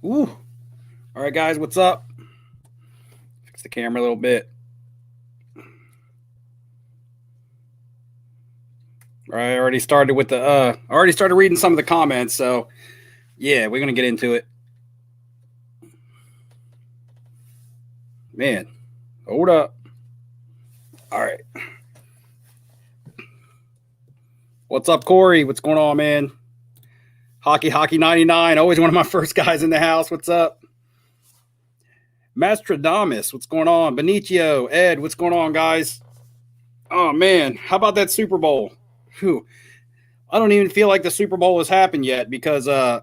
Ooh. All right, guys, what's up? Fix the camera a little bit. All right, I already started with the already started reading some of the comments, so yeah, we're gonna get into it. Man, hold up. All right. What's up, Corey? What's going on, man? Hockey 99, always one of my first guys in the house. What's up? Mastradamus, what's going on? Benicio, Ed, what's going on, guys? Oh man, how about that Super Bowl? Whew. I don't even feel like the Super Bowl has happened yet because I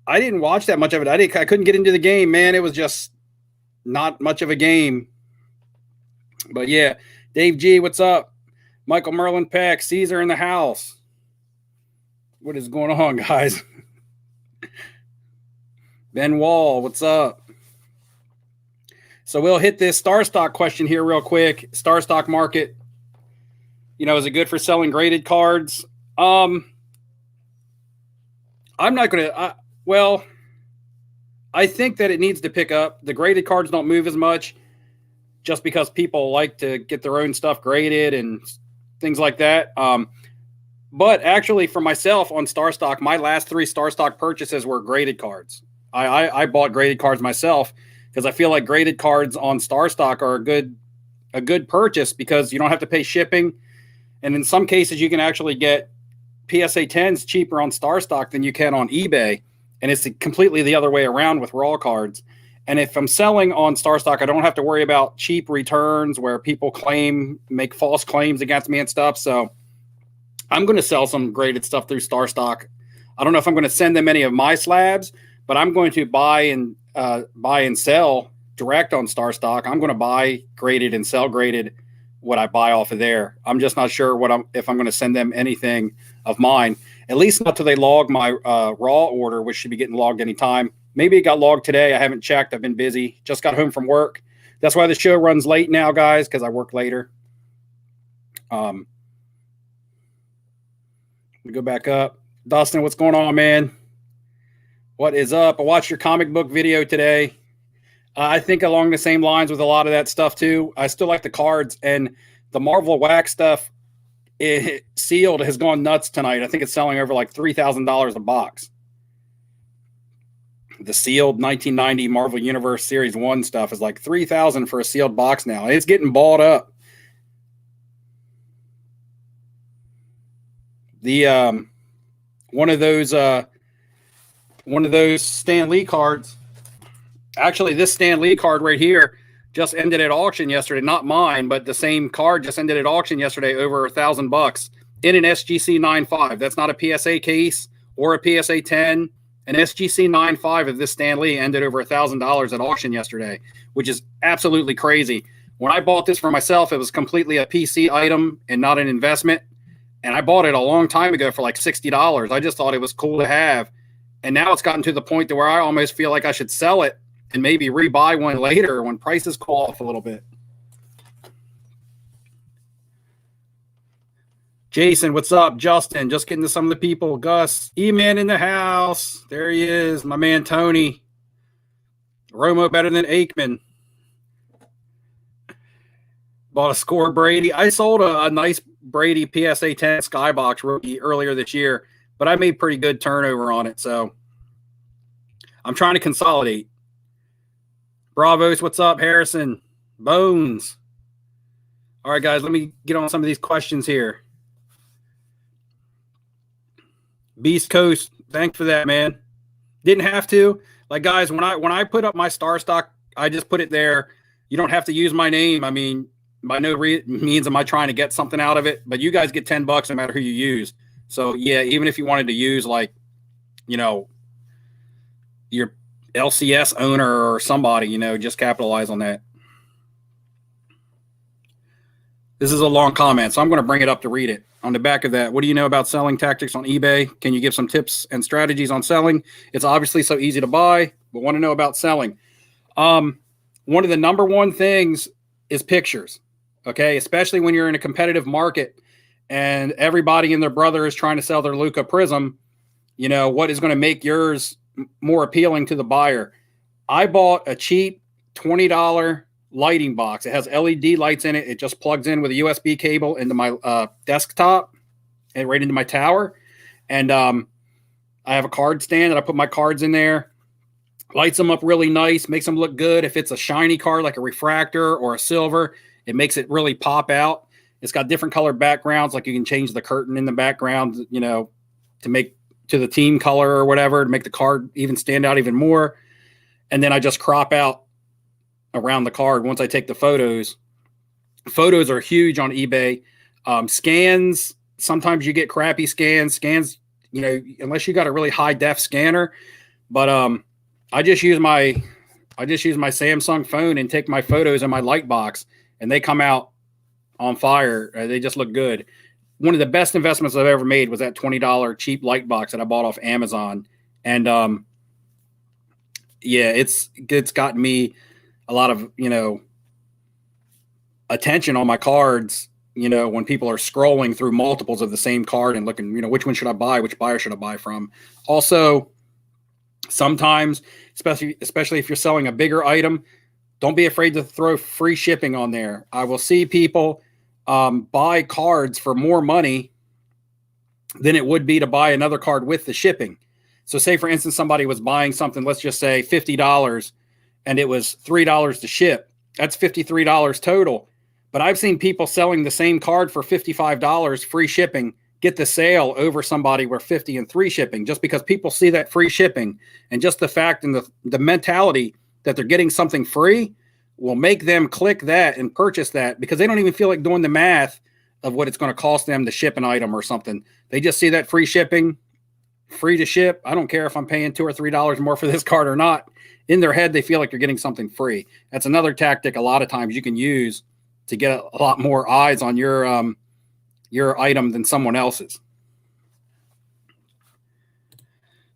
didn't watch that much of it. I couldn't get into the game, man. It was just not much of a game. But yeah, Dave G, what's up? Michael Merlin Peck, Caesar in the house. What is going on, guys? Ben Wall, what's up? So we'll hit this StarStock question here real quick. StarStock market, is it good for selling graded cards? I'm not going to. I think that it needs to pick up. The graded cards don't move as much just because people like to get their own stuff graded and things like that. But actually, for myself on StarStock, my last 3 StarStock purchases were graded cards. I bought graded cards myself because I feel like graded cards on StarStock are a good purchase because you don't have to pay shipping. And in some cases, you can actually get PSA 10s cheaper on StarStock than you can on eBay. And it's completely the other way around with raw cards. And if I'm selling on StarStock, I don't have to worry about cheap returns where people make false claims against me and stuff. So I'm going to sell some graded stuff through StarStock. I don't know if I'm going to send them any of my slabs, but I'm going to buy and sell direct on StarStock. I'm going to buy graded and sell graded what I buy off of there. I'm just not sure if I'm going to send them anything of mine, at least not till they log my raw order, which should be getting logged anytime. Maybe it got logged today. I haven't checked. I've been busy. Just got home from work. That's why the show runs late now, guys, because I work later. We go back up. Dustin, what's going on, man? What is up? I watched your comic book video today. I think along the same lines with a lot of that stuff too. I still like the cards, and the Marvel wax stuff sealed has gone nuts tonight. I think it's selling over like $3,000 a box. The sealed 1990 Marvel Universe Series 1 stuff is like $3,000 for a sealed box now. It's getting bought up. The one of those Stan Lee cards. Actually, this Stan Lee card right here just ended at auction yesterday. Not mine, but the same card just ended at auction yesterday over $1,000 in an SGC 9.5. That's not a PSA case or a PSA 10. An SGC 9.5 of this Stan Lee ended over $1,000 at auction yesterday, which is absolutely crazy. When I bought this for myself, it was completely a PC item and not an investment. And I bought it a long time ago for like $60. I just thought it was cool to have. And now it's gotten to the point to where I almost feel like I should sell it and maybe rebuy one later when prices cool off a little bit. Jason, what's up? Justin, just getting to some of the people. Gus, E-Man in the house. There he is, my man Tony. Romo better than Aikman. Bought a score Brady. I sold a nice Brady PSA 10 Skybox rookie earlier this year, but I made pretty good turnover on it, so I'm trying to consolidate. Bravos, what's up? Harrison, Bones. All right, guys, let me get on some of these questions here. Beast Coast, thanks for that, man. Didn't have to. Like, guys, when I put up my StarStock, I just put it there. You don't have to use my name. I mean, by no means am I trying to get something out of it, but you guys get $10 no matter who you use. So, yeah, even if you wanted to use, like, your LCS owner or somebody, just capitalize on that. This is a long comment, so I'm going to bring it up to read it. On the back of that, what do you know about selling tactics on eBay? Can you give some tips and strategies on selling? It's obviously so easy to buy, but want to know about selling. One of the number one things is pictures, okay? Especially when you're in a competitive market and everybody and their brother is trying to sell their Luca Prism. What is going to make yours more appealing to the buyer. I bought a cheap $20 lighting box. It has LED lights in it. It just plugs in with a USB cable into my desktop and right into my tower. And I have a card stand that I put my cards in there. Lights them up really nice, makes them look good. If it's a shiny card like a refractor or a silver, it makes it really pop out. It's got different color backgrounds, like you can change the curtain in the background, to make to the team color or whatever, to make the card even stand out even more. And then I just crop out around the card once I take the photos. Photos are huge on eBay. Scans, sometimes you get crappy scans, unless you got a really high def scanner. But I just use my Samsung phone and take my photos in my light box, and they come out on fire. They just look good. One of the best investments I've ever made was that $20 cheap light box that I bought off Amazon. And it's gotten me a lot of, attention on my cards, when people are scrolling through multiples of the same card and looking, which one should I buy? Which buyer should I buy from? Also, sometimes, especially if you're selling a bigger item, don't be afraid to throw free shipping on there. I will see people buy cards for more money than it would be to buy another card with the shipping. So say, for instance, somebody was buying something, let's just say $50, and it was $3 to ship. That's $53 total. But I've seen people selling the same card for $55 free shipping, get the sale over somebody where $50 and free shipping, just because people see that free shipping, and just the fact and the mentality that they're getting something free will make them click that and purchase that, because they don't even feel like doing the math of what it's going to cost them to ship an item or something. They just see that free shipping, free to ship. I don't care if I'm paying $2 or $3 more for this card or not. In their head, they feel like you're getting something free. That's another tactic a lot of times you can use to get a lot more eyes on your item than someone else's.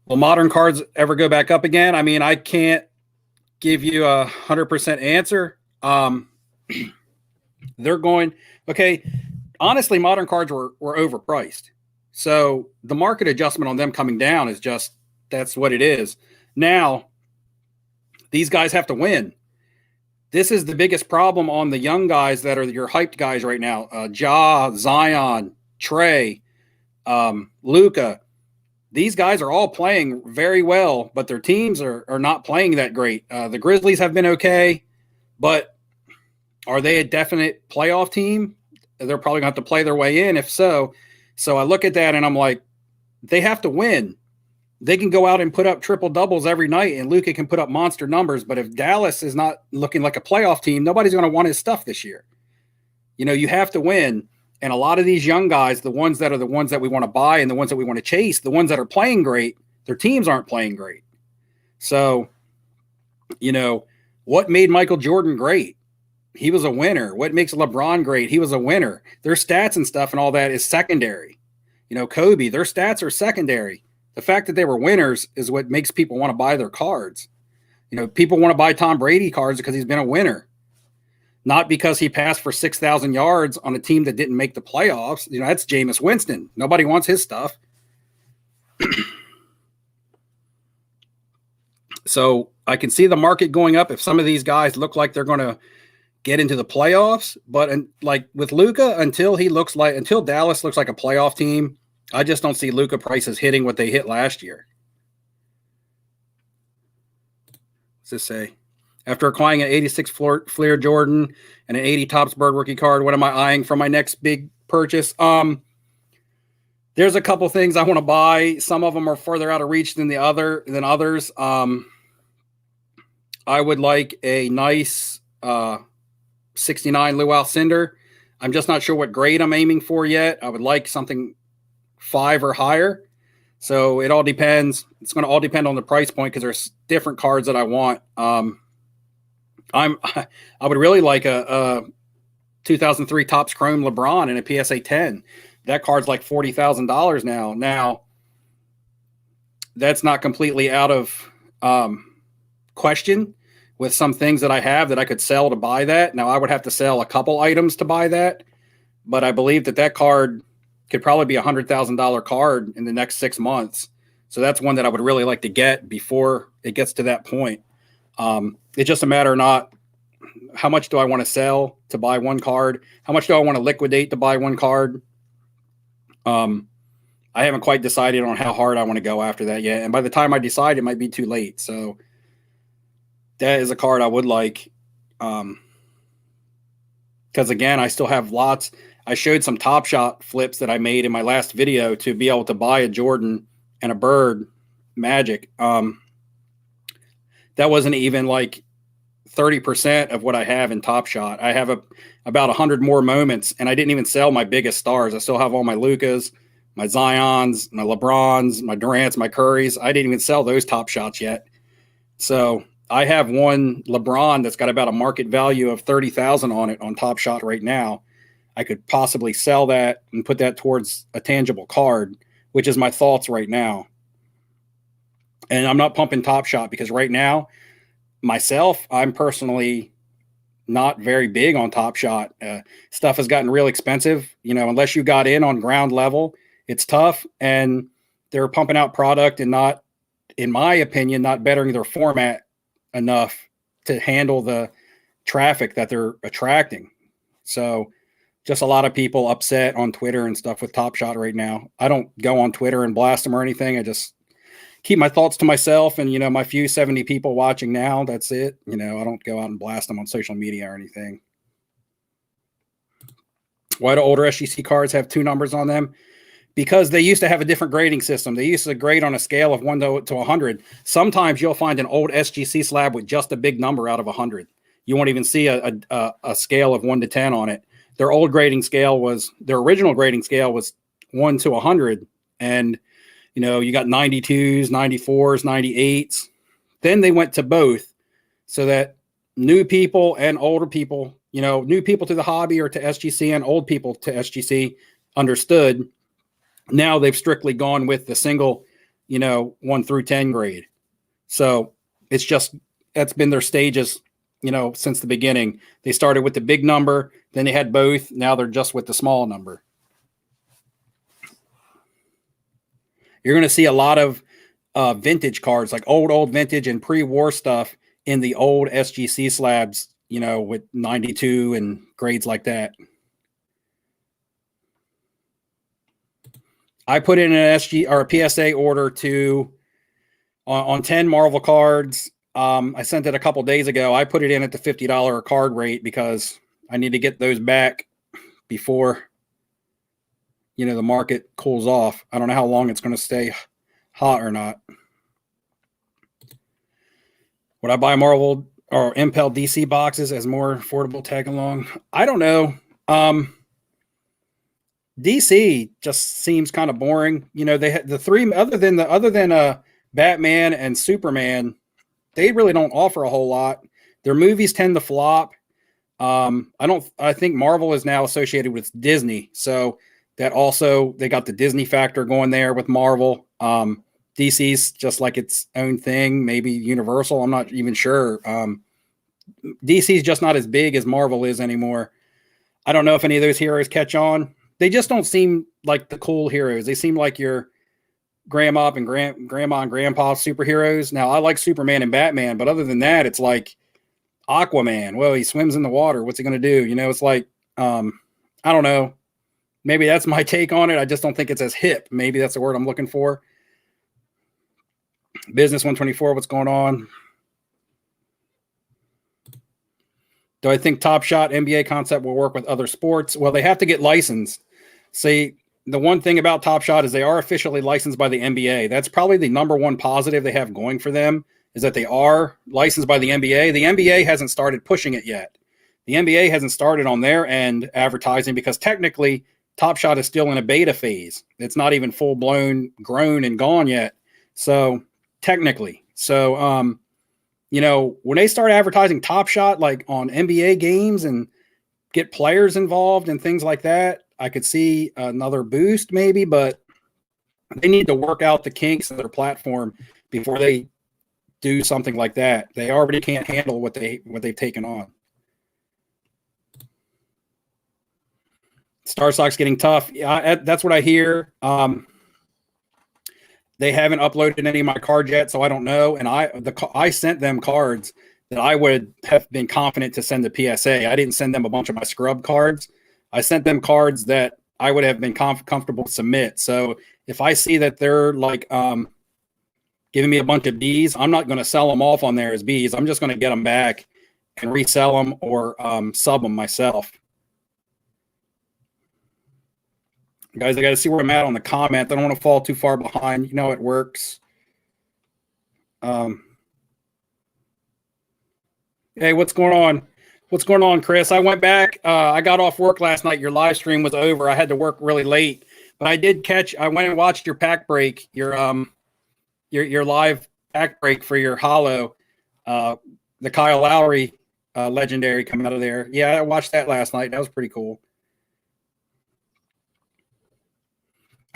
Will modern cards ever go back up again? I mean, I can't give you 100% answer. They're going, okay. Honestly, modern cards were overpriced. So the market adjustment on them coming down is just, that's what it is. Now, these guys have to win. This is the biggest problem on the young guys that are your hyped guys right now. Zion, Trey, Luka. These guys are all playing very well, but their teams are not playing that great. The Grizzlies have been okay, but are they a definite playoff team? They're probably going to have to play their way in if so. So I look at that and I'm like, they have to win. They can go out and put up triple doubles every night, and Luka can put up monster numbers. But if Dallas is not looking like a playoff team, nobody's going to want his stuff this year. You have to win. And a lot of these young guys, the ones that we want to buy and the ones that we want to chase, the ones that are playing great, their teams aren't playing great. So, what made Michael Jordan great? He was a winner. What makes LeBron great? He was a winner. Their stats and stuff and all that is secondary. Kobe, their stats are secondary. The fact that they were winners is what makes people want to buy their cards. People want to buy Tom Brady cards because he's been a winner, not because he passed for 6,000 yards on a team that didn't make the playoffs. That's Jameis Winston. Nobody wants his stuff. So I can see the market going up if some of these guys look like they're going to get into the playoffs. But like with Luka, until Dallas looks like a playoff team, I just don't see Luka prices hitting what they hit last year. What's this say? After acquiring an 86 Fleer Jordan and an 80 Topps Bird rookie card, what am I eyeing for my next big purchase? There's a couple things I want to buy. Some of them are further out of reach than others. I would like a nice 69 Luau Cinder. I'm just not sure what grade I'm aiming for yet. I would like something 5 or higher. So it all depends. It's going to all depend on the price point, because there's different cards that I want. I would really like a 2003 Topps Chrome LeBron and a PSA 10. That card's like $40,000 now. Now, that's not completely out of question with some things that I have that I could sell to buy that. Now, I would have to sell a couple items to buy that, but I believe that card could probably be $100,000 card in the next 6 months. So that's one that I would really like to get before it gets to that point. It's just a matter of not how much do I want to sell to buy one card? How much do I want to liquidate to buy one card? I haven't quite decided on how hard I want to go after that yet. And by the time I decide, it might be too late. So that is a card I would like. Because again, I still have lots. I showed some Top Shot flips that I made in my last video to be able to buy a Jordan and a Bird Magic. That wasn't even like 30% of what I have in Top Shot. I have about 100 more moments, and I didn't even sell my biggest stars. I still have all my Lucas, my Zions, my LeBrons, my Durants, my Currys. I didn't even sell those Top Shots yet. So I have one LeBron that's got about a market value of 30,000 on it on Top Shot right now. I could possibly sell that and put that towards a tangible card, which is my thoughts right now. And I'm not pumping Top Shot because right now, myself, I'm personally not very big on Top Shot. Stuff has gotten real expensive. Unless you got in on ground level, it's tough. And they're pumping out product and not, in my opinion, not bettering their format enough to handle the traffic that they're attracting. So just a lot of people upset on Twitter and stuff with Top Shot right now. I don't go on Twitter and blast them or anything. I just keep my thoughts to myself and, my few 70 people watching now, that's it. I don't go out and blast them on social media or anything. Why do older SGC cards have 2 numbers on them? Because they used to have a different grading system. They used to grade on a scale of 1 to 100. Sometimes you'll find an old SGC slab with just a big number out of 100. You won't even see a scale of 1 to 10 on it. Their original grading scale was 1 to 100. And, you got 92s, 94s, 98s. Then they went to both so that new people and older people, new people to the hobby or to SGC and old people to SGC understood. Now they've strictly gone with the single, 1 through 10 grade. So that's been their stages, since the beginning. They started with the big number, then they had both. Now they're just with the small number. You're going to see a lot of vintage cards, like old vintage and pre-war stuff in the old SGC slabs, with 92 and grades like that. I put in an SG or a PSA order on 10 Marvel cards. I sent it a couple days ago. I put it in at the $50 a card rate because I need to get those back before, the market cools off. I don't know how long it's going to stay hot or not. Would I buy Marvel or Impel DC boxes as more affordable tag along? I don't know. DC just seems kind of boring. They had the 3 other than Batman and Superman, they really don't offer a whole lot. Their movies tend to flop. I think Marvel is now associated with Disney. So that also, they got the Disney factor going there with Marvel. DC's just like its own thing, maybe Universal. I'm not even sure. DC's just not as big as Marvel is anymore. I don't know if any of those heroes catch on. They just don't seem like the cool heroes. They seem like your grandma and grandpa superheroes. Now, I like Superman and Batman, but other than that, it's like Aquaman. Well, he swims in the water. What's he going to do? It's like, I don't know. Maybe that's my take on it. I just don't think it's as hip. Maybe that's the word I'm looking for. Business 124, what's going on? Do I think Top Shot NBA concept will work with other sports? Well, they have to get licensed. See, the one thing about Top Shot is they are officially licensed by the NBA. That's probably the number one positive they have going for them, is that they are licensed by the NBA. The NBA hasn't started pushing it yet. The NBA hasn't started on their end advertising because technically Top Shot is still in a beta phase. It's not even full-blown grown and gone yet. So technically. So, when they start advertising Top Shot like on NBA games and get players involved and things like that, I could see another boost maybe, but they need to work out the kinks of their platform before they do something like that. They already can't handle what they've taken on. StarStock's getting tough. Yeah, that's what I hear. They haven't uploaded any of my cards yet, so I don't know. And I sent them cards that I would have been confident to send to PSA. I didn't send them a bunch of my scrub cards. I sent them cards that I would have been comfortable to submit. So if I see that they're like giving me a bunch of Bs, I'm not going to sell them off on there as Bs. I'm just going to get them back and resell them or sub them myself. Guys, I got to see where I'm at on the comment. I don't want to fall too far behind. You know it works. Hey, what's going on? What's going on, Chris? I went back. I got off work last night. Your live stream was over. I had to work really late, but I did catch. I went and watched your pack break. Your live pack break for your Hollow, the Kyle Lowry legendary coming out of there. Yeah, I watched that last night. That was pretty cool.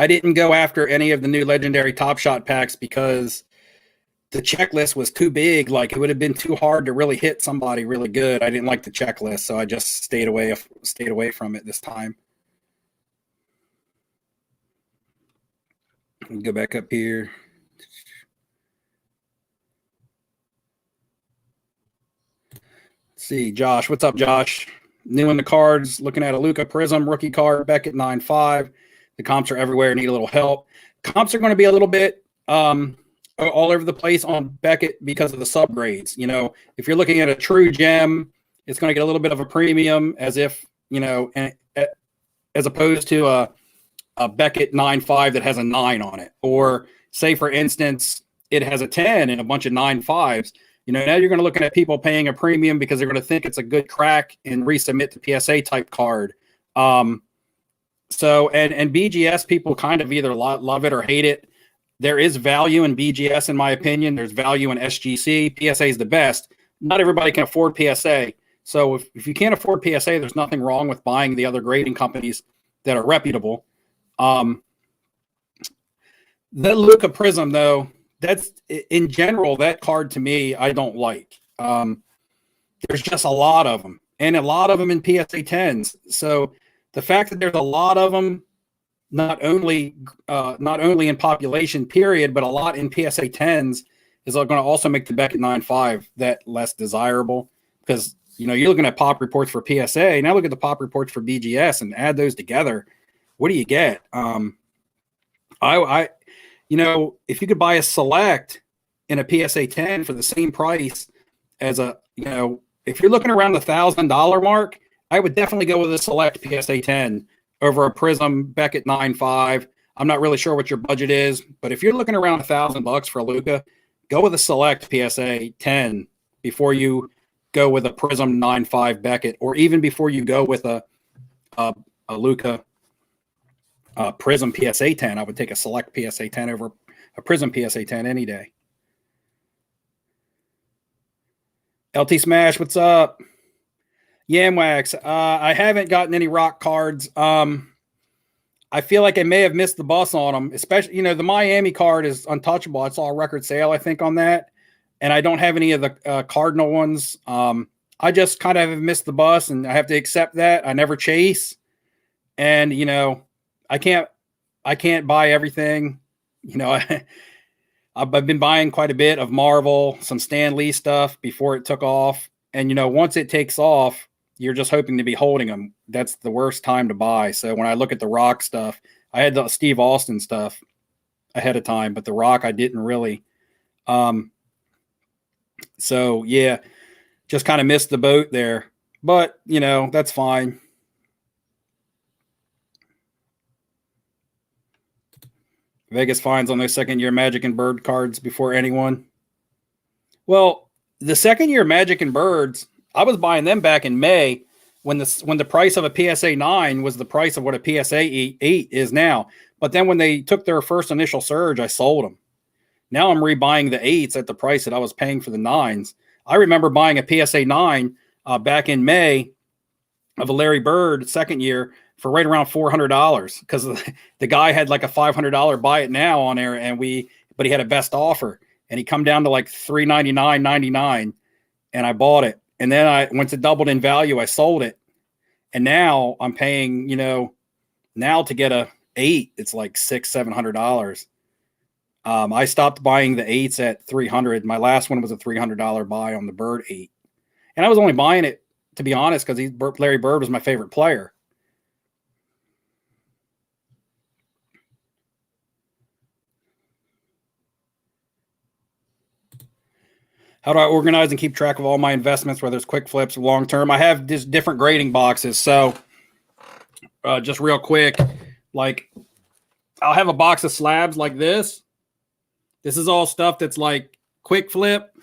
I didn't go after any of the new legendary Top Shot packs because the checklist was too big. Like it would have been too hard to really hit somebody really good. I didn't like the checklist, so I just stayed away from it this time. Go back up here. Let's see, Josh. What's up, Josh? New in the cards, looking at a Luka Prism rookie card, Beckett 9.5. The comps are everywhere, need a little help. Comps are going to be a little bit all over the place on Beckett because of the subgrades. You know, if you're looking at a true gem, it's going to get a little bit of a premium as if, you know, as opposed to a Beckett 9.5 that has a 9 on it. Or say, for instance, it has a 10 and a bunch of 9.5s. You know, now you're going to look at people paying a premium because they're going to think it's a good crack and resubmit the PSA type card. So, and BGS people kind of either love it or hate it. There is value in BGS, in my opinion. There's value in SGC. PSA is the best. Not everybody can afford PSA. So if you can't afford PSA, there's nothing wrong with buying the other grading companies that are reputable. The Luka Prism, though, that's in general, that card to me, I don't like. There's just a lot of them, and a lot of them in PSA 10s. So the fact that there's a lot of them, not only in population period, but a lot in PSA 10s is going to also make the Beckett 9.5 that less desirable because, you know, you're looking at pop reports for PSA. Now look at the pop reports for BGS and add those together. What do you get? You know, if you could buy a select in a PSA 10 for the same price as a, you know, if you're looking around the $1,000 mark, I would definitely go with a select PSA 10 over a Prism Beckett 9.5. I'm not really sure what your budget is, but if you're looking around $1,000 for a Luka, go with a select PSA 10 before you go with a Prism 9.5 Beckett, or even before you go with a Luka Prism PSA 10. I would take a select PSA 10 over a Prism PSA 10 any day. LT Smash, what's up? Yamwax, I haven't gotten any rock cards. I feel like I may have missed the bus on them, especially, you know, the Miami card is untouchable. I saw a record sale, I think, on that. And I don't have any of the Cardinal ones. I just kind of have missed the bus, and I have to accept that. I never chase. And, you know, I can't buy everything. You know, I've been buying quite a bit of Marvel, some Stan Lee stuff before it took off. And, you know, once it takes off, you're just hoping to be holding them. That's the worst time to buy. So when I look at the Rock stuff, I had the Steve Austin stuff ahead of time, but the Rock I didn't really. So yeah, just kind of missed the boat there. But, you know, that's fine. Vegas fines on those second-year Magic and Bird cards before anyone. Well, the second-year Magic and Birds, I was buying them back in May when the price of a PSA 9 was the price of what a PSA 8 is now. But then when they took their first initial surge, I sold them. Now I'm rebuying the 8s at the price that I was paying for the 9s. I remember buying a PSA 9 back in May of a Larry Bird second year for right around $400 because the guy had like a $500 buy it now on there, but he had a best offer, and he come down to like $399.99, and I bought it. And then once it doubled in value, I sold it. And now I'm paying, you know, now to get a 8, it's like $600-$700. I stopped buying the 8s at 300. My last one was a $300 buy on the Bird 8. And I was only buying it, to be honest, because Larry Bird was my favorite player. How do I organize and keep track of all my investments, whether it's quick flips or long term? I have just different grading boxes. So just real quick, like I'll have a box of slabs like this. This is all stuff that's like quick flip.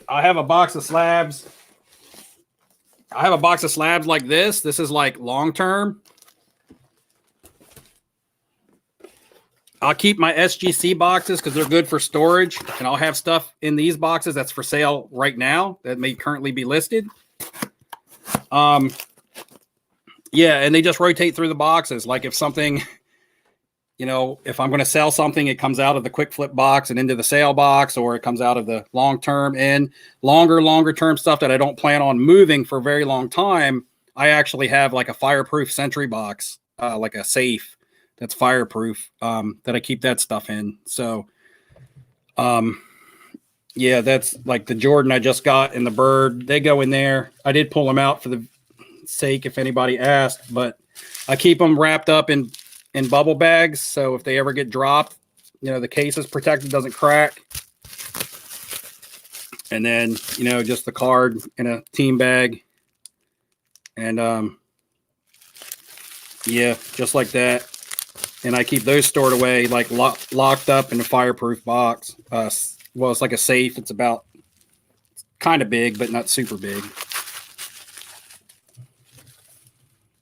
I have a box of slabs. I have a box of slabs like this. This is like long term. I'll keep my SGC boxes because they're good for storage, and I'll have stuff in these boxes that's for sale right now that may currently be listed. Yeah, and they just rotate through the boxes. Like if something, you know, if I'm going to sell something, it comes out of the quick flip box and into the sale box, or it comes out of the long term and longer term stuff that I don't plan on moving for a very long time. I actually have like a fireproof Sentry box, like a safe that's fireproof, that I keep that stuff in. So, yeah, that's like the Jordan I just got and the Bird. They go in there. I did pull them out for the sake if anybody asked, but I keep them wrapped up in bubble bags. So if they ever get dropped, you know, the case is protected, doesn't crack. And then, you know, just the card in a team bag. And, yeah, just like that. And I keep those stored away, like locked up in a fireproof box. Well, it's like a safe. It's about kind of big, but not super big.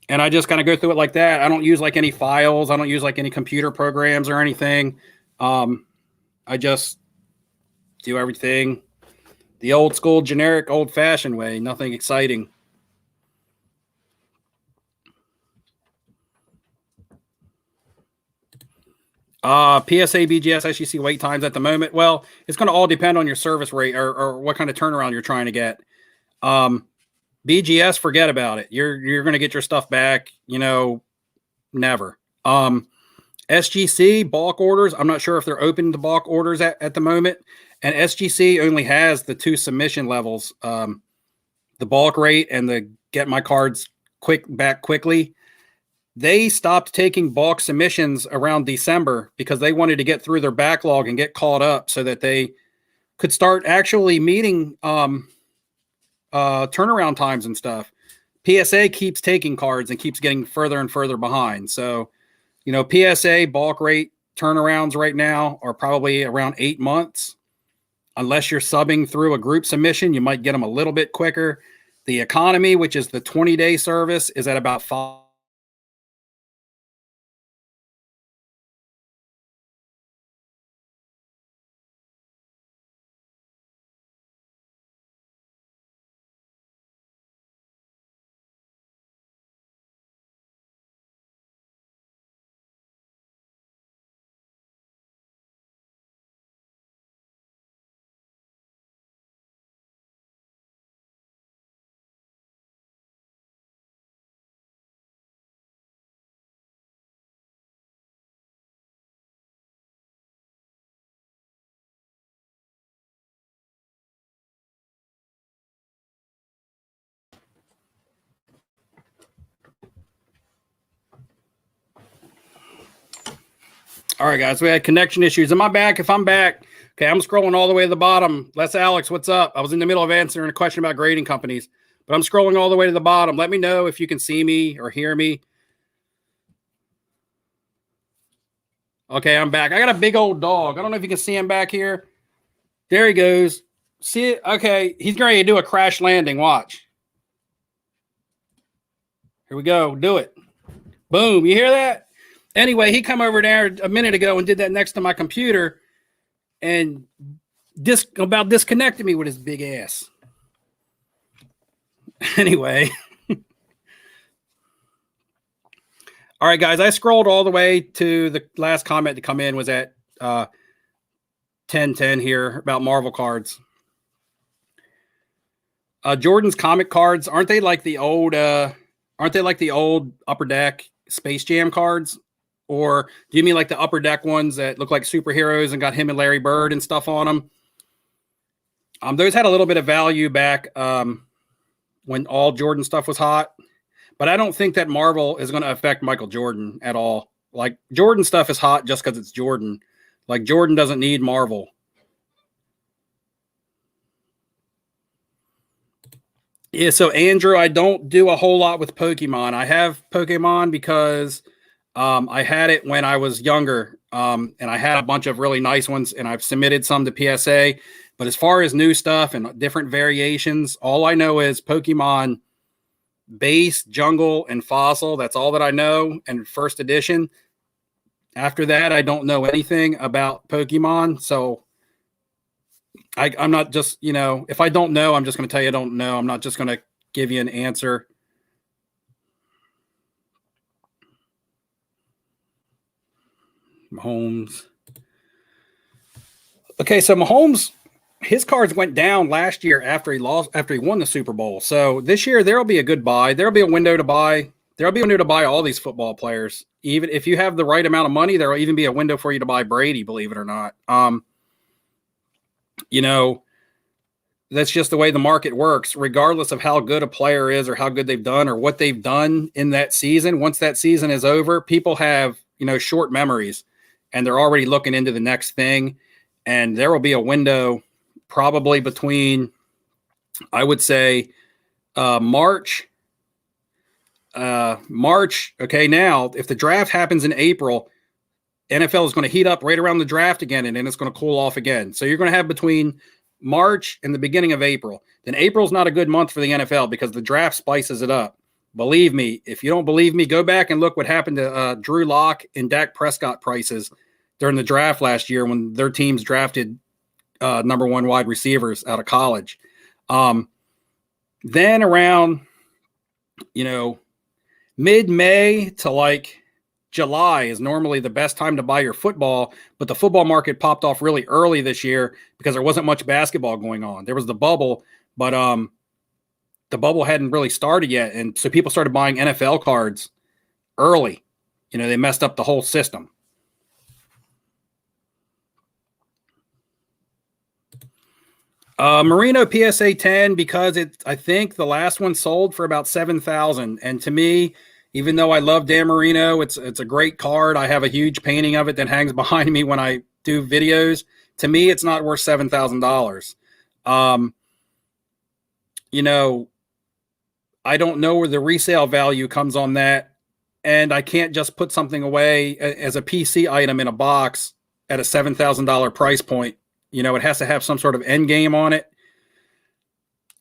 And I just kind of go through it like that. I don't use like any files. I don't use like any computer programs or anything. I just do everything the old school, generic, old fashioned way. Nothing exciting. PSA, BGS, SEC wait times at the moment. Well, it's going to all depend on your service rate or what kind of turnaround you're trying to get. BGS, forget about it. You're going to get your stuff back, you know, never. SGC bulk orders, I'm not sure if they're open to bulk orders at the moment. And SGC only has the 2 submission levels, the bulk rate and the get my cards back quickly. They stopped taking bulk submissions around December because they wanted to get through their backlog and get caught up so that they could start actually meeting turnaround times and stuff. PSA keeps taking cards and keeps getting further and further behind. So, you know, PSA bulk rate turnarounds right now are probably around 8 months. Unless you're subbing through a group submission, you might get them a little bit quicker. The economy, which is the 20-day service, is at about 5. All right, guys, we had connection issues. Am I back? If I'm back, okay, I'm scrolling all the way to the bottom. Les Alex, what's up? I was in the middle of answering a question about grading companies, but I'm scrolling all the way to the bottom. Let me know if you can see me or hear me. Okay, I'm back. I got a big old dog. I don't know if you can see him back here. There he goes. See it? Okay, he's going to do a crash landing. Watch. Here we go. Do it. Boom. You hear that? Anyway, he come over there a minute ago and did that next to my computer and about disconnected me with his big ass. Anyway. All right, guys, I scrolled all the way to the last comment to come in was at 10:10 here about Marvel cards. Jordan's comic cards, aren't they like the old Upper Deck Space Jam cards? Or do you mean like the upper deck ones that look like superheroes and got him and Larry Bird and stuff on them? Those had a little bit of value back when all Jordan stuff was hot. But I don't think that Marvel is going to affect Michael Jordan at all. Like, Jordan stuff is hot just because it's Jordan. Like, Jordan doesn't need Marvel. Yeah, so Andrew, I don't do a whole lot with Pokemon. I have Pokemon because I had it when I was younger, and I had a bunch of really nice ones, and I've submitted some to PSA. But as far as new stuff and different variations, all I know is Pokemon base, jungle, and fossil. That's all that I know. And first edition. After that, I don't know anything about Pokemon. So I'm not just, if I don't know, I'm just going to tell you I don't know. I'm not just going to give you an answer. Mahomes. Okay, so Mahomes, his cards went down last year after he won the Super Bowl. So this year there'll be a good buy. There'll be a window to buy. There'll be a window to buy all these football players. Even if you have the right amount of money, there'll even be a window for you to buy Brady, believe it or not. That's just the way the market works, regardless of how good a player is or how good they've done or what they've done in that season. Once that season is over, people have, short memories, and they're already looking into the next thing. And there will be a window probably between, I would say, March. Okay, now, if the draft happens in April, NFL is going to heat up right around the draft again, and then it's going to cool off again. So you're going to have between March and the beginning of April. Then April's not a good month for the NFL because the draft spices it up. Believe me, if you don't believe me, go back and look what happened to Drew Lock and Dak Prescott prices during the draft last year when their teams drafted number one wide receivers out of college. Then around, mid-May to like July is normally the best time to buy your football, but the football market popped off really early this year because there wasn't much basketball going on. There was the bubble, but the bubble hadn't really started yet, and so people started buying NFL cards early. They messed up the whole system. Marino PSA 10 because I think the last one sold for about $7,000, and to me, even though I love Dan Marino, it's a great card. I have a huge painting of it that hangs behind me when I do videos. To me, it's not worth $7,000. I don't know where the resale value comes on that, and I can't just put something away as a PC item in a box at a $7,000 price point. It has to have some sort of end game on it.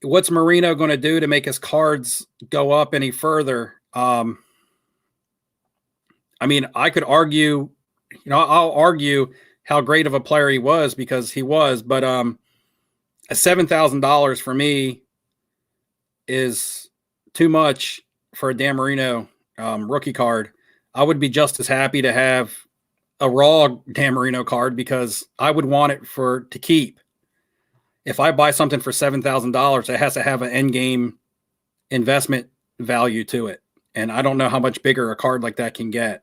What's Marino going to do to make his cards go up any further? I could argue, I'll argue how great of a player he was because he was, but a $7,000 for me is too much for a Dan Marino rookie card. I would be just as happy to have a raw Dan Marino card because I would want it to keep. If I buy something for $7,000, it has to have an end game investment value to it. And I don't know how much bigger a card like that can get.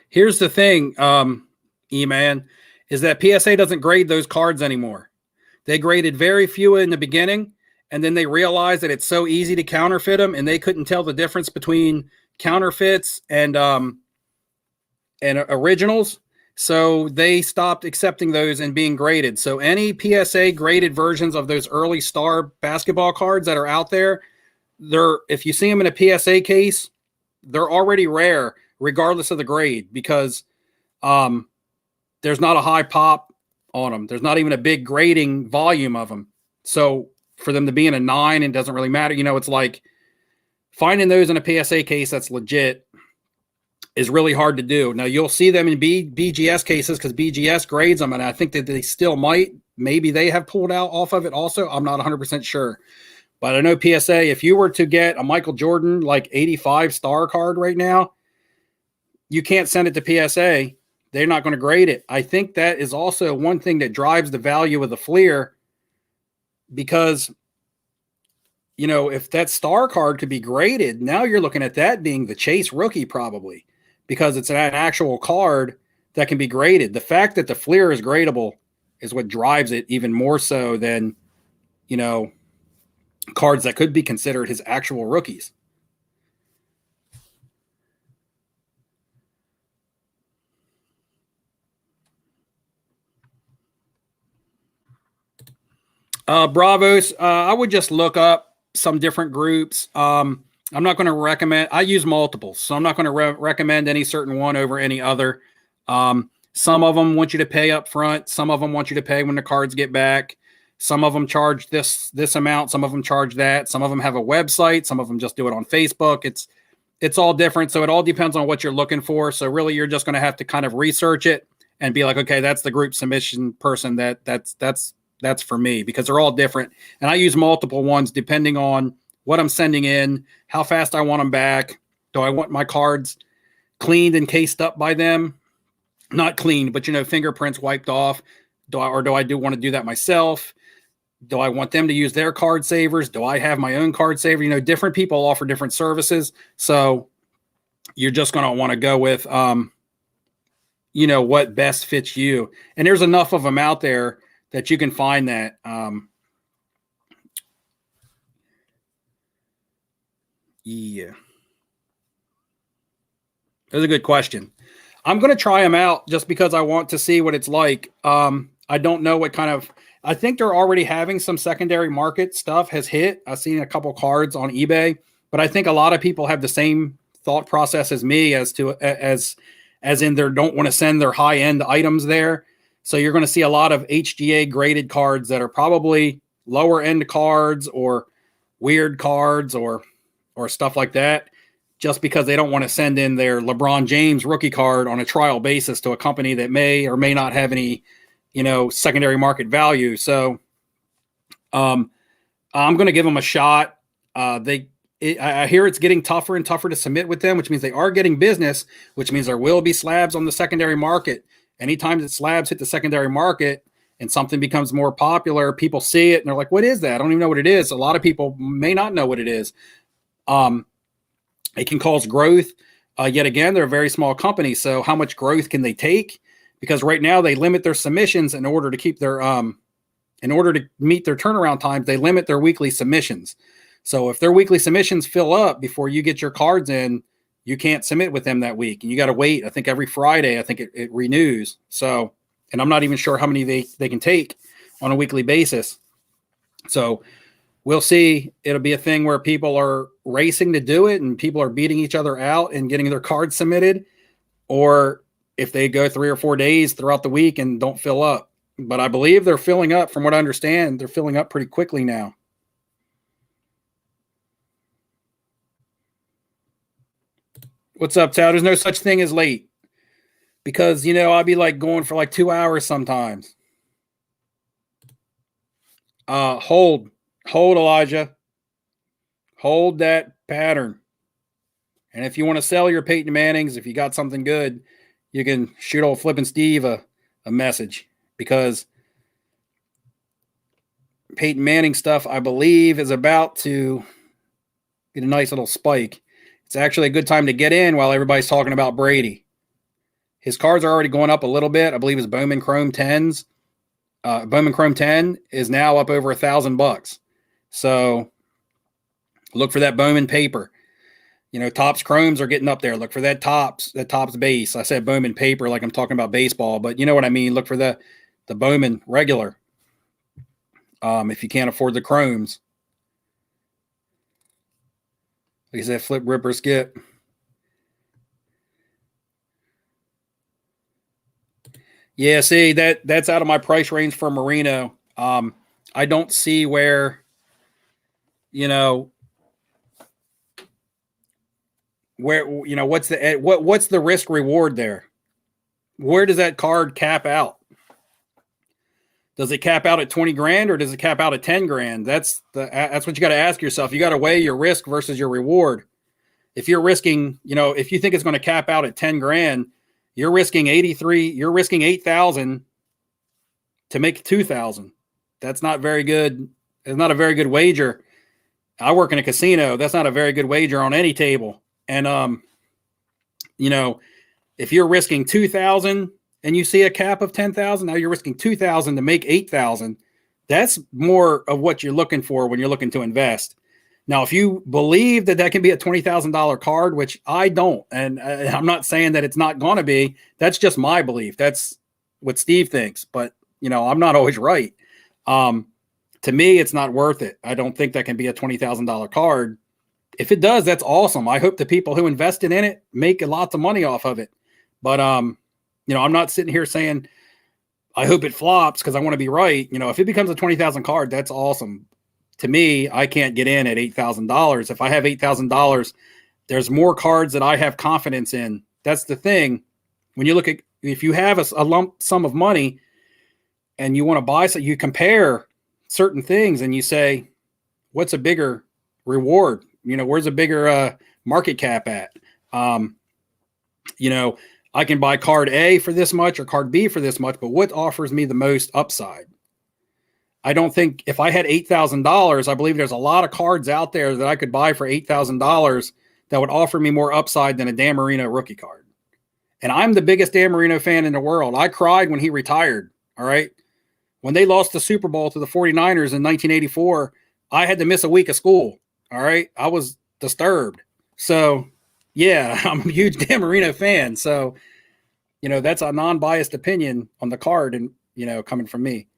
Here's the thing, E-Man, is that PSA doesn't grade those cards anymore. They graded very few in the beginning, and then they realized that it's so easy to counterfeit them, and they couldn't tell the difference between counterfeits and originals. So they stopped accepting those and being graded. So any PSA graded versions of those early star basketball cards that are out there, if you see them in a PSA case, they're already rare, regardless of the grade, because there's not a high pop on them. There's not even a big grading volume of them. So for them to be in a 9, it doesn't really matter. It's like finding those in a PSA case that's legit is really hard to do. Now, you'll see them in BGS cases because BGS grades them, and I think that they still might. Maybe they have pulled out off of it also. I'm not 100% sure. But I know PSA, if you were to get a Michael Jordan, 85 star card right now, you can't send it to PSA. They're not going to grade it. I think that is also one thing that drives the value of the Fleer because, you know, if that star card could be graded, now you're looking at that being the Chase rookie probably, because it's an actual card that can be graded. The fact that the Fleer is gradable is what drives it even more so than, you know, cards that could be considered his actual rookies. Bravos, I would just look up some different groups. I'm not going to recommend, I use multiples, so I'm not going to recommend any certain one over any other. Some of them want you to pay up front. Some of them want you to pay when the cards get back. Some of them charge this amount. Some of them charge that. Some of them have a website. Some of them just do it on Facebook. It's all different. So it all depends on what you're looking for. So really, you're just going to have to kind of research it and be like, okay, that's the group submission person that's for me, because they're all different. And I use multiple ones depending on what I'm sending in, how fast I want them back. Do I want my cards cleaned and cased up by them? Not cleaned, but, you know, fingerprints wiped off. Do I want to do that myself? Do I want them to use their card savers? Do I have my own card saver? You know, different people offer different services. So you're just going to want to go with, you know, what best fits you. And there's enough of them out there that you can find that. Yeah. That's a good question. I'm going to try them out just because I want to see what it's like. I don't know what kind of, I think they're already having some secondary market stuff has hit. I've seen a couple cards on eBay, but I think a lot of people have the same thought process as me as in they don't want to send their high end items there. So you're going to see a lot of HGA graded cards that are probably lower end cards or weird cards or stuff like that, just because they don't want to send in their LeBron James rookie card on a trial basis to a company that may or may not have any, you know, secondary market value. So I'm going to give them a shot. I hear it's getting tougher and tougher to submit with them, which means they are getting business, which means there will be slabs on the secondary market. Anytime that slabs hit the secondary market and something becomes more popular, people see it and they're like, what is that? I don't even know what it is. A lot of people may not know what it is. It can cause growth. Yet again, they're a very small company. So how much growth can they take? Because right now they limit their submissions in order to keep their, in order to meet their turnaround times, they limit their weekly submissions. So if their weekly submissions fill up before you get your cards in, you can't submit with them that week. And you got to wait. I think every Friday, I think it renews. So, and I'm not even sure how many they can take on a weekly basis. So we'll see. It'll be a thing where people are racing to do it and people are beating each other out and getting their cards submitted, or if they go 3 or 4 days throughout the week and don't fill up. But I believe they're filling up. From what I understand, they're filling up pretty quickly now. What's up, Tal? There's no such thing as late, because, you know, I'll be like going for like 2 hours sometimes. Hold, Elijah. Hold that pattern. And if you want to sell your Peyton Mannings, if you got something good, you can shoot old Flippin' Steve a message, because Peyton Manning stuff, I believe, is about to get a nice little spike. It's actually a good time to get in while everybody's talking about Brady. His cards are already going up a little bit. I believe his Bowman Chrome 10s. Bowman Chrome 10 is now up over $1,000. So look for that Bowman paper. You know, Topps Chromes are getting up there. Look for that Topps base. I said Bowman paper like I'm talking about baseball, but you know what I mean. Look for the Bowman regular. If you can't afford the Chromes. Like I said, flip, ripper, skip. Yeah, see, that's out of my price range for Marino. I don't see where, you know, what's the risk reward there? Where does that card cap out? Does it cap out at 20 grand or does it cap out at 10 grand? That's what you got to ask yourself. You got to weigh your risk versus your reward. If you're risking, you know, if you think it's going to cap out at 10 grand, you're risking 8,000 to make 2,000. That's not very good It's not a very good wager. I work in a casino. That's not a very good wager on any table. And you know, if you're risking 2,000 and you see a cap of 10,000, now you're risking 2,000 to make 8,000. That's more of what you're looking for when you're looking to invest. Now, if you believe that that can be a $20,000 card, which I don't, and I'm not saying that it's not going to be, that's just my belief. That's what Steve thinks, but you know, I'm not always right. To me, it's not worth it. I don't think that can be a $20,000 card. If it does, that's awesome. I hope the people who invested in it make lots of money off of it. But, you know, I'm not sitting here saying, I hope it flops because I want to be right. You know, if it becomes a 20,000 card, that's awesome. To me, I can't get in at $8,000. If I have $8,000, there's more cards that I have confidence in. That's the thing. When you look at, if you have a lump sum of money and you want to buy, so you compare certain things and you say, what's a bigger reward? You know, where's a bigger market cap at? You know, I can buy card A for this much or card B for this much, but what offers me the most upside? I don't think if I had $8,000, I believe there's a lot of cards out there that I could buy for $8,000 that would offer me more upside than a Dan Marino rookie card. And I'm the biggest Dan Marino fan in the world. I cried when he retired. All right. When they lost the Super Bowl to the 49ers in 1984, I had to miss a week of school. All right. I was disturbed. So yeah, I'm a huge Dan Marino fan. So, you know, that's a non-biased opinion on the card and, you know, coming from me.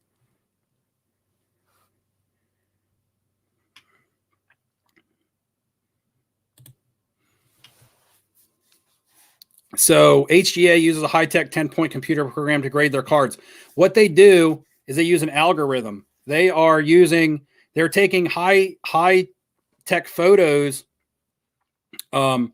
So HGA uses a high-tech 10-point computer program to grade their cards. What they do is they use an algorithm. They're taking high-tech photos and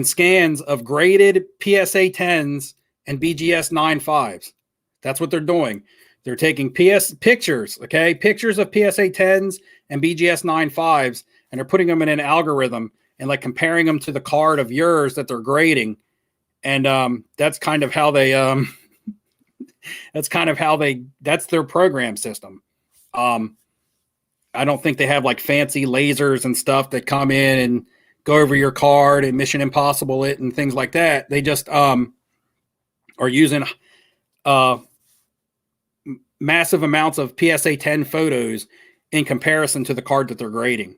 scans of graded PSA 10s and BGS 9.5s. That's what they're doing. They're taking pictures of PSA 10s and BGS 9.5s, and they're putting them in an algorithm and like comparing them to the card of yours that they're grading. And that's kind of how they that's their program system. I don't think they have like fancy lasers and stuff that come in and go over your card and Mission Impossible it and things like that. They just are using massive amounts of PSA 10 photos in comparison to the card that they're grading.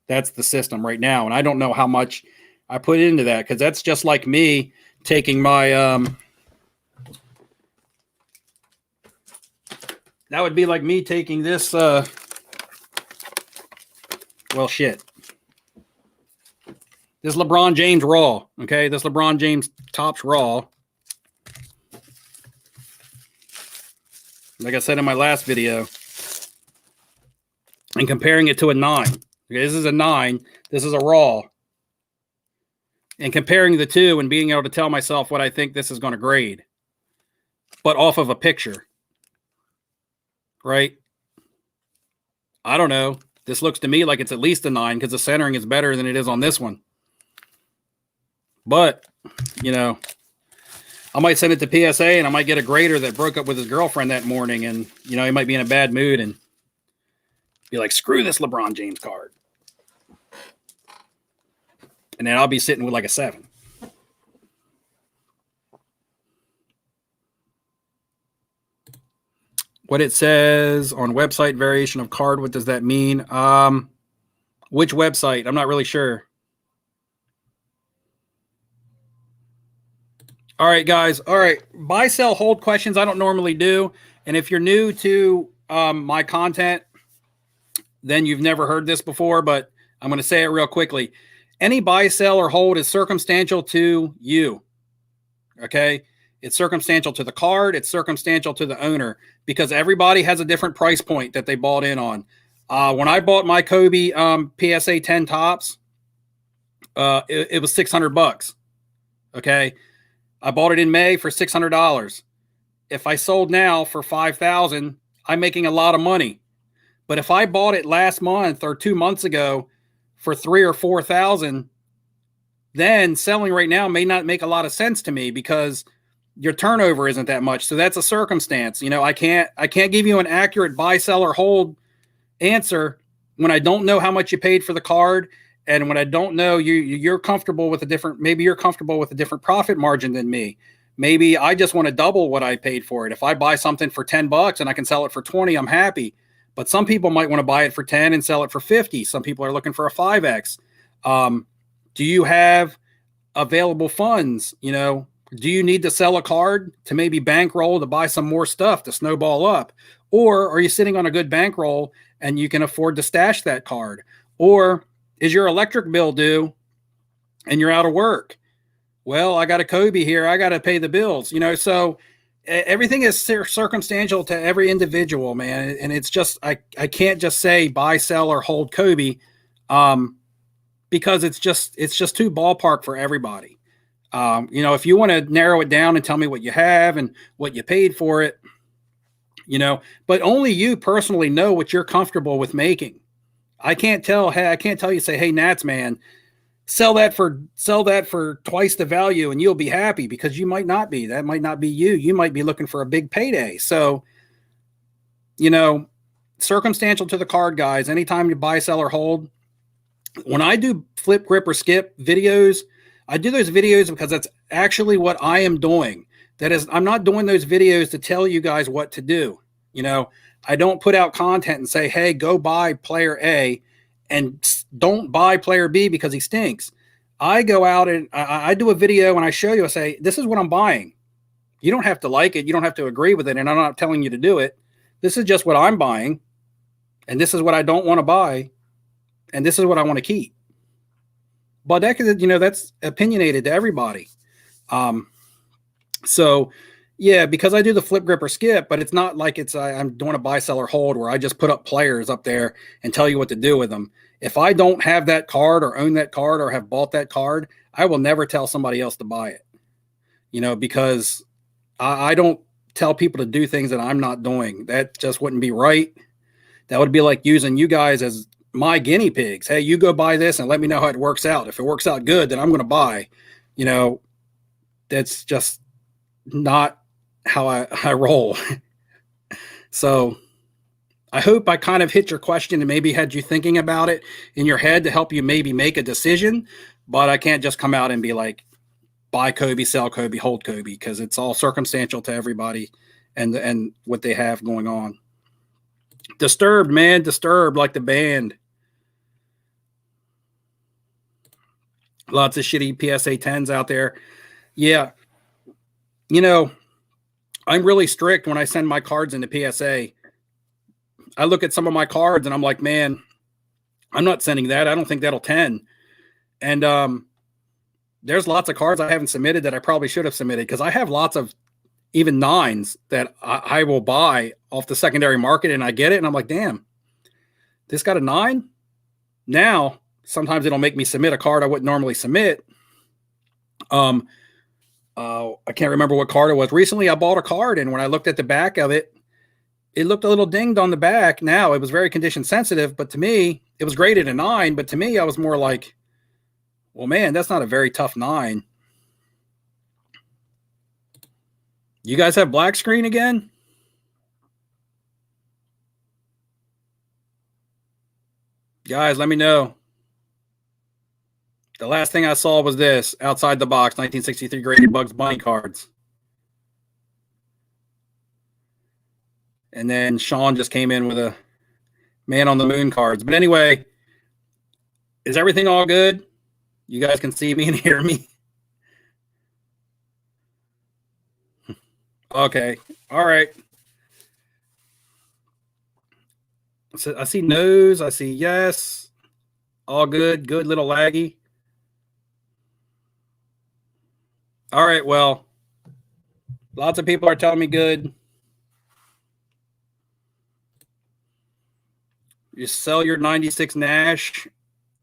That's the system right now. And I don't know how much I put into that because that's just like me taking my that would be like me taking this well shit, this LeBron James raw. Okay, this LeBron James Topps raw, like I said in my last video, and comparing it to a 9. Okay, this is a 9, this is a raw, and comparing the two and being able to tell myself what I think this is going to grade, but off of a picture, right? I don't know. This looks to me like it's at least a 9 because the centering is better than it is on this one. But, you know, I might send it to PSA and I might get a grader that broke up with his girlfriend that morning and, you know, he might be in a bad mood and be like, screw this LeBron James card. And then I'll be sitting with like a 7. What it says on website variation of card, what does that mean? Which website? I'm not really sure. All right, guys. All right. Buy, sell, hold questions I don't normally do. And if you're new to my content, then you've never heard this before, but I'm going to say it real quickly. Any buy, sell, or hold is circumstantial to you, okay? It's circumstantial to the card. It's circumstantial to the owner because everybody has a different price point that they bought in on. When I bought my Kobe PSA 10 Topps, it was $600, okay? I bought it in May for $600. If I sold now for $5,000, I'm making a lot of money. But if I bought it last month or 2 months ago for $3,000 or $4,000, then selling right now may not make a lot of sense to me because your turnover isn't that much. So that's a circumstance. You know, I can't give you an accurate buy, sell, or hold answer when I don't know how much you paid for the card, and when I don't know you're comfortable with a different, maybe you're comfortable with a different profit margin than me. Maybe I just want to double what I paid for it. If I buy something for $10 and I can sell it for 20, I'm happy. But some people might want to buy it for 10 and sell it for 50. Some people are looking for a 5X. Do you have available funds? You know, do you need to sell a card to maybe bankroll to buy some more stuff to snowball up? Or are you sitting on a good bankroll and you can afford to stash that card? Or is your electric bill due and you're out of work? Well, I got a Kobe here. I got to pay the bills, you know? So everything is circumstantial to every individual, man. And it's just, I can't just say buy, sell, or hold Kobe, because it's just too ballpark for everybody. You know, if you want to narrow it down and tell me what you have and what you paid for it, you know, but only you personally know what you're comfortable with making. I can't tell you, say, hey, Nats, man, sell that for twice the value and you'll be happy, because you might not be. That might not be you. You might be looking for a big payday. So, you know, circumstantial to the card, guys. Anytime you buy, sell, or hold. When I do flip, grip, or skip videos, I do those videos because that's actually what I am doing. That is, I'm not doing those videos to tell you guys what to do. You know, I don't put out content and say, hey, go buy player A and don't buy player B because he stinks. I go out and I do a video and I show you, I say, this is what I'm buying. You don't have to like it. You don't have to agree with it. And I'm not telling you to do it. This is just what I'm buying. And this is what I don't want to buy. And this is what I want to keep. But that, you know, that's opinionated to everybody. So yeah, because I do the flip, grip, or skip, but it's not like I'm doing a buy, sell, or hold where I just put up players up there and tell you what to do with them. If I don't have that card or own that card or have bought that card, I will never tell somebody else to buy it, you know, because I don't tell people to do things that I'm not doing. That just wouldn't be right. That would be like using you guys as my guinea pigs. Hey, you go buy this and let me know how it works out. If it works out good, then I'm going to buy. You know, that's just not how I roll. So I hope I kind of hit your question and maybe had you thinking about it in your head to help you maybe make a decision. But I can't just come out and be like, buy Kobe, sell Kobe, hold Kobe, because it's all circumstantial to everybody and what they have going on. Disturbed, man, Disturbed, like the band. Lots of shitty PSA 10s out there. Yeah. You know, I'm really strict when I send my cards into PSA. I look at some of my cards and I'm like, man, I'm not sending that. I don't think that'll 10. And there's lots of cards I haven't submitted that I probably should have submitted, because I have lots of even 9s that I will buy off the secondary market, and I get it, and I'm like, damn, this got a 9? Now, sometimes it'll make me submit a card I wouldn't normally submit. I can't remember what card it was. Recently, I bought a card, and when I looked at the back of it, it looked a little dinged on the back. Now, it was very condition sensitive, but to me, it was graded a 9, but to me, I was more like, well, man, that's not a very tough 9. You guys have black screen again? Guys, let me know. The last thing I saw was this, outside the box, 1963 graded Bugs Bunny cards. And then Sean just came in with a Man on the Moon cards. But anyway, is everything all good? You guys can see me and hear me? Okay. All right. So I see no's. I see yes. All good. Good, little laggy. All right. Well, lots of people are telling me good. You sell your 96 Nash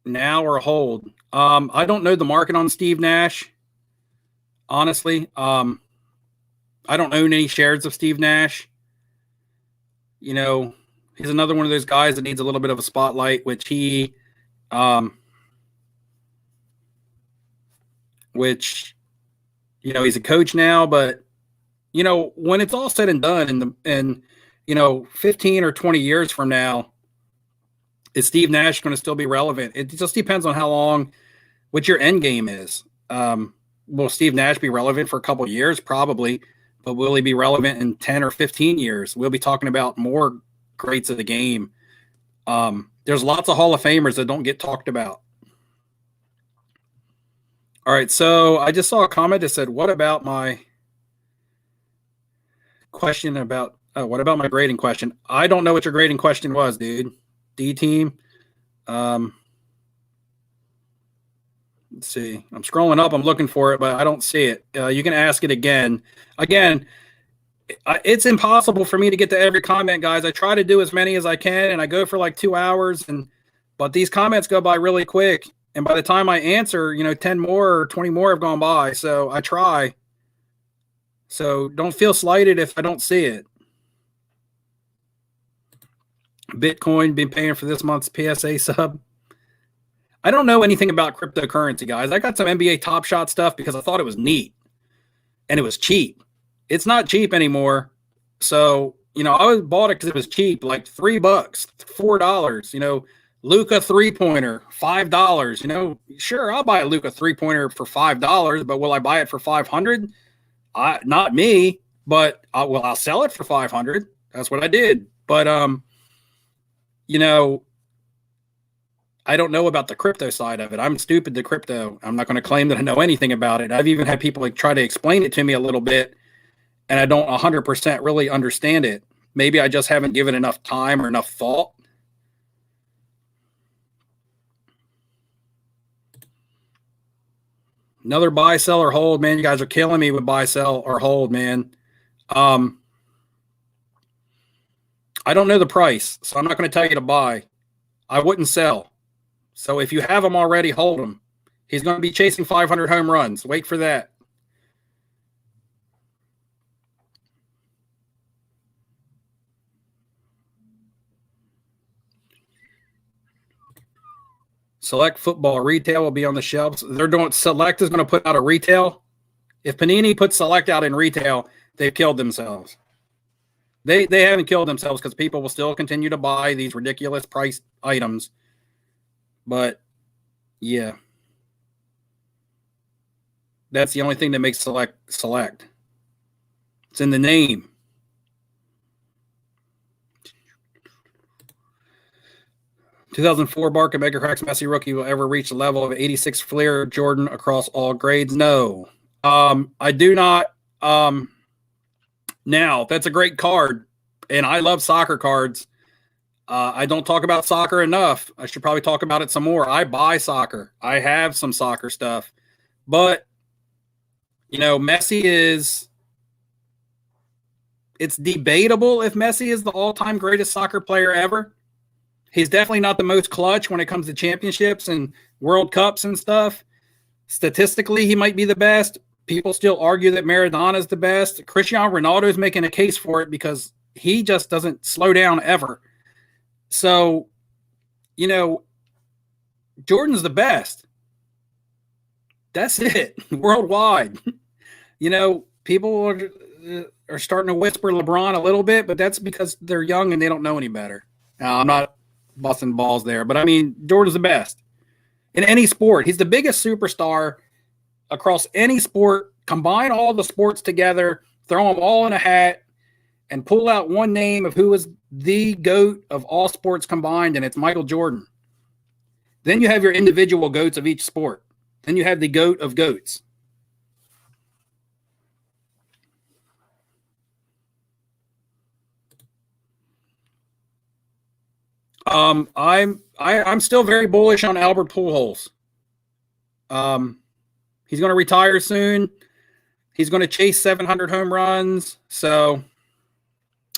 now or hold. I don't know the market on Steve Nash. Honestly, I don't own any shares of Steve Nash. You know, he's another one of those guys that needs a little bit of a spotlight, which you know, he's a coach now, but you know, when it's all said and done, and you know, 15 or 20 years from now, Is Steve Nash going to still be relevant? It just depends on how long, what your end game is. Will Steve Nash be relevant for a couple of years? Probably. But will he be relevant in 10 or 15 years? We'll be talking about more greats of the game. There's lots of Hall of Famers that don't get talked about. All right, so I just saw a comment that said, what about my question about, what about my grading question? I don't know what your grading question was, dude. D-team. Let's see. I'm scrolling up. I'm looking for it, but I don't see it. You can ask it again. Again, it's impossible for me to get to every comment, guys. I try to do as many as I can, and I go for like 2 hours, but these comments go by really quick. And by the time I answer, 10 more or 20 more have gone by. So I try. So don't feel slighted if I don't see it. Bitcoin been paying for this month's PSA sub. I don't know anything about cryptocurrency, guys. I got some NBA Top Shot stuff because I thought it was neat and it was cheap. It's not cheap anymore. So, I bought it because it was cheap, like $3, $4, Luka 3-pointer, $5. Sure, I'll buy a Luka 3-pointer for $5, but will I buy it for $500? Not me, but I'll sell it for $500. That's what I did. But I don't know about the crypto side of it. I'm stupid to crypto. I'm not going to claim that I know anything about it. I've even had people try to explain it to me a little bit, and I don't 100% really understand it. Maybe I just haven't given enough time or enough thought. Another buy, sell, or hold, man. You guys are killing me with buy, sell, or hold, man. I don't know the price, so I'm not going to tell you to buy. I wouldn't sell. So if you have him already, hold him. He's going to be chasing 500 home runs. Wait for that. Select football retail will be on the shelves. They're doing Select is going to put out a retail. If Panini puts Select out in retail, they've killed themselves. They haven't killed themselves because people will still continue to buy these ridiculous priced items. But yeah, that's the only thing that makes Select. It's in the name. "2004 Barca Mega Cracks Messi rookie will ever reach the level of 86 Fleer Jordan across all grades?" No. I do not. Now, that's a great card, and I love soccer cards. I don't talk about soccer enough. I should probably talk about it some more. I buy soccer. I have some soccer stuff. But, Messi it's debatable if Messi is the all-time greatest soccer player ever. He's definitely not the most clutch when it comes to championships and World Cups and stuff. Statistically, he might be the best. People still argue that Maradona is the best. Cristiano Ronaldo is making a case for it because he just doesn't slow down ever. So, Jordan's the best. That's it, worldwide. People are starting to whisper LeBron a little bit, but that's because they're young and they don't know any better. Now, I'm not busting balls there, but I mean, Jordan's the best in any sport. He's the biggest superstar across any sport. Combine all the sports together, throw them all in a hat, and pull out one name of who is the GOAT of all sports combined, and it's Michael Jordan. Then you have your individual GOATs of each sport. Then you have the GOAT of GOATs. I'm still very bullish on Albert Pujols. He's going to retire soon. He's going to chase 700 home runs. So,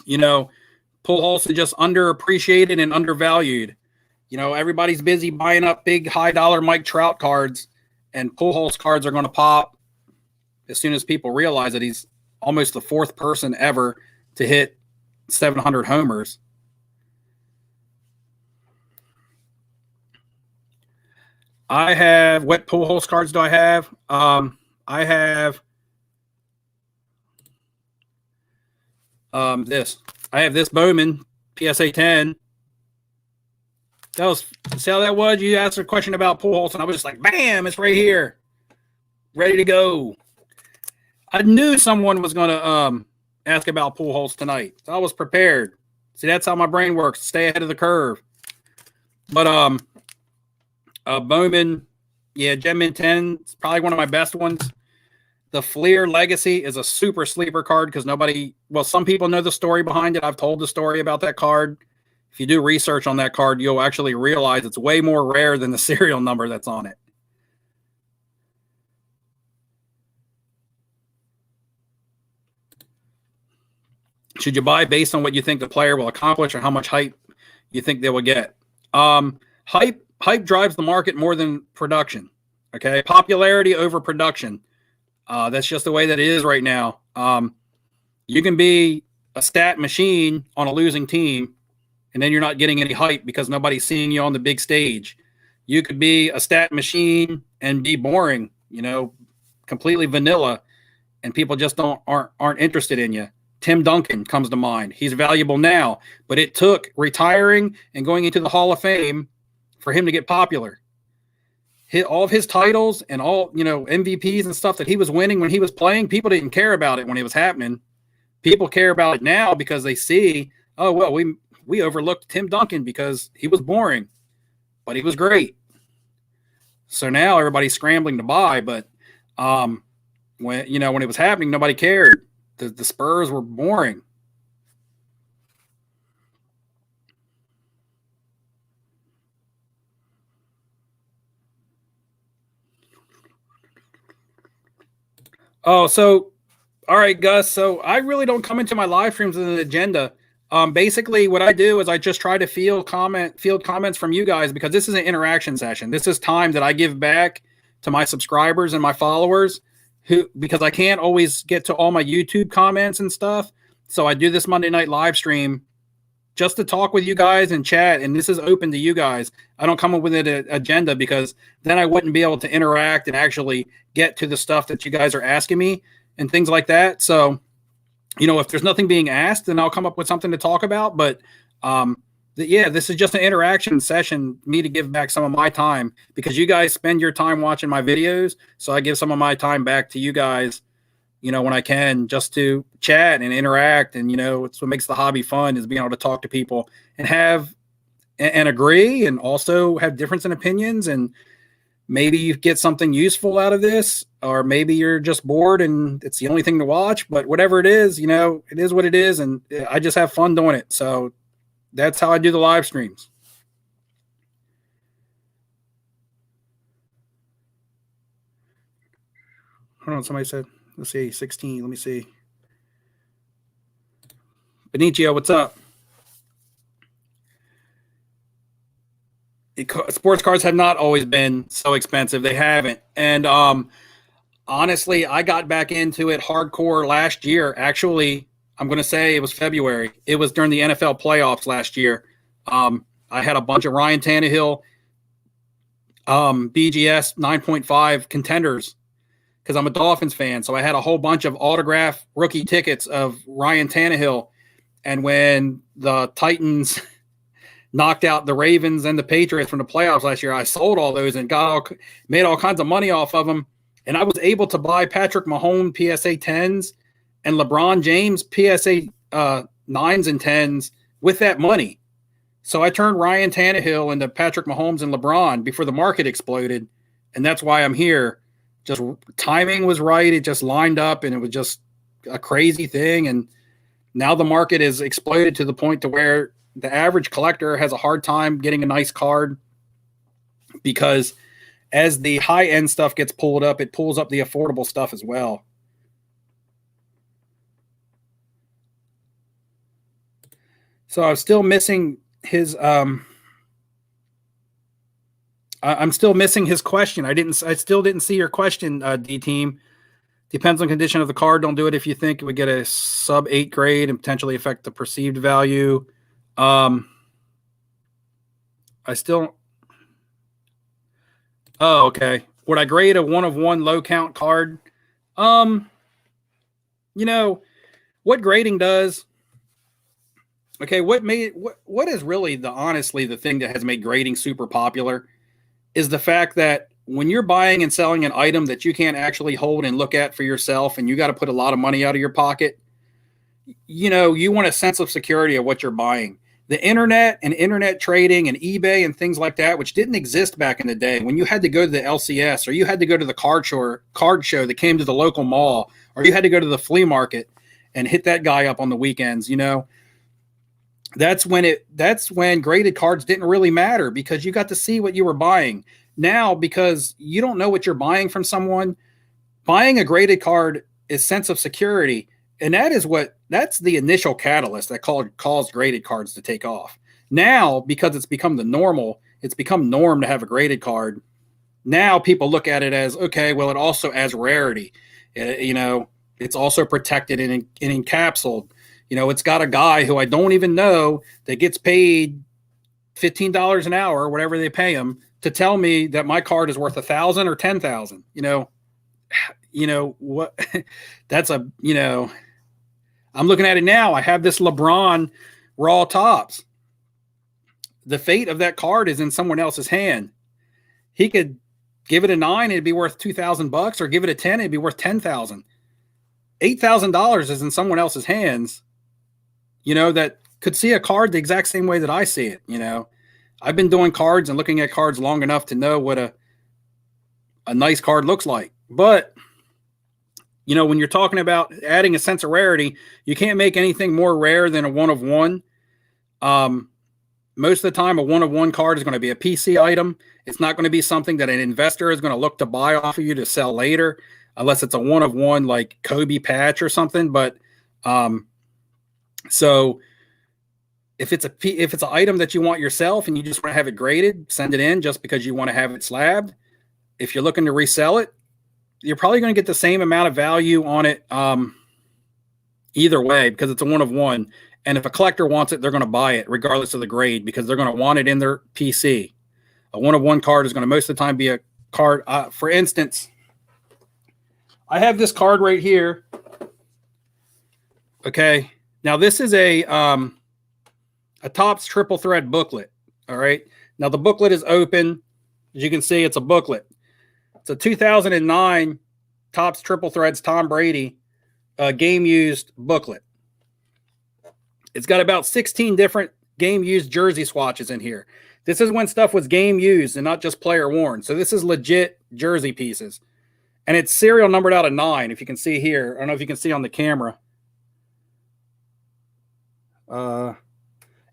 Pujols is just underappreciated and undervalued. Everybody's busy buying up big high dollar Mike Trout cards, and Pujols cards are going to pop as soon as people realize that he's almost the fourth person ever to hit 700 homers. I have, what Pujols cards do I have? I have this. I have this Bowman PSA 10. See how that was? You asked a question about Pujols, and I was just like, bam, it's right here, ready to go. I knew someone was going to ask about Pujols tonight, so I was prepared. See, that's how my brain works. Stay ahead of the curve. But Bowman, yeah, Gem Mint 10 is probably one of my best ones. The Fleer Legacy is a super sleeper card because some people know the story behind it. I've told the story about that card. If you do research on that card, you'll actually realize it's way more rare than the serial number that's on it. Should you buy based on what you think the player will accomplish or how much hype you think they will get? Hype drives the market more than production. Okay, popularity over production. That's just the way that it is right now. You can be a stat machine on a losing team, and then you're not getting any hype because nobody's seeing you on the big stage. You could be a stat machine and be boring, completely vanilla, and people just aren't interested in you. Tim Duncan comes to mind. He's valuable now, but it took retiring and going into the Hall of Fame for him to get popular. All of his titles and all, MVPs and stuff that he was winning when he was playing, people didn't care about it when it was happening. People care about it now because they see, oh, well, we overlooked Tim Duncan because he was boring, but he was great. So now everybody's scrambling to buy, but when it was happening, nobody cared. The Spurs were boring. Oh, so all right, Gus. So I really don't come into my live streams with an agenda. Basically, what I do is I just try to field comments from you guys because this is an interaction session. This is time that I give back to my subscribers and my followers because I can't always get to all my YouTube comments and stuff. So I do this Monday night live stream just to talk with you guys and chat. And this is open to you guys. I don't come up with an agenda because then I wouldn't be able to interact and actually get to the stuff that you guys are asking me and things like that. So, if there's nothing being asked, then I'll come up with something to talk about. But this is just an interaction session, me to give back some of my time because you guys spend your time watching my videos. So I give some of my time back to you guys, when I can, just to chat and interact. And, it's what makes the hobby fun is being able to talk to people and have and agree and also have difference in opinions. And maybe you get something useful out of this, or maybe you're just bored and it's the only thing to watch. But whatever it is, it is what it is. And I just have fun doing it. So that's how I do the live streams. Hold on, somebody said, let's see, 16. Let me see. Benicio, what's up? Sports cards have not always been so expensive. They haven't. And honestly, I got back into it hardcore last year. Actually, I'm going to say it was February. It was during the NFL playoffs last year. I had a bunch of Ryan Tannehill BGS 9.5 contenders because I'm a Dolphins fan. So I had a whole bunch of autograph rookie tickets of Ryan Tannehill. And when the Titans knocked out the Ravens and the Patriots from the playoffs last year, I sold all those and made all kinds of money off of them. And I was able to buy Patrick Mahomes PSA 10s and LeBron James PSA 9s and 10s with that money. So I turned Ryan Tannehill into Patrick Mahomes and LeBron before the market exploded. And that's why I'm here. Just timing was right. It just lined up and it was just a crazy thing. And now the market has exploded to the point to where the average collector has a hard time getting a nice card because as the high-end stuff gets pulled up, it pulls up the affordable stuff as well. So I'm still missing his I'm still missing his question. I still didn't see your question, D-Team. Depends on condition of the card. Don't do it if you think it would get a sub 8 grade and potentially affect the perceived value. I still. Oh, okay. Would I grade a 1 of 1 low count card? What grading does Okay, what is really honestly the thing that has made grading super popular is the fact that when you're buying and selling an item that you can't actually hold and look at for yourself, and you got to put a lot of money out of your pocket, you want a sense of security of what you're buying. The internet and internet trading and eBay and things like that, which didn't exist back in the day, when you had to go to the LCS or you had to go to the card show that came to the local mall, or you had to go to the flea market and hit that guy up on the weekends, that's when graded cards didn't really matter, because you got to see what you were buying. Now, because you don't know what you're buying from someone, buying a graded card is sense of security. And that's the initial catalyst that caused graded cards to take off. Now, because it's become norm to have a graded card. Now people look at it as, okay, well, it also adds rarity. It's also protected and encapsulated. It's got a guy who I don't even know that gets paid $15 an hour, or whatever they pay him, to tell me that my card is worth 1,000 or 10,000. What? That's I'm looking at it now. I have this LeBron raw tops. The fate of that card is in someone else's hand. He could give it a 9, it'd be worth $2,000, or give it a 10, it'd be worth 10,000. $8,000 is in someone else's hands. That could see a card the exact same way that I see it. I've been doing cards and looking at cards long enough to know what a nice card looks like. But when you're talking about adding a sense of rarity, you can't make anything more rare than a 1 of 1. Most of the time, a 1 of 1 card is going to be a PC item. It's not going to be something that an investor is going to look to buy off of you to sell later, unless it's a 1 of 1 like Kobe patch or something. But so if it's an item that you want yourself and you just want to have it graded, send it in just because you want to have it slabbed. If you're looking to resell it, you're probably going to get the same amount of value on it either way, because it's a 1 of 1. And if a collector wants it, they're going to buy it regardless of the grade, because they're going to want it in their PC. A 1 of 1 card is going to most of the time be a card. For instance, I have this card right here. Okay. Now this is a Topps triple thread booklet. All right. Now the booklet is open. As you can see, it's a booklet. It's a 2009 Topps triple threads Tom Brady game used booklet. It's got about 16 different game used jersey swatches in here. This is when stuff was game used and not just player worn. So this is legit jersey pieces. And it's serial numbered out of 9, if you can see here. I don't know if you can see on the camera.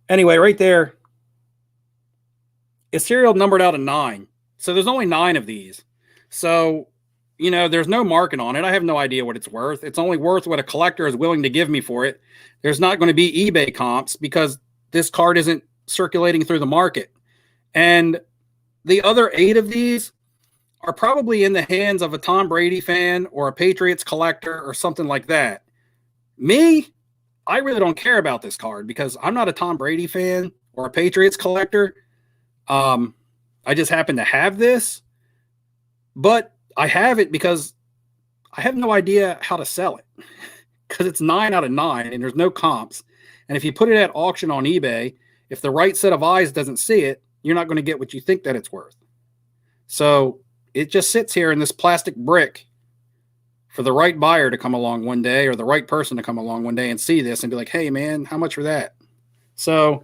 Anyway, right there, it's serial numbered out of 9. So there's only 9 of these. So, there's no market on it. I have no idea what it's worth. It's only worth what a collector is willing to give me for it. There's not going to be eBay comps because this card isn't circulating through the market. And the other 8 of these are probably in the hands of a Tom Brady fan or a Patriots collector or something like that. Me, I really don't care about this card because I'm not a Tom Brady fan or a Patriots collector. I just happen to have this, but I have it because I have no idea how to sell it, because it's 9 out of 9 and there's no comps. And if you put it at auction on eBay, if the right set of eyes doesn't see it, you're not going to get what you think that it's worth. So it just sits here in this plastic brick for the right buyer to come along one day, or the right person to come along one day and see this and be like, hey man, how much for that? So,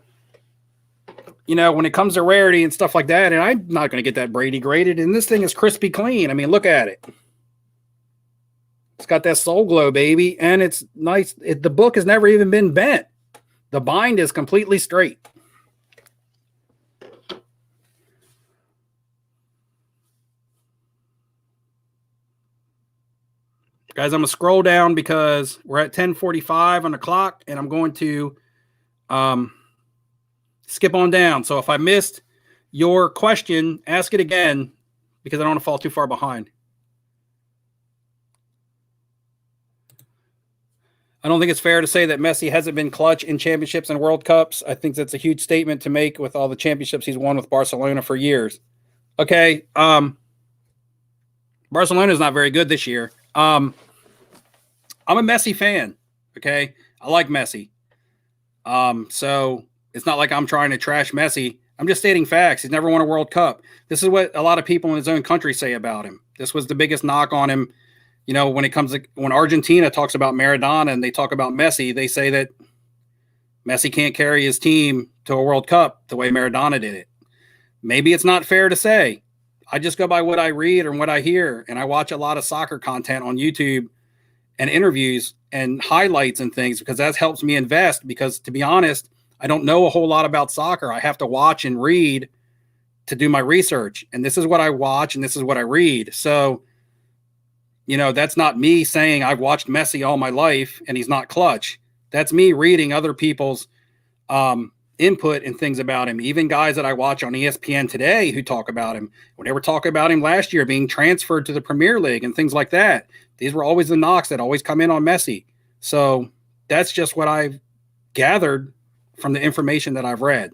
when it comes to rarity and stuff like that, and I'm not going to get that Brady graded, and this thing is crispy clean. I mean, look at it. It's got that soul glow, baby, and it's nice. The book has never even been bent. The bind is completely straight. Guys, I'm going to scroll down because we're at 10:45 on the clock, and I'm going to skip on down. So if I missed your question, ask it again, because I don't want to fall too far behind. I don't think it's fair to say that Messi hasn't been clutch in championships and World Cups. I think that's a huge statement to make with all the championships he's won with Barcelona for years. Okay. Barcelona's not very good this year. I'm a Messi fan. Okay. I like Messi. So it's not like I'm trying to trash Messi. I'm just stating facts. He's never won a World Cup. This is what a lot of people in his own country say about him. This was the biggest knock on him. You know, when it comes to when Argentina talks about Maradona and they talk about Messi, they say that Messi can't carry his team to a World Cup the way Maradona did it. Maybe it's not fair to say. I just go by what I read and what I hear, and I watch a lot of soccer content on YouTube and interviews and highlights and things because that helps me invest. Because to be honest, I don't know a whole lot about soccer. I have to watch and read to do my research, and this is what I watch and this is what I read. So, you know, that's not me saying I've watched Messi all my life and he's not clutch. That's me reading other people's input and things about him. Even guys that I watch on ESPN today who talk about him, when they were talking about him last year being transferred to the Premier League and things like that, these were always the knocks that always come in on Messi. So that's just what I've gathered from the information that I've read.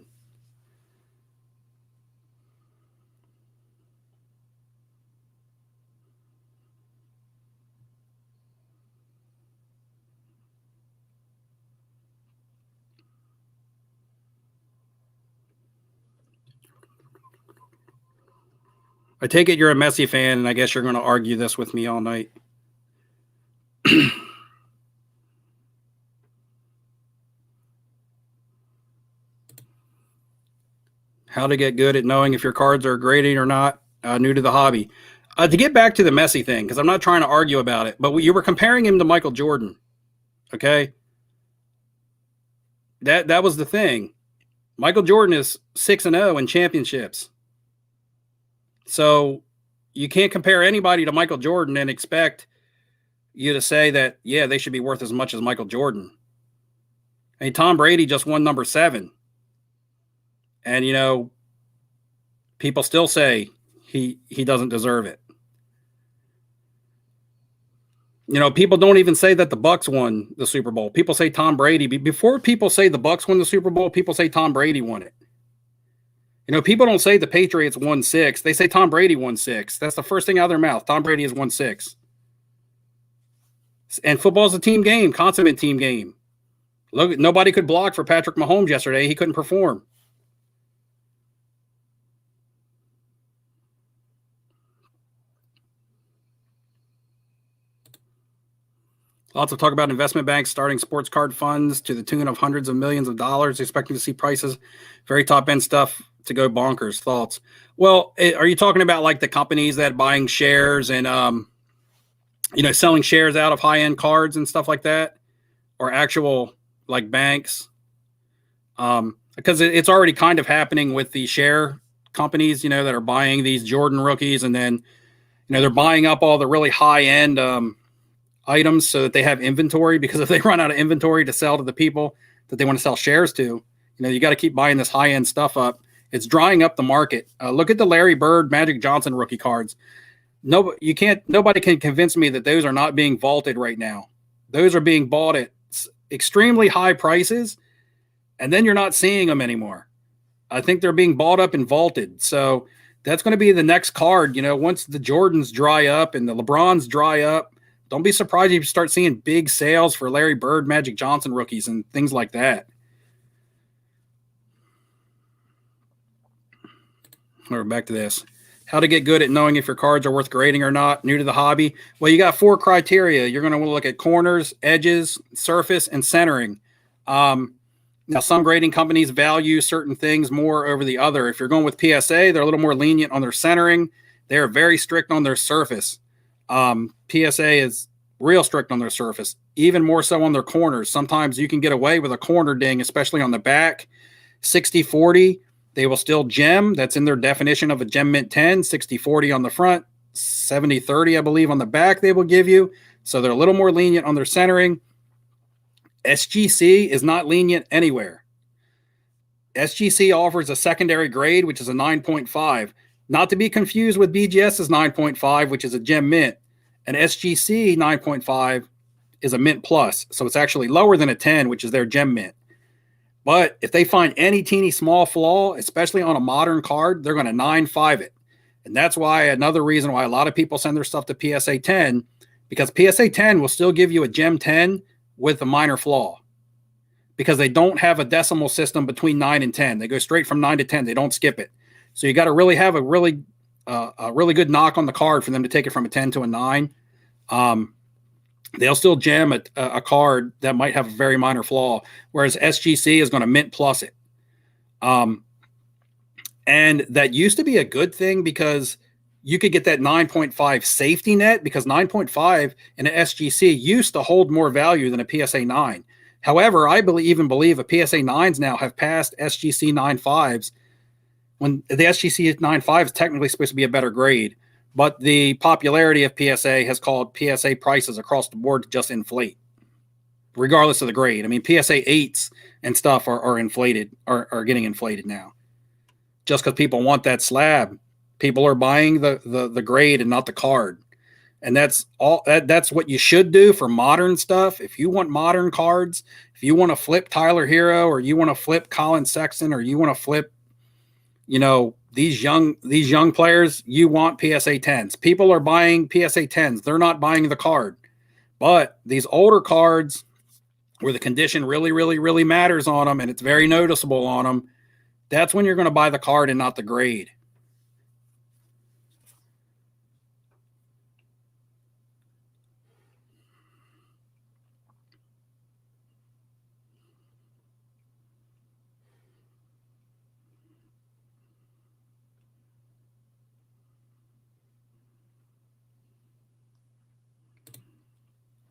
I take it you're a Messi fan, and I guess you're going to argue this with me all night. How to get good at knowing if your cards are grading or not, new to the hobby. To get back to the Messi thing, because I'm not trying to argue about it, but you were comparing him to Michael Jordan, okay? That was the thing. Michael Jordan is 6-0 in championships. So you can't compare anybody to Michael Jordan and expect you to say that, yeah, they should be worth as much as Michael Jordan. I mean, Tom Brady just won number 7. And, you know, people still say he doesn't deserve it. You know, people don't even say that the Bucks won the Super Bowl. People say Tom Brady. Before people say the Bucks won the Super Bowl, people say Tom Brady won it. You know, people don't say the Patriots won 6. They say Tom Brady won 6. That's the first thing out of their mouth. Tom Brady has won 6. And football's a team game, consummate team game. Look, nobody could block for Patrick Mahomes yesterday. He couldn't perform. Lots of talk about investment banks starting sports card funds to the tune of hundreds of millions of dollars, expecting to see prices, very top end stuff to go bonkers. Thoughts? Well, are you talking about like the companies that buying shares and, you know, selling shares out of high end cards and stuff like that, or actual like banks? Because it's already kind of happening with the share companies, you know, that are buying these Jordan rookies, and then, you know, they're buying up all the really high end items so that they have inventory, because if they run out of inventory to sell to the people that they want to sell shares to, you know, you got to keep buying this high end stuff up. It's drying up the market. Look at the Larry Bird, Magic Johnson rookie cards. Nobody can convince me that those are not being vaulted right now. Those are being bought at extremely high prices, and then you're not seeing them anymore. I think they're being bought up and vaulted. So that's going to be the next card. You know, once the Jordans dry up and the LeBrons dry up, don't be surprised if you start seeing big sales for Larry Bird, Magic Johnson rookies and things like that. We're back to this. How to get good at knowing if your cards are worth grading or not, new to the hobby. Well, you got 4 criteria. You're going to want to look at corners, edges, surface, and centering. Now, some grading companies value certain things more over the other. If you're going with PSA, they're a little more lenient on their centering. They're very strict on their surface. PSA is real strict on their surface, even more so on their corners. Sometimes you can get away with a corner ding, especially on the back. 60-40, they will still gem. That's in their definition of a gem mint 10. 60-40 on the front, 70-30, I believe, on the back they will give you. So they're a little more lenient on their centering. SGC is not lenient anywhere. SGC offers a secondary grade, which is a 9.5. Not to be confused with BGS's 9.5, which is a gem mint. An SGC 9.5 is a mint plus. So it's actually lower than a 10, which is their gem mint. But if they find any teeny small flaw, especially on a modern card, they're going to 9.5 it. And that's why another reason why a lot of people send their stuff to PSA 10, because PSA 10 will still give you a gem 10 with a minor flaw. because they don't have a decimal system between 9 and 10. They go straight from 9 to 10. They don't skip it. So you got to really have a really good knock on the card for them to take it from a 10 to a 9. They'll still jam a card that might have a very minor flaw, whereas SGC is going to mint plus it. And that used to be a good thing because you could get that 9.5 safety net, because 9.5 in an SGC used to hold more value than a PSA 9. However, I even believe a PSA 9s now have passed SGC 9.5s, when the SGC 9.5 is technically supposed to be a better grade. But the popularity of PSA has called PSA prices across the board to just inflate, regardless of the grade. I mean, PSA 8s and stuff are inflated, are getting inflated now. Just because people want that slab. People are buying the grade and not the card. And that's all. That's what you should do for modern stuff. If you want modern cards, if you want to flip Tyler Hero, or you want to flip Colin Sexton, or you want to flip, these young players, you want PSA 10s. People are buying PSA 10s. They're not buying the card. But these older cards where the condition really, really, really matters on them, and it's very noticeable on them, that's when you're going to buy the card and not the grade.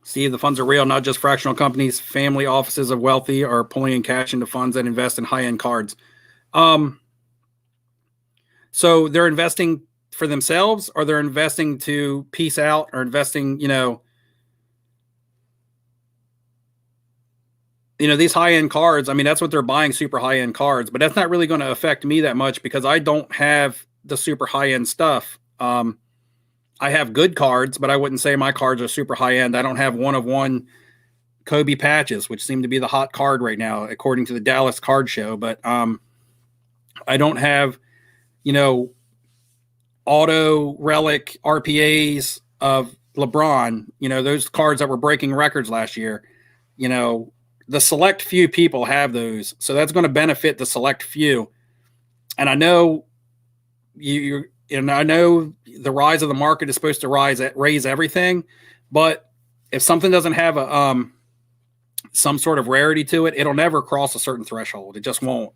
See, the funds are real, not just fractional companies. Family offices of wealthy are pulling in cash into funds that invest in high-end cards. So they're investing for themselves, or they're investing to piece out, or investing, these high-end cards. I mean, that's what they're buying, super high-end cards, but that's not really going to affect me that much because I don't have the super high-end stuff. I have good cards, but I wouldn't say my cards are super high-end. I don't have one-of-one Kobe patches, which seem to be the hot card right now, according to the Dallas Card Show. But I don't have, auto relic RPAs of LeBron, those cards that were breaking records last year. The select few people have those. So that's going to benefit the select few. And I know I know the rise of the market is supposed to raise everything, but if something doesn't have some sort of rarity to it, it'll never cross a certain threshold. It just won't.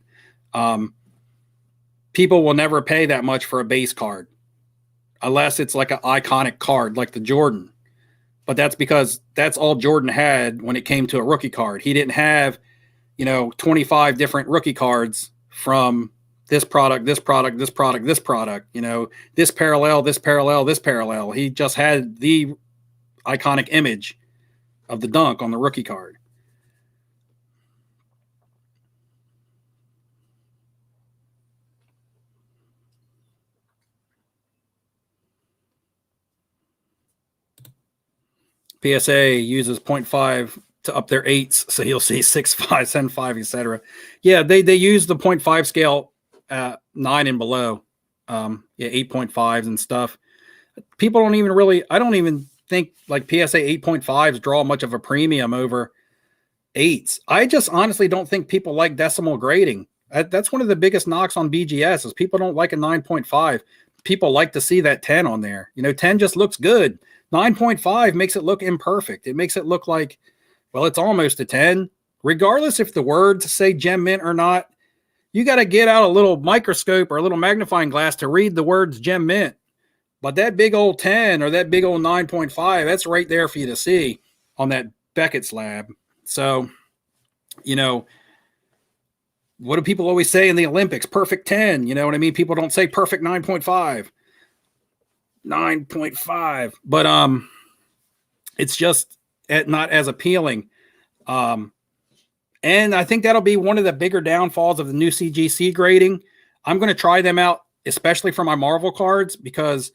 People will never pay that much for a base card unless it's like an iconic card like the Jordan. But that's because that's all Jordan had when it came to a rookie card. He didn't have, 25 different rookie cards from this product, this product, this product, this product, this parallel, this parallel, this parallel. He just had the iconic image of the dunk on the rookie card. PSA uses 0.5 to up their 8s, so you'll see 6, 5, 7, 5, etc. Yeah, they use the 0.5 scale 9 and below. 8.5s and stuff. People don't even really, I don't even think like PSA 8.5s draw much of a premium over 8s. I just honestly don't think people like decimal grading. That's one of the biggest knocks on BGS is people don't like a 9.5. People like to see that 10 on there. 10 just looks good. 9.5 makes it look imperfect. It makes it look like, well, it's almost a 10. Regardless if the words say gem mint or not, you got to get out a little microscope or a little magnifying glass to read the words gem mint. But that big old 10 or that big old 9.5, that's right there for you to see on that Beckett slab. So, what do people always say in the Olympics? Perfect 10. You know what I mean? People don't say perfect 9.5. 9.5. But it's just not as appealing. And I think that'll be one of the bigger downfalls of the new CGC grading. I'm going to try them out, especially for my Marvel cards, because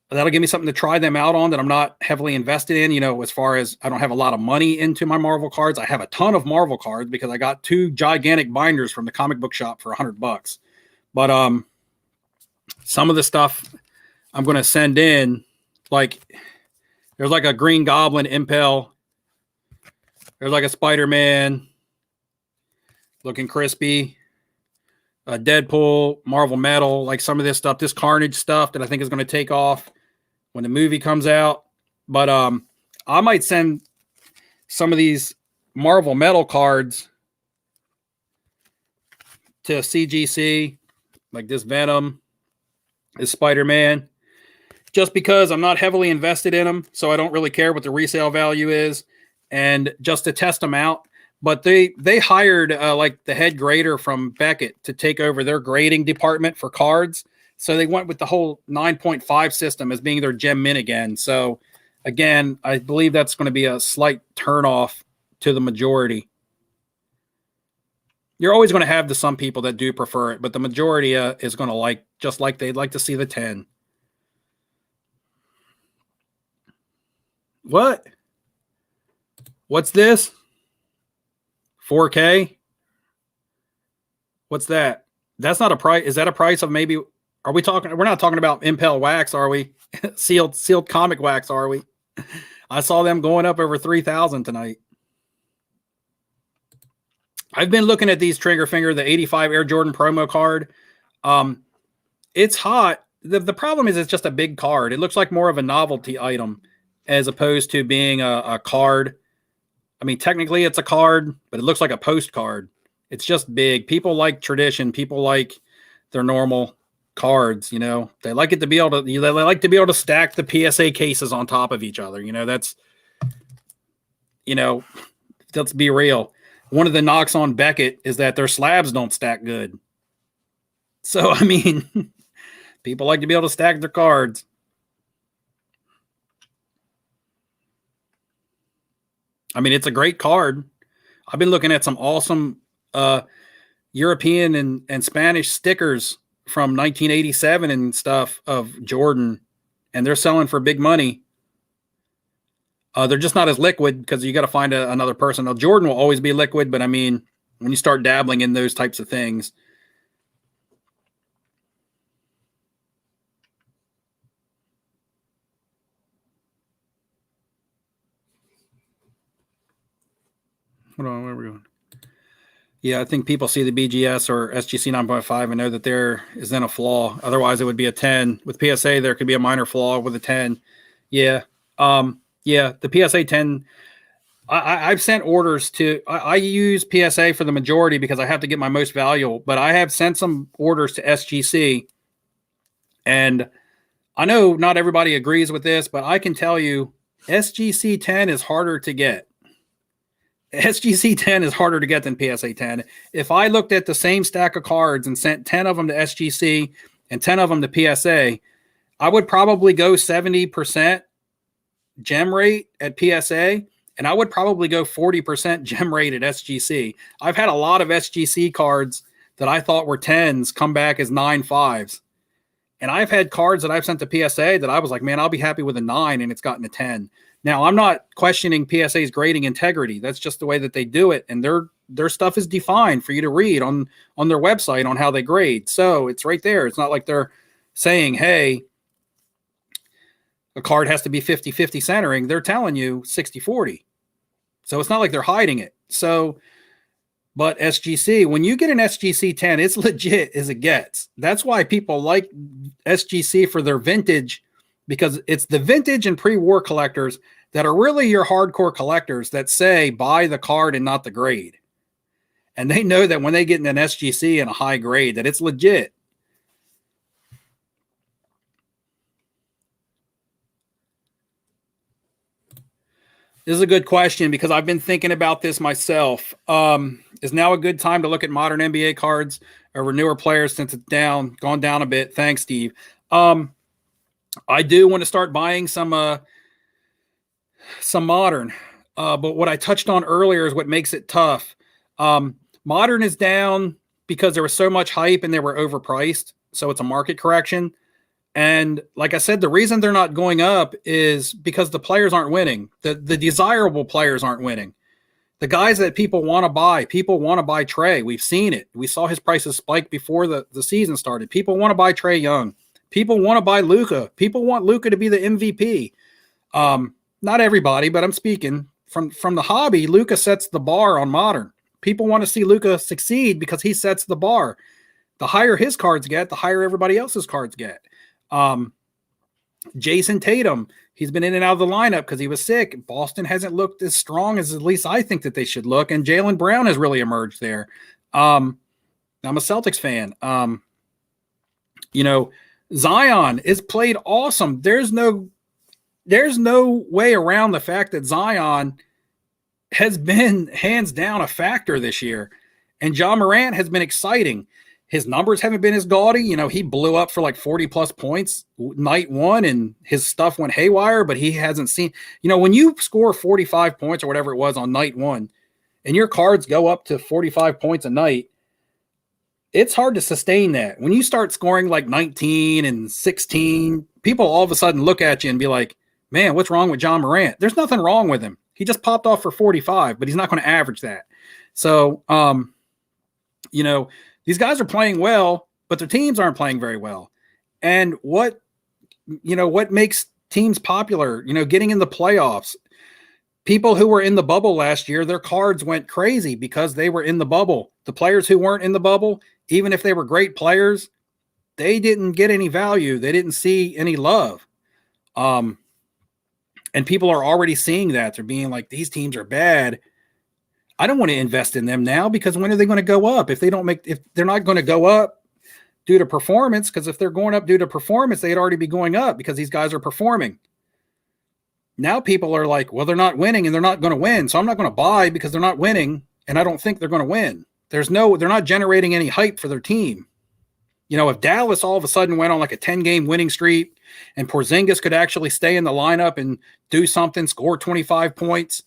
that'll give me something to try them out on that I'm not heavily invested in, as far as I don't have a lot of money into my Marvel cards. I have a ton of Marvel cards because I got 2 gigantic binders from the comic book shop for $100. But some of the stuff I'm going to send in, like there's like a Green Goblin Impel. There's like a Spider-Man. looking crispy. Deadpool, Marvel Metal, like some of this stuff, this Carnage stuff that I think is going to take off when the movie comes out. But I might send some of these Marvel Metal cards to CGC, like this Venom, this Spider-Man, just because I'm not heavily invested in them, so I don't really care what the resale value is, and just to test them out. But they hired like the head grader from Beckett to take over their grading department for cards. So they went with the whole 9.5 system as being their gem min again. So again, I believe that's going to be a slight turnoff to the majority. You're always going to have some people that do prefer it, but the majority is going to just like they'd like to see the 10. What? What's this? 4K? What's that? That's not a price. Is that a price of maybe? Are we talking? We're not talking about Impel wax, are we? sealed comic wax, are we? I saw them going up over 3,000 tonight. I've been looking at these Trigger Finger, the 85 Air Jordan promo card. It's hot. The problem is it's just a big card. It looks like more of a novelty item as opposed to being a card. I mean, technically it's a card, but it looks like a postcard. It's just big. People like tradition. People like their normal cards, you know. They like it to be able to, they like to be able to stack the PSA cases on top of each other. You know, that's, you know, let's be real. One of the knocks on Beckett is that their slabs don't stack good. So, I mean, people like to be able to stack their cards. I mean, it's a great card. I've been looking at some awesome European and Spanish stickers from 1987 and stuff of Jordan, and they're selling for big money. They're just not as liquid because you got to find another person. Now, Jordan will always be liquid, but I mean, when you start dabbling in those types of things. Hold on, where are we going? Yeah, I think people see the BGS or SGC 9.5 and know that there is then a flaw. Otherwise, it would be a 10. With PSA, there could be a minor flaw with a 10. Yeah. Yeah, the PSA 10, I've sent orders to, I use PSA for the majority because I have to get my most valuable, but I have sent some orders to SGC. And I know not everybody agrees with this, but I can tell you SGC 10 is harder to get. SGC 10 is harder to get than PSA 10. If I looked at the same stack of cards and sent 10 of them to SGC and 10 of them to PSA, I would probably go 70% gem rate at PSA, and I would probably go 40% gem rate at SGC. I've had a lot of SGC cards that I thought were 10s come back as 9.5s. And I've had cards that I've sent to PSA that I was like, man, I'll be happy with a 9, and it's gotten a 10. Now, I'm not questioning PSA's grading integrity. That's just the way that they do it. And their stuff is defined for you to read on their website on how they grade. So it's right there. It's not like they're saying, hey, a card has to be 50-50 centering. They're telling you 60-40. So it's not like they're hiding it. So, but SGC, when you get an SGC 10, it's legit as it gets. That's why people like SGC for their vintage, because it's the vintage and pre-war collectors that are really your hardcore collectors that say buy the card and not the grade. And they know that when they get in an SGC and a high grade, that it's legit. This is a good question because I've been thinking about this myself. Is now a good time to look at modern NBA cards or newer players since it's gone down a bit? Thanks, Steve. I do want to start buying some modern, but what I touched on earlier is what makes it tough. Modern is down because there was so much hype and they were overpriced, so it's a market correction. And like I said, the reason they're not going up is because the players aren't winning. The desirable players aren't winning. The guys that people want to buy Trey. We've seen it. We saw his prices spike before the season started. People want to buy Trey Young. People want to buy Luka. People want Luka to be the MVP. Not everybody, but I'm speaking from the hobby. Luka sets the bar on modern. People want to see Luka succeed because he sets the bar. The higher his cards get, the higher everybody else's cards get. Jason Tatum, he's been in and out of the lineup because he was sick. Boston hasn't looked as strong as at least I think that they should look, and Jaylen Brown has really emerged there. I'm a Celtics fan. Zion is played awesome. There's no way around the fact that Zion has been hands down a factor this year. And John Morant has been exciting. His numbers haven't been as gaudy. He blew up for like 40 plus points night one and his stuff went haywire, but he hasn't seen, when you score 45 points or whatever it was on night one and your cards go up to 45 points a night, it's hard to sustain that. When you start scoring like 19 and 16, people all of a sudden look at you and be like, man, what's wrong with John Morant? There's nothing wrong with him. He just popped off for 45, but he's not going to average that. So, these guys are playing well, but their teams aren't playing very well. And what makes teams popular, getting in the playoffs. People who were in the bubble last year, their cards went crazy because they were in the bubble. The players who weren't in the bubble, even if they were great players, they didn't get any value. They didn't see any love. And people are already seeing that. They're being like, these teams are bad. I don't want to invest in them now because when are they going to go up? If they're not going to go up due to performance, because if they're going up due to performance, they'd already be going up because these guys are performing. Now people are like, well, they're not winning and they're not going to win. So I'm not going to buy because they're not winning. And I don't think they're going to win. They're not generating any hype for their team. If Dallas all of a sudden went on like a 10-game winning streak and Porzingis could actually stay in the lineup and do something, score 25 points,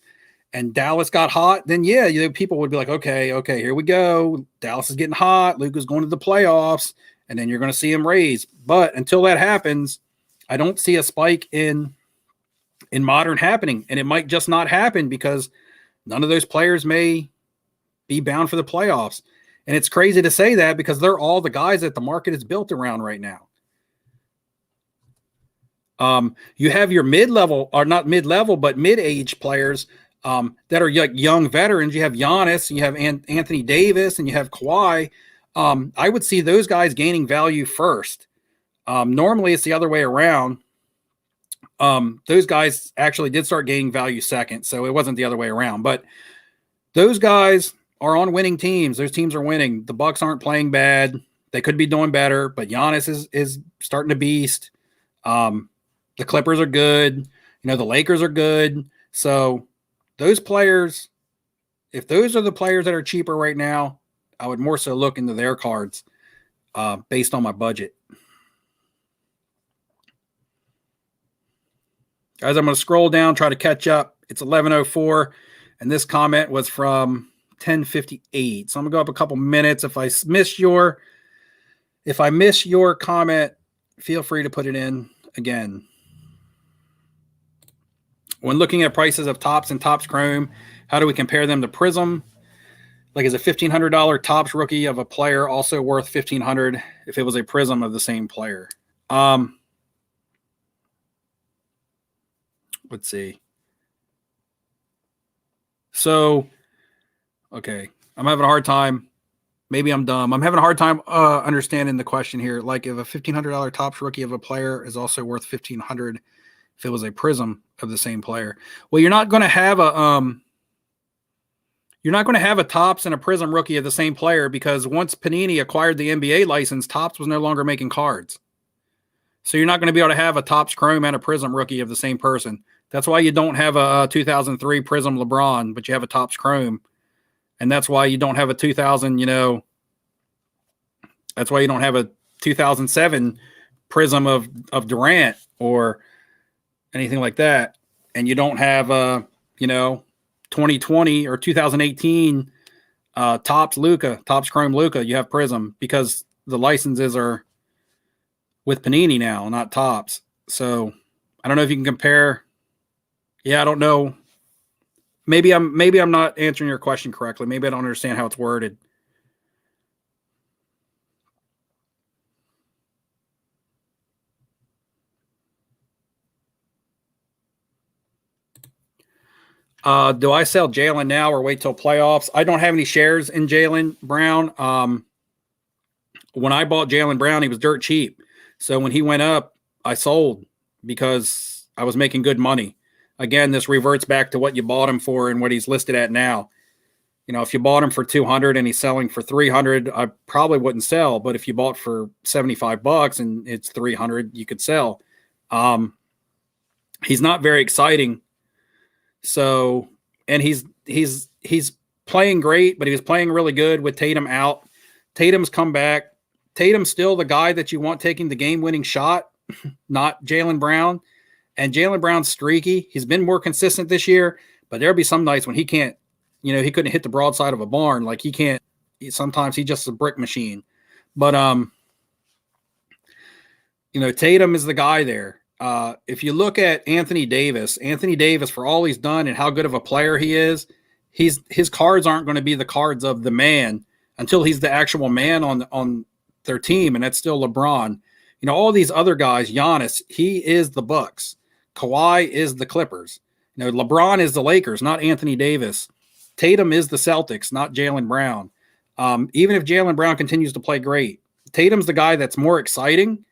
and Dallas got hot, then people would be like, okay, here we go. Dallas is getting hot. Luka's going to the playoffs, and then you're going to see him raise. But until that happens, I don't see a spike in modern happening, and it might just not happen because none of those players may be bound for the playoffs. And it's crazy to say that because they're all the guys that the market is built around right now. You have your mid-level, or not mid-level, but mid-age players that are young veterans. You have Giannis, and you have Anthony Davis, and you have Kawhi. I would see those guys gaining value first. Normally, it's the other way around. Those guys actually did start gaining value second, so it wasn't the other way around. But those guys are on winning teams. Those teams are winning. The Bucks aren't playing bad. They could be doing better, but Giannis is starting to beast. The Clippers are good. The Lakers are good. So those players, if those are the players that are cheaper right now, I would more so look into their cards based on my budget. Guys, I'm going to scroll down, try to catch up. It's 11:04, and this comment was from 10:58. So I'm going to go up a couple minutes. If I miss your comment, feel free to put it in again. When looking at prices of Topps and Topps Chrome, how do we compare them to Prism? Like, is a $1,500 Topps rookie of a player also worth $1,500 if it was a Prism of the same player? Let's see. So, okay, I'm having a hard time. Maybe I'm dumb. I'm having a hard time understanding the question here. Like, if a $1,500 Topps rookie of a player is also worth $1,500 if it was a Prism of the same player. Well, you're not going to have a Topps and a Prism rookie of the same player because once Panini acquired the NBA license, Topps was no longer making cards. So you're not going to be able to have a Topps Chrome and a Prism rookie of the same person. That's why you don't have a 2003 Prism LeBron, but you have a Topps Chrome. And that's why you don't have a 2007 Prism of Durant or anything like that. And you don't have a, 2020 or 2018 Topps Luka, Topps Chrome Luka. You have Prism because the licenses are with Panini now, not Topps. So I don't know if you can compare. Yeah, I don't know. Maybe I'm not answering your question correctly. Maybe I don't understand how it's worded. Do I sell Jaylen now or wait till playoffs? I don't have any shares in Jaylen Brown. When I bought Jaylen Brown, he was dirt cheap. So when he went up, I sold because I was making good money. Again, this reverts back to what you bought him for and what he's listed at now. If you bought him for 200 and he's selling for 300, I probably wouldn't sell. But if you bought for $75 and it's 300, you could sell. He's not very exciting. So, and he's playing great, but he was playing really good with Tatum out. Tatum's come back. Tatum's still the guy that you want taking the game-winning shot, not Jaylen Brown. And Jaylen Brown's streaky. He's been more consistent this year, but there'll be some nights when he can't, he couldn't hit the broadside of a barn. Like he can't, sometimes he's just a brick machine. But, Tatum is the guy there. If you look at Anthony Davis, for all he's done and how good of a player he is, his cards aren't going to be the cards of the man until he's the actual man on their team, and that's still LeBron. All these other guys, Giannis, he is the Bucks. Kawhi is the Clippers. LeBron is the Lakers, not Anthony Davis. Tatum is the Celtics, not Jaylen Brown. Even if Jaylen Brown continues to play great, Tatum's the guy that's more exciting.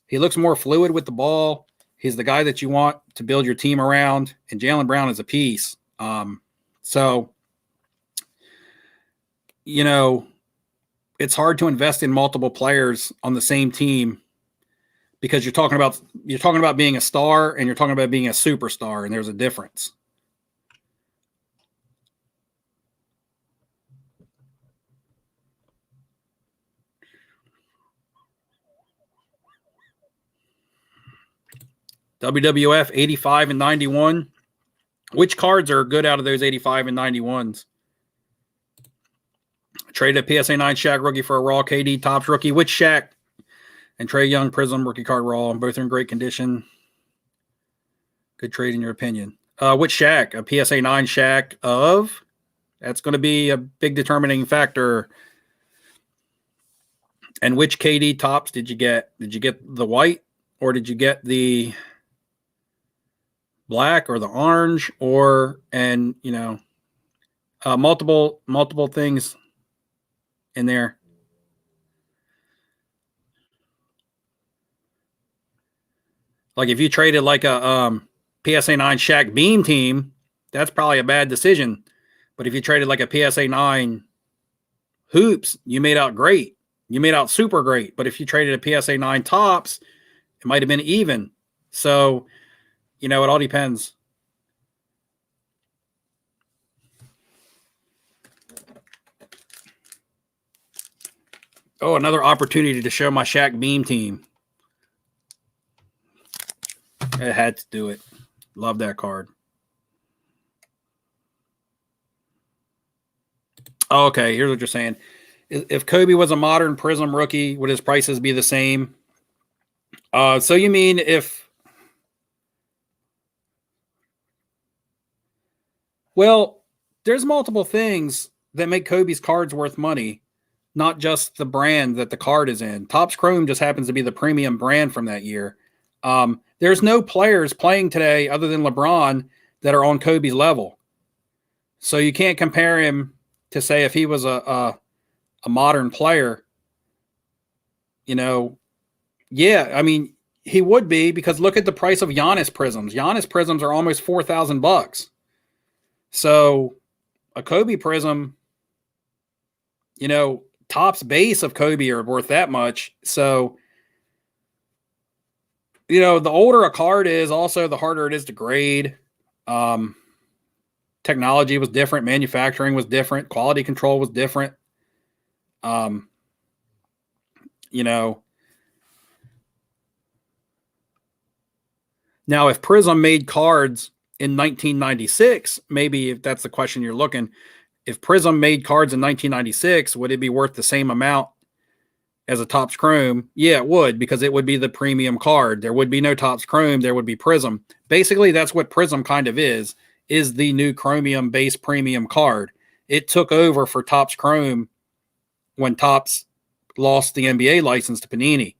He looks more fluid with the ball. He's the guy that you want to build your team around, and Jaylen Brown is a piece. It's hard to invest in multiple players on the same team because you're talking about being a star and you're talking about being a superstar, and there's a difference. WWF 85 and 91. Which cards are good out of those 85 and 91s? Traded a PSA 9 Shaq rookie for a raw KD Topps rookie. Which Shaq? And Trae Young Prism rookie card raw. Both are in great condition. Good trade in your opinion. Which Shaq? A PSA 9 Shaq of? That's going to be a big determining factor. And which KD Topps did you get? Did you get the white or did you get the black or the orange multiple things in there. Like if you traded like a PSA 9 Shaq Beam team, that's probably a bad decision. But if you traded like a PSA 9 Hoops, you made out great. You made out super great. But if you traded a PSA 9 Topps, it might have been even. So, it all depends. Oh, another opportunity to show my Shaq Beam team. I had to do it. Love that card. Oh, okay, here's what you're saying. If Kobe was a modern Prism rookie, would his prices be the same? So you mean if... Well, there's multiple things that make Kobe's cards worth money, not just the brand that the card is in. Topps Chrome just happens to be the premium brand from that year. There's no players playing today other than LeBron that are on Kobe's level. So you can't compare him to say if he was a modern player, Yeah, I mean, he would be because look at the price of Giannis prisms. Giannis prisms are almost $4,000. So a Kobe prism, Topps base of Kobe are worth that much. So, the older a card is, also the harder it is to grade. Technology was different. Manufacturing was different. Quality control was different. Now, if Prism made cards in 1996, maybe if that's the question you're looking, if Prism made cards in 1996, would it be worth the same amount as a Topps Chrome? Yeah, it would, because it would be the premium card. There would be no Topps Chrome. There would be Prism. Basically, that's what Prism kind of is the new chromium base premium card. It took over for Topps Chrome when Topps lost the NBA license to Panini.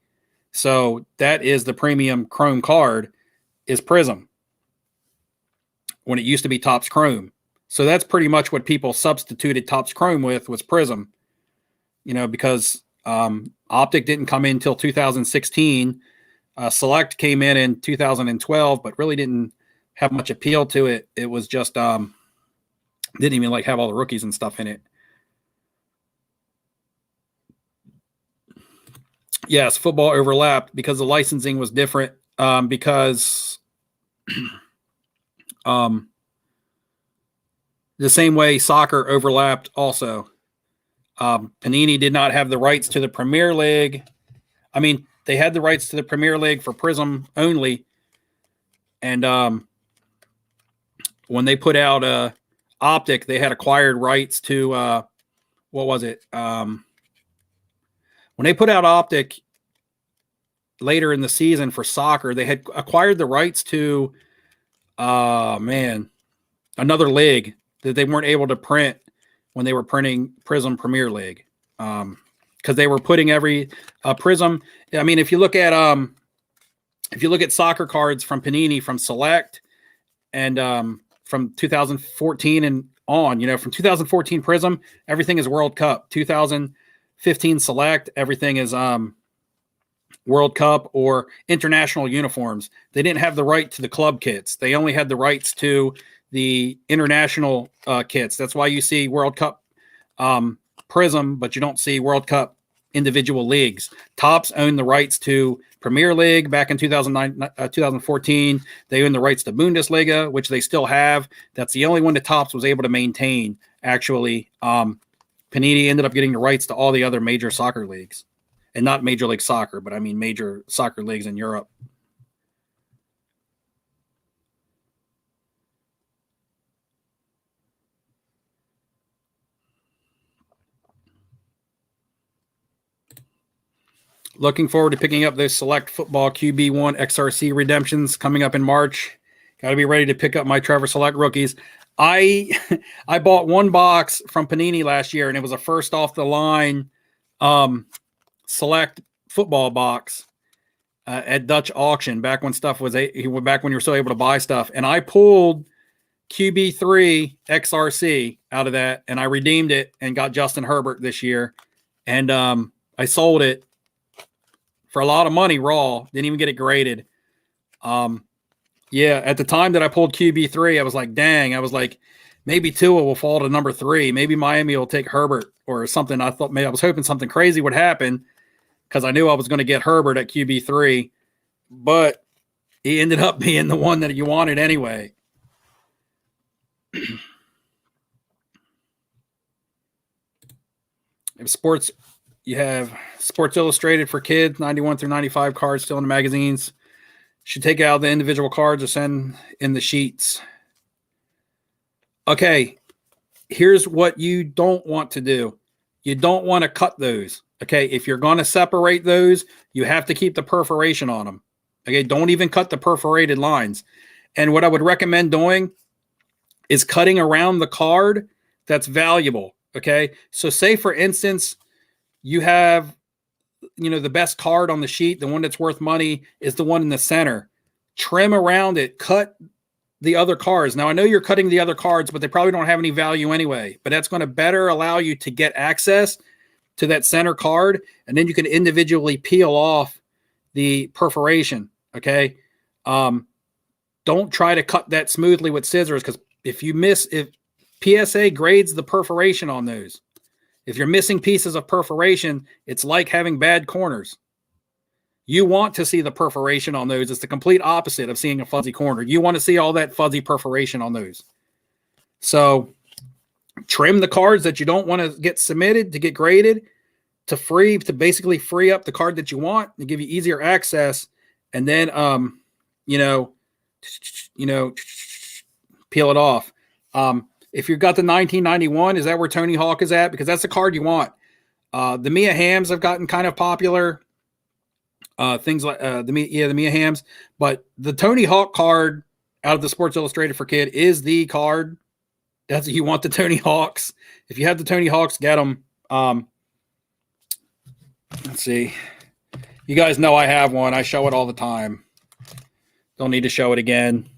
So that is the premium Chrome card is Prism. when it used to be Topps Chrome. So that's pretty much what people substituted Topps Chrome with, was Prism. Because Optic didn't come in until 2016. Select came in 2012, but really didn't have much appeal to it. It was just didn't even have all the rookies and stuff in it. Yes, football overlapped because the licensing was different. Because the same way soccer overlapped also. Panini did not have the rights to the Premier League. I mean, they had the rights to the Premier League for Prism only. And when they put out Optic, they had acquired rights to what was it? When they put out Optic later in the season for soccer, they had acquired the rights to another league that they weren't able to print when they were printing Prism Premier League. Because they were putting every Prism. I mean, if you look at soccer cards from Panini, from Select, and from 2014 and on, from 2014 Prism, everything is World Cup. 2015 Select, everything is World Cup or international uniforms. They didn't have the right to the club kits. They only had the rights to the international kits. That's why you see World Cup Prism, but you don't see World Cup individual leagues. Topps owned the rights to Premier League back in 2014. They owned the rights to Bundesliga, which they still have. That's the only one that Topps was able to maintain, actually. Panini ended up getting the rights to all the other major soccer leagues. And not Major League Soccer, but I mean major soccer leagues in Europe. Looking forward to picking up those Select Football QB1 XRC redemptions coming up in March. Got to be ready to pick up my Trevor Select rookies. I bought one box from Panini last year, and it was a first off the line Select football box at Dutch auction back when stuff was back when you were still able to buy stuff. And I pulled QB3 XRC out of that, and I redeemed it and got Justin Herbert this year. And I sold it for a lot of money raw. Didn't even get it graded. Yeah, at the time that I pulled QB3, I was like, dang, I was like, maybe Tua will fall to number 3. Maybe Miami will take Herbert or something. I thought maybe I was hoping something crazy would happen because I knew I was going to get Herbert at QB3, but he ended up being the one that you wanted anyway. If sports, you have Sports Illustrated for kids, 91 through 95 cards still in the magazines. Should take out the individual cards or send in the sheets. Okay, here's what you don't want to do. You don't want to cut those. Okay, if you're going to separate those, you have to keep the perforation on them. Okay, don't even cut the perforated lines. And what I would recommend doing is cutting around the card that's valuable. Okay, so say for instance, you have, the best card on the sheet, the one that's worth money is the one in the center. Trim around it, cut the other cards. Now, I know you're cutting the other cards, but they probably don't have any value anyway. But that's going to better allow you to get access to that center card, and then you can individually peel off the perforation, okay? Don't try to cut that smoothly with scissors, because if PSA grades the perforation on those. If you're missing pieces of perforation, it's like having bad corners. You want to see the perforation on those. It's the complete opposite of seeing a fuzzy corner. You want to see all that fuzzy perforation on those. So trim the cards that you don't want to get submitted to get graded to basically free up the card that you want to give you easier access. And then, peel it off. If you've got the 1991, is that where Tony Hawk is at? Because that's the card you want. The Mia Hams have gotten kind of popular. Things like the Mia Hams. But the Tony Hawk card out of the Sports Illustrated for Kid is the card. That's you want the Tony Hawks. If you have the Tony Hawks, get them. Let's see. You guys know I have one. I show it all the time. Don't need to show it again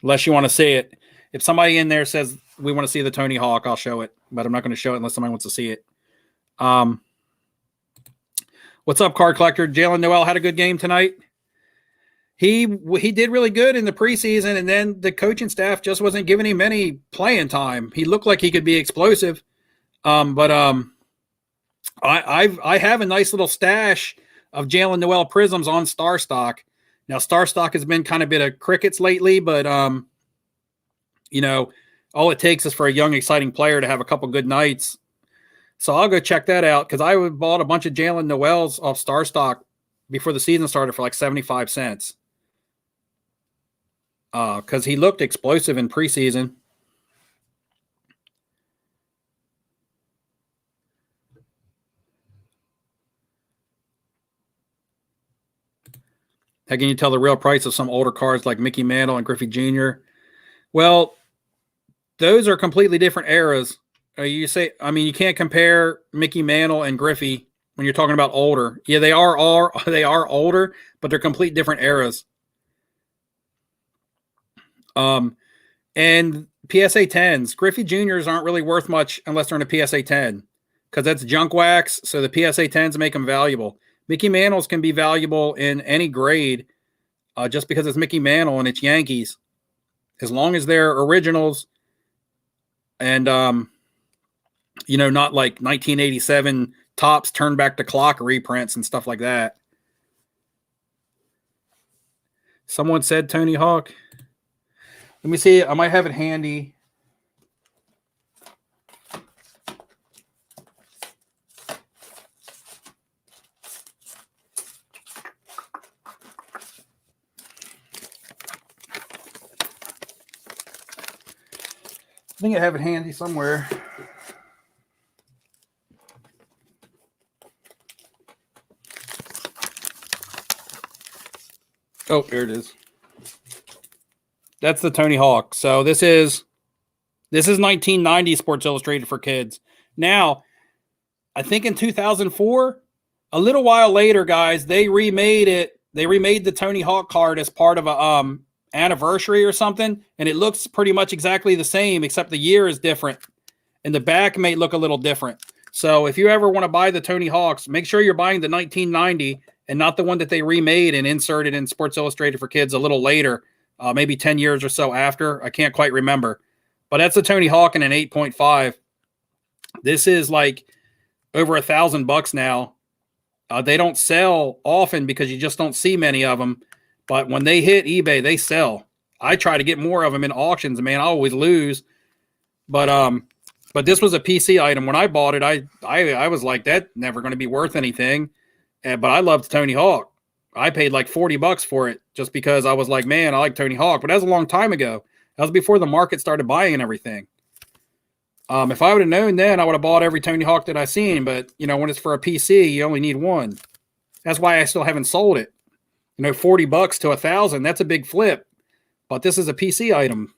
unless you want to see it. If somebody in there says we want to see the Tony Hawk, I'll show it, but I'm not going to show it unless somebody wants to see it. What's up, card collector? Jalen Noel had a good game tonight. He did really good in the preseason, and then the coaching staff just wasn't giving him any playing time. He looked like he could be explosive, but I have a nice little stash of Jalen Noel prisms on StarStock. Now, StarStock has been kind of a bit of crickets lately, but you know, all it takes is for a young, exciting player to have a couple good nights. So I'll go check that out because I bought a bunch of Jalen Noels off StarStock before the season started for like 75 cents. Because he looked explosive in preseason. How can you tell the real price of some older cards like Mickey Mantle and Griffey Jr.? Well, those are completely different eras. You can't compare Mickey Mantle and Griffey when you're talking about older. Yeah, they are older, but they're complete different eras. And PSA 10s, Griffey Juniors aren't really worth much unless they're in a PSA 10 because that's junk wax. So the PSA 10s make them valuable. Mickey Mantles can be valuable in any grade just because it's Mickey Mantle and it's Yankees. As long as they're originals and, not like 1987 Topps Turn Back the Clock reprints and stuff like that. Someone said Tony Hawk. Let me see. I might have it handy. I think I have it handy somewhere. Oh, there it is. That's the Tony Hawk. So this is 1990 Sports Illustrated for kids. Now, I think in 2004, a little while later, guys, they remade it. They remade the Tony Hawk card as part of a anniversary or something, and it looks pretty much exactly the same, except the year is different, and the back may look a little different. So if you ever want to buy the Tony Hawks, make sure you're buying the 1990 and not the one that they remade and inserted in Sports Illustrated for kids a little later. Maybe 10 years or so after. I can't quite remember. But that's a Tony Hawk in an 8.5. This is like over $1,000 now. They don't sell often because you just don't see many of them. But when they hit eBay, they sell. I try to get more of them in auctions. Man, I always lose. But this was a PC item. When I bought it, I was like, that's never going to be worth anything. But I loved Tony Hawk. I paid like $40 for it just because I was like, man, I like Tony Hawk. But that was a long time ago. That was before the market started buying and everything. If I would have known then, I would have bought every Tony Hawk that I seen. But, when it's for a PC, you only need one. That's why I still haven't sold it. $40 to $1,000, that's a big flip. But this is a PC item.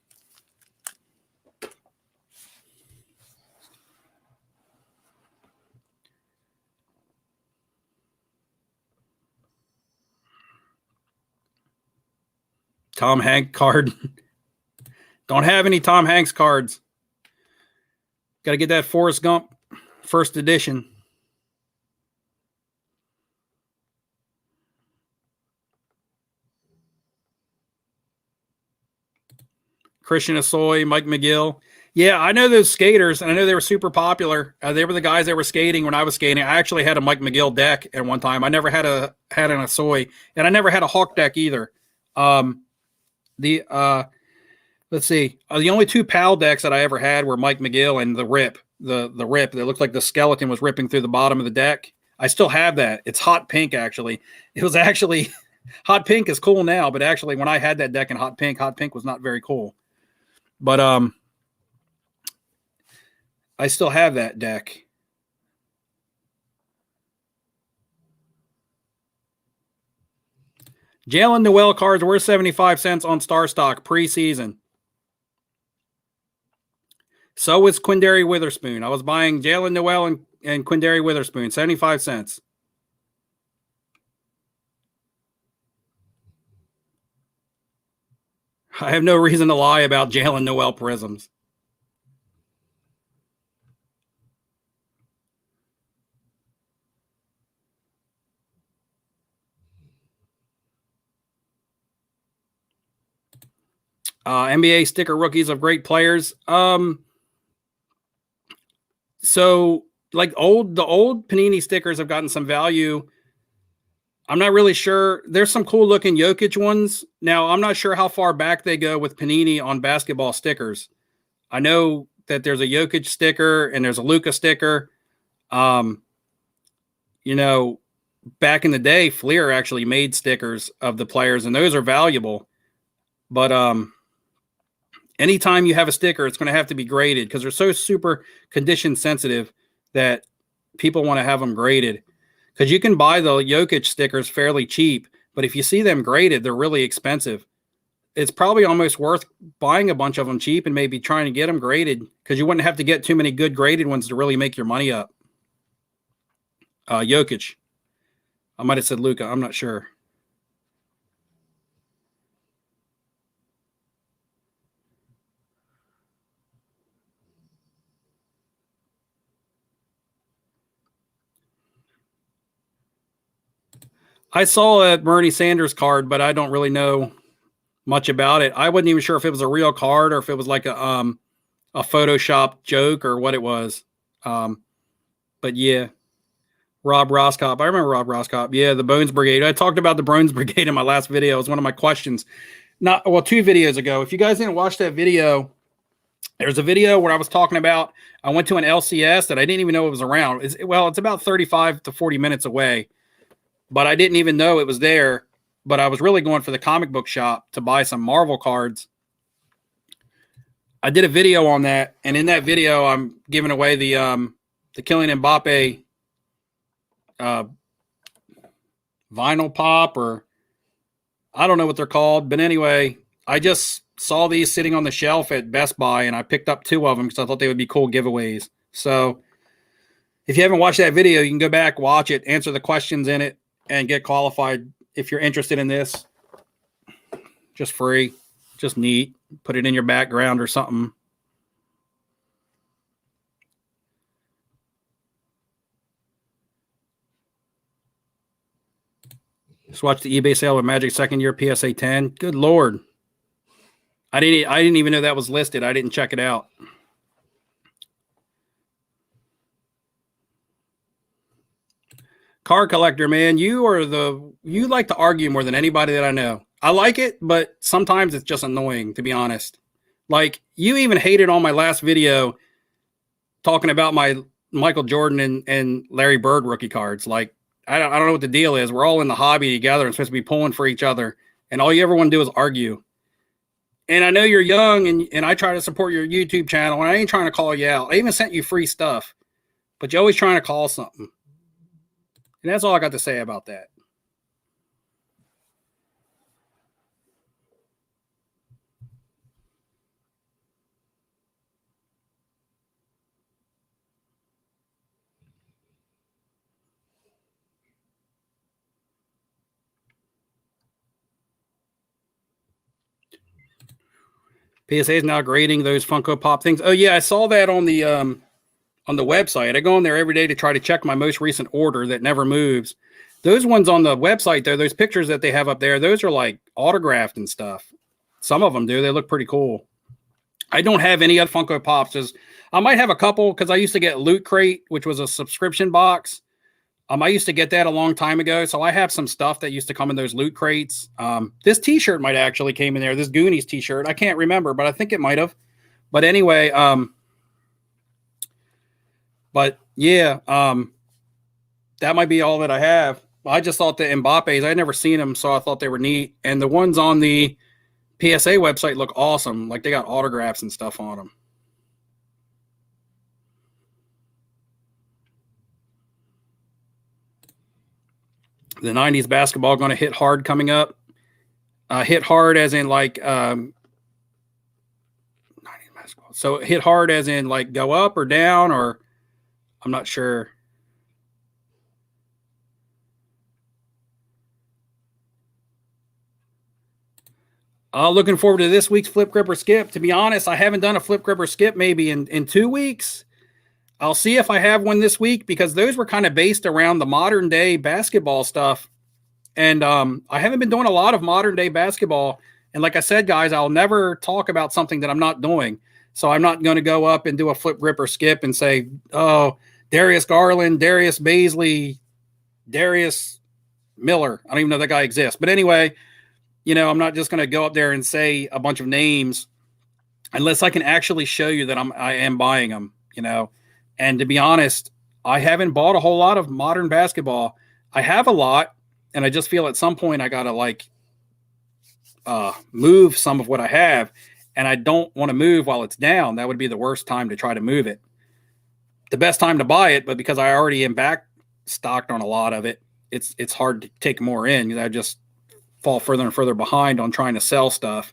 Tom Hanks card. Don't have any Tom Hanks cards. Got to get that Forrest Gump first edition. Christian Asoy, Mike McGill. Yeah, I know those skaters, and I know they were super popular. They were the guys that were skating when I was skating. I actually had a Mike McGill deck at one time. I never had an Asoy, and I never had a Hawk deck either. Let's see. The only two PAL decks that I ever had were Mike McGill and the Rip. The Rip that looked like the skeleton was ripping through the bottom of the deck. I still have that. It's hot pink, actually. It was actually hot pink is cool now, but actually when I had that deck in hot pink was not very cool. But I still have that deck. Jalen Noel cards were 75 cents on StarStock preseason. So was Quindary Witherspoon. I was buying Jalen Noel and Quindary Witherspoon, 75 cents. I have no reason to lie about Jalen Noel prisms. NBA sticker rookies of great players. So like the old Panini stickers have gotten some value. I'm not really sure. There's some cool looking Jokic ones. Now, I'm not sure how far back they go with Panini on basketball stickers. I know that there's a Jokic sticker and there's a Luka sticker. Um, you know, back in the day, Fleer actually made stickers of the players, and those are valuable. But anytime you have a sticker, it's going to have to be graded because they're so super condition sensitive that people want to have them graded. Because you can buy the Jokic stickers fairly cheap, but if you see them graded, they're really expensive. It's probably almost worth buying a bunch of them cheap and maybe trying to get them graded because you wouldn't have to get too many good graded ones to really make your money up. Jokic. I might have said Luka. I'm not sure. I saw a Bernie Sanders card, but I don't really know much about it. I wasn't even sure if it was a real card or if it was like a Photoshop joke or what it was. But yeah, Rob Roscop. I remember Rob Roscop. Yeah, the Bones Brigade. I talked about the Bones Brigade in my last video. It was one of my questions. Not well, 2 videos ago. If you guys didn't watch that video, there's a video where I was talking about I went to an LCS that I didn't even know it was around. It's about 35 to 40 minutes away, but I didn't even know it was there. But I was really going for the comic book shop to buy some Marvel cards. I did a video on that, and in that video, I'm giving away the Kylian Mbappe vinyl pop, or I don't know what they're called, but anyway, I just saw these sitting on the shelf at Best Buy, and I picked up 2 of them because I thought they would be cool giveaways. So if you haven't watched that video, you can go back, watch it, answer the questions in it, and get qualified if you're interested in this. Just free, just neat. Put it in your background or something. Just watch the eBay sale of Magic second year PSA 10. Good Lord. I didn't even know that was listed. I didn't check it out. Card collector, man, you like to argue more than anybody that I know. I like it, but sometimes it's just annoying, to be honest. Like, you even hated on my last video talking about my Michael Jordan and Larry Bird rookie cards. Like, I don't know what the deal is. We're all in the hobby together and supposed to be pulling for each other, and all you ever want to do is argue. And I know you're young, and I try to support your YouTube channel, and I ain't trying to call you out. I even sent you free stuff, but you're always trying to call something. And that's all I got to say about that. PSA is now grading those Funko Pop things. Oh yeah, I saw that on the website. I go on there every day to try to check my most recent order that never moves. Those ones on the website, though, those pictures that they have up there, those are like autographed and stuff. Some of them do. They look pretty cool. I don't have any other Funko Pops. I might have a couple because I used to get Loot Crate, which was a subscription box. I used to get that a long time ago, so I have some stuff that used to come in those Loot Crates. This T-shirt might actually came in there. This Goonies T-shirt, I can't remember, but I think it might have. But anyway, but yeah, that might be all that I have. I just thought the Mbappe's, I'd never seen them, so I thought they were neat. And the ones on the PSA website look awesome. Like they got autographs and stuff on them. The 90s basketball going to hit hard coming up. Hit hard as in like 90s basketball. So hit hard as in like go up or down, or I'm not sure. Looking forward to this week's Flip Grip or Skip. To be honest, I haven't done a Flip Grip or Skip maybe in 2 weeks. I'll see if I have one this week because those were kind of based around the modern day basketball stuff. And I haven't been doing a lot of modern day basketball. And like I said, guys, I'll never talk about something that I'm not doing. So I'm not going to go up and do a Flip Grip or Skip and say, oh, Darius Garland, Darius Baisley, Darius Miller. I don't even know that guy exists. But anyway, I'm not just going to go up there and say a bunch of names unless I can actually show you that I am buying them, And to be honest, I haven't bought a whole lot of modern basketball. I have a lot, and I just feel at some point I got to move some of what I have, and I don't want to move while it's down. That would be the worst time to try to move it. The best time to buy it, but because I already am back stocked on a lot of it, it's hard to take more in. I just fall further and further behind on trying to sell stuff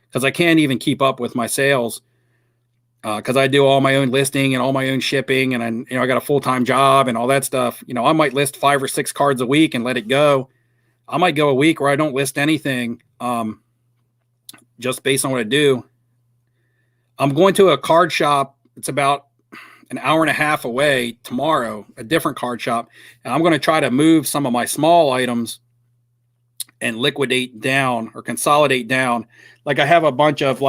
because I can't even keep up with my sales because I do all my own listing and all my own shipping, and I got a full-time job and all that stuff. I might list 5 or 6 cards a week and let it go. I might go a week where I don't list anything just based on what I do. I'm going to a card shop. It's about an hour and a half away tomorrow, a different card shop. And I'm going to try to move some of my small items and liquidate down or consolidate down. Like I have a bunch of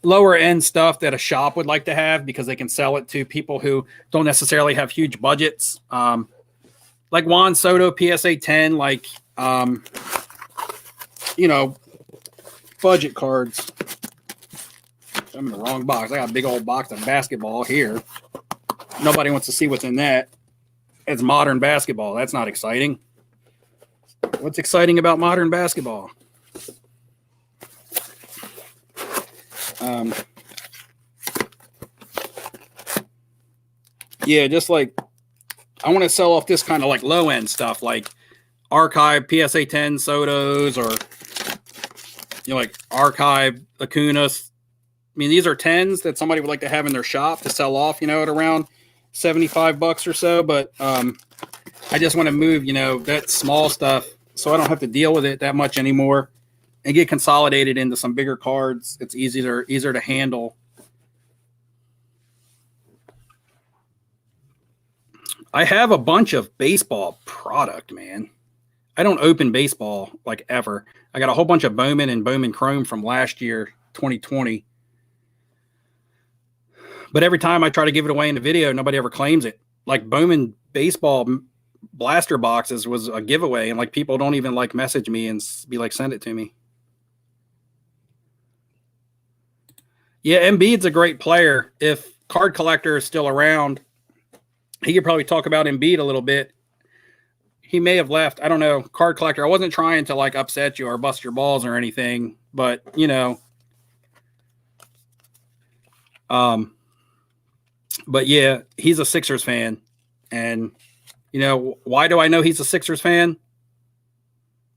lower end stuff that a shop would like to have because they can sell it to people who don't necessarily have huge budgets. Like Juan Soto, PSA 10, budget cards. I'm in the wrong box. I got a big old box of basketball here. Nobody wants to see what's in that. It's modern basketball. That's not exciting. What's exciting about modern basketball? Just I want to sell off this kind of low end stuff, like Archive PSA 10 Sotos or Archive Acunas. I mean, these are 10s that somebody would like to have in their shop to sell off, at around $75 or so. But I just want to move, that small stuff so I don't have to deal with it that much anymore and get consolidated into some bigger cards. It's easier to handle. I have a bunch of baseball product, man. I don't open baseball ever. I got a whole bunch of Bowman and Bowman Chrome from last year, 2020. But every time I try to give it away in the video, nobody ever claims it. Bowman baseball blaster boxes was a giveaway, and people don't even message me and be send it to me. Yeah, Embiid's a great player. If Card Collector is still around, he could probably talk about Embiid a little bit. He may have left. I don't know. Card Collector, I wasn't trying to upset you or bust your balls or anything, but but yeah, he's a Sixers fan. And why do I know he's a Sixers fan?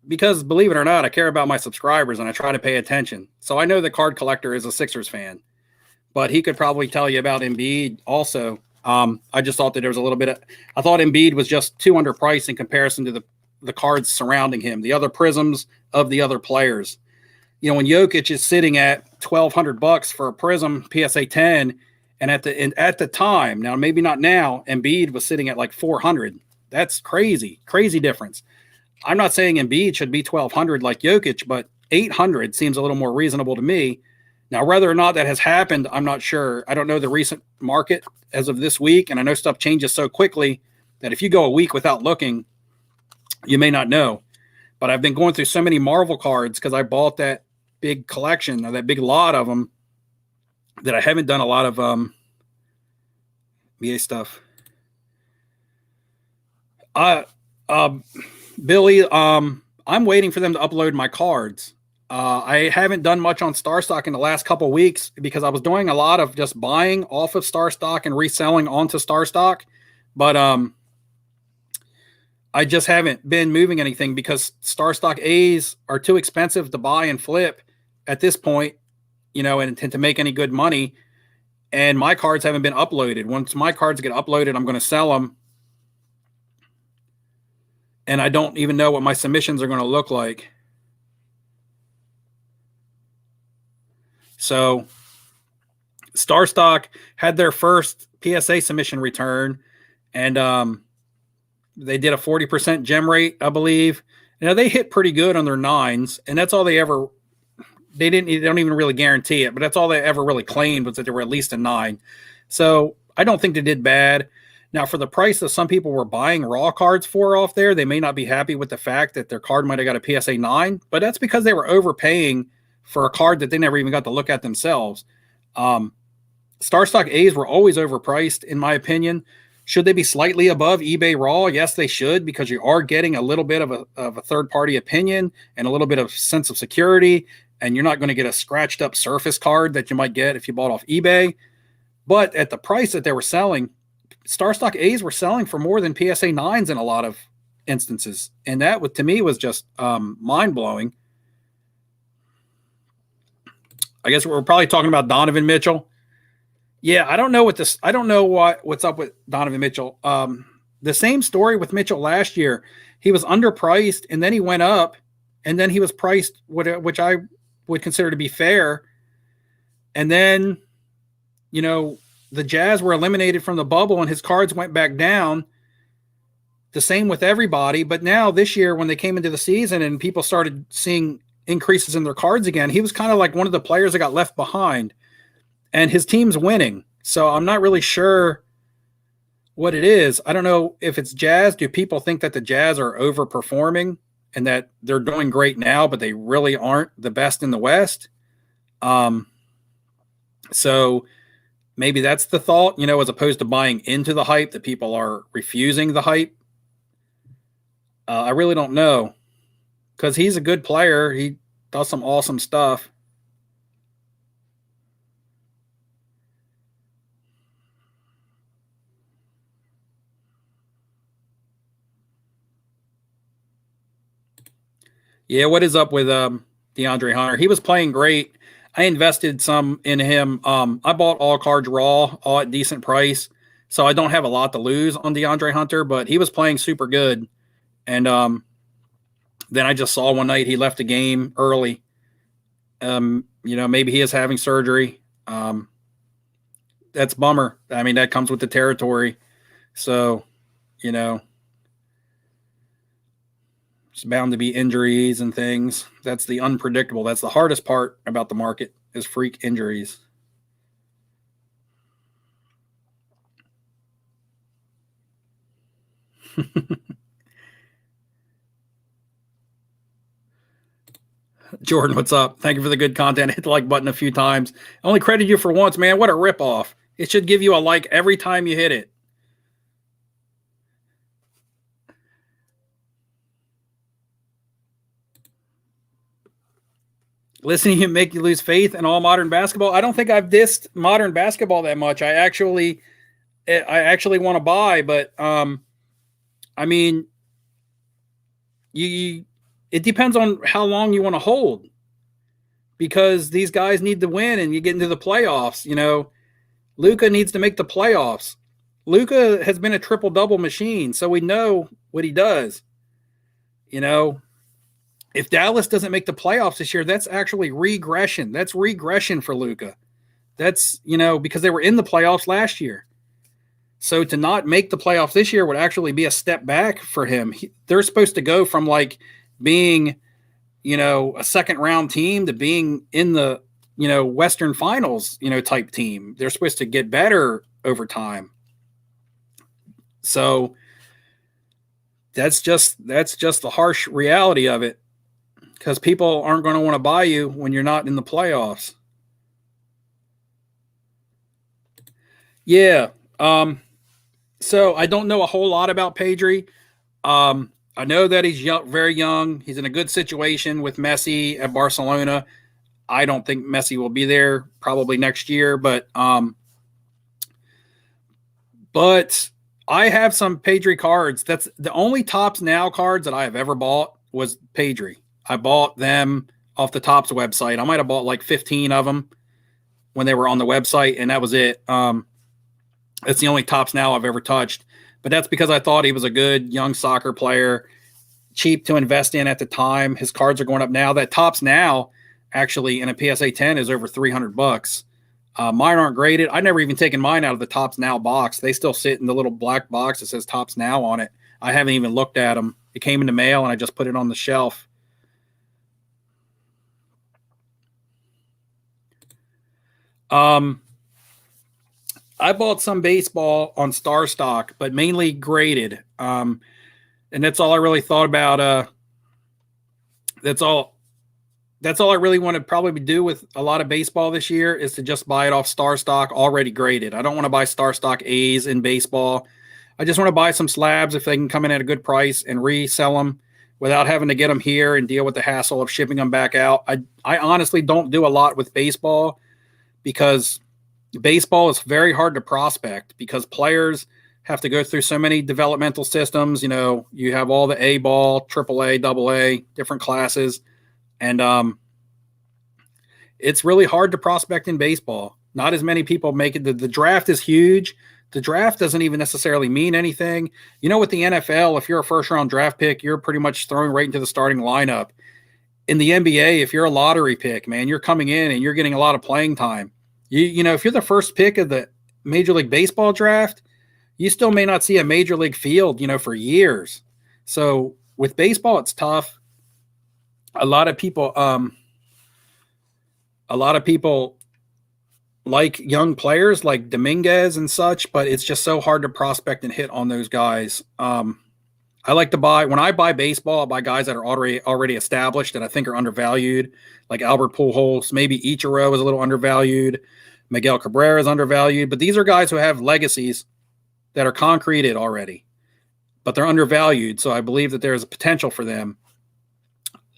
Because believe it or not, I care about my subscribers and I try to pay attention. So I know the Card Collector is a Sixers fan, but he could probably tell you about Embiid also. I just thought that there was a little bit I thought Embiid was just too underpriced in comparison to the cards surrounding him, the other prisms of the other players. When Jokic is sitting at $1,200 for a prism PSA 10, and at the time, now maybe not now, Embiid was sitting at $400. That's crazy difference. I'm not saying Embiid should be $1,200 like Jokic, but $800 seems a little more reasonable to me. Now, whether or not that has happened, I'm not sure. I don't know the recent market as of this week, and I know stuff changes so quickly that if you go a week without looking, you may not know. But I've been going through so many Marvel cards because I bought that big collection or that big lot of them that I haven't done a lot of VA stuff. Billy, I'm waiting for them to upload my cards. I haven't done much on StarStock in the last couple of weeks because I was doing a lot of just buying off of StarStock and reselling onto StarStock. But I just haven't been moving anything because StarStock A's are too expensive to buy and flip at this point, and to make any good money. And my cards haven't been uploaded. Once my cards get uploaded, I'm going to sell them. And I don't even know what my submissions are going to look like. So StarStock had their first PSA submission return, and they did a 40% gem rate, I believe. They hit pretty good on their 9s, and that's all they ever. They don't even really guarantee it, but that's all they ever really claimed, was that they were at least a 9. So I don't think they did bad. Now, for the price that some people were buying raw cards for off there, they may not be happy with the fact that their card might have got a PSA 9, but that's because they were overpaying for a card that they never even got to look at themselves. StarStock A's were always overpriced, in my opinion. Should they be slightly above eBay Raw? Yes, they should, because you are getting a little bit of a third-party opinion and a little bit of sense of security, and you're not going to get a scratched-up Surface card that you might get if you bought off eBay. But at the price that they were selling, StarStock A's were selling for more than PSA 9s in a lot of instances, and that, to me, was just mind-blowing. I guess we're probably talking about Donovan Mitchell. Yeah, I don't know what's up with Donovan Mitchell. The same story with Mitchell last year. He was underpriced, and then he went up, and then he was priced, which I would consider to be fair. And then, the Jazz were eliminated from the bubble, and his cards went back down. The same with everybody. But now this year, when they came into the season and people started seeing increases in their cards again, he was kind of like one of the players that got left behind. And his team's winning. So I'm not really sure what it is. I don't know if it's Jazz. Do people think that the Jazz are overperforming and that they're doing great now, but they really aren't the best in the West? So maybe that's the thought, as opposed to buying into the hype, that people are refusing the hype. I really don't know, because he's a good player. He does some awesome stuff. Yeah, what is up with DeAndre Hunter? He was playing great. I invested some in him. I bought all cards raw, all at decent price, so I don't have a lot to lose on DeAndre Hunter, but he was playing super good. And then I just saw one night he left the game early. Maybe he is having surgery. That's a bummer. I mean, that comes with the territory. So, it's bound to be injuries and things. That's the unpredictable. That's the hardest part about the market, is freak injuries. Jordan, what's up? Thank you for the good content. Hit the like button a few times. I only credited you for once, man. What a ripoff. It should give you a like every time you hit it. Listening to him make you lose faith in all modern basketball. I don't think I've dissed modern basketball that much. I actually want to buy, but I mean, it depends on how long you want to hold, because these guys need to win and you get into the playoffs. Luka needs to make the playoffs. Luka has been a triple-double machine, so we know what he does. If Dallas doesn't make the playoffs this year, that's actually regression. That's regression for Luka. That's, because they were in the playoffs last year. So to not make the playoffs this year would actually be a step back for him. They're supposed to go from being, a second round team to being in the, Western Finals, type team. They're supposed to get better over time. So that's just the harsh reality of it, because people aren't going to want to buy you when you're not in the playoffs. Yeah. So I don't know a whole lot about Pedri. I know that he's very young. He's in a good situation with Messi at Barcelona. I don't think Messi will be there probably next year, but I have some Pedri cards. That's the only Topps Now cards that I have ever bought was Pedri. I bought them off the Topps website. I might have bought 15 of them when they were on the website, and that was it. That's the only Topps Now I've ever touched. But that's because I thought he was a good young soccer player, cheap to invest in at the time. His cards are going up now. That Topps Now, actually in a PSA 10 is over $300. Mine aren't graded. I never even taken mine out of the Topps Now box. They still sit in the little black box that says Topps Now on it. I haven't even looked at them. It came in the mail and I just put it on the shelf. I bought some baseball on StarStock, but mainly graded. And that's all I really thought about. That's all I really want to probably do with a lot of baseball this year is to just buy it off StarStock already graded. I don't want to buy StarStock A's in baseball. I just want to buy some slabs if they can come in at a good price and resell them without having to get them here and deal with the hassle of shipping them back out. I honestly don't do a lot with baseball because baseball is very hard to prospect because players have to go through so many developmental systems. You know, you have all the A ball, triple A, double A, different classes. And it's really hard to prospect in baseball. Not as many people make it. The draft is huge. The draft doesn't even necessarily mean anything. You know, with the NFL, if you're a first-round draft pick, you're pretty much thrown right into the starting lineup. In the NBA, if you're a lottery pick, man, you're coming in and you're getting a lot of playing time. You know, if you're the first pick of the Major League Baseball draft, you still may not see a major league field, you know, for years. So with baseball, it's tough. A lot of people like young players like Dominguez and such, but it's just so hard to prospect and hit on those guys. I like to buy, when I buy baseball, I buy guys that are already established that I think are undervalued, like Albert Pujols. Maybe Ichiro is a little undervalued. Miguel Cabrera is undervalued, but these are guys who have legacies that are concreted already, but they're undervalued. So I believe that there's a potential for them.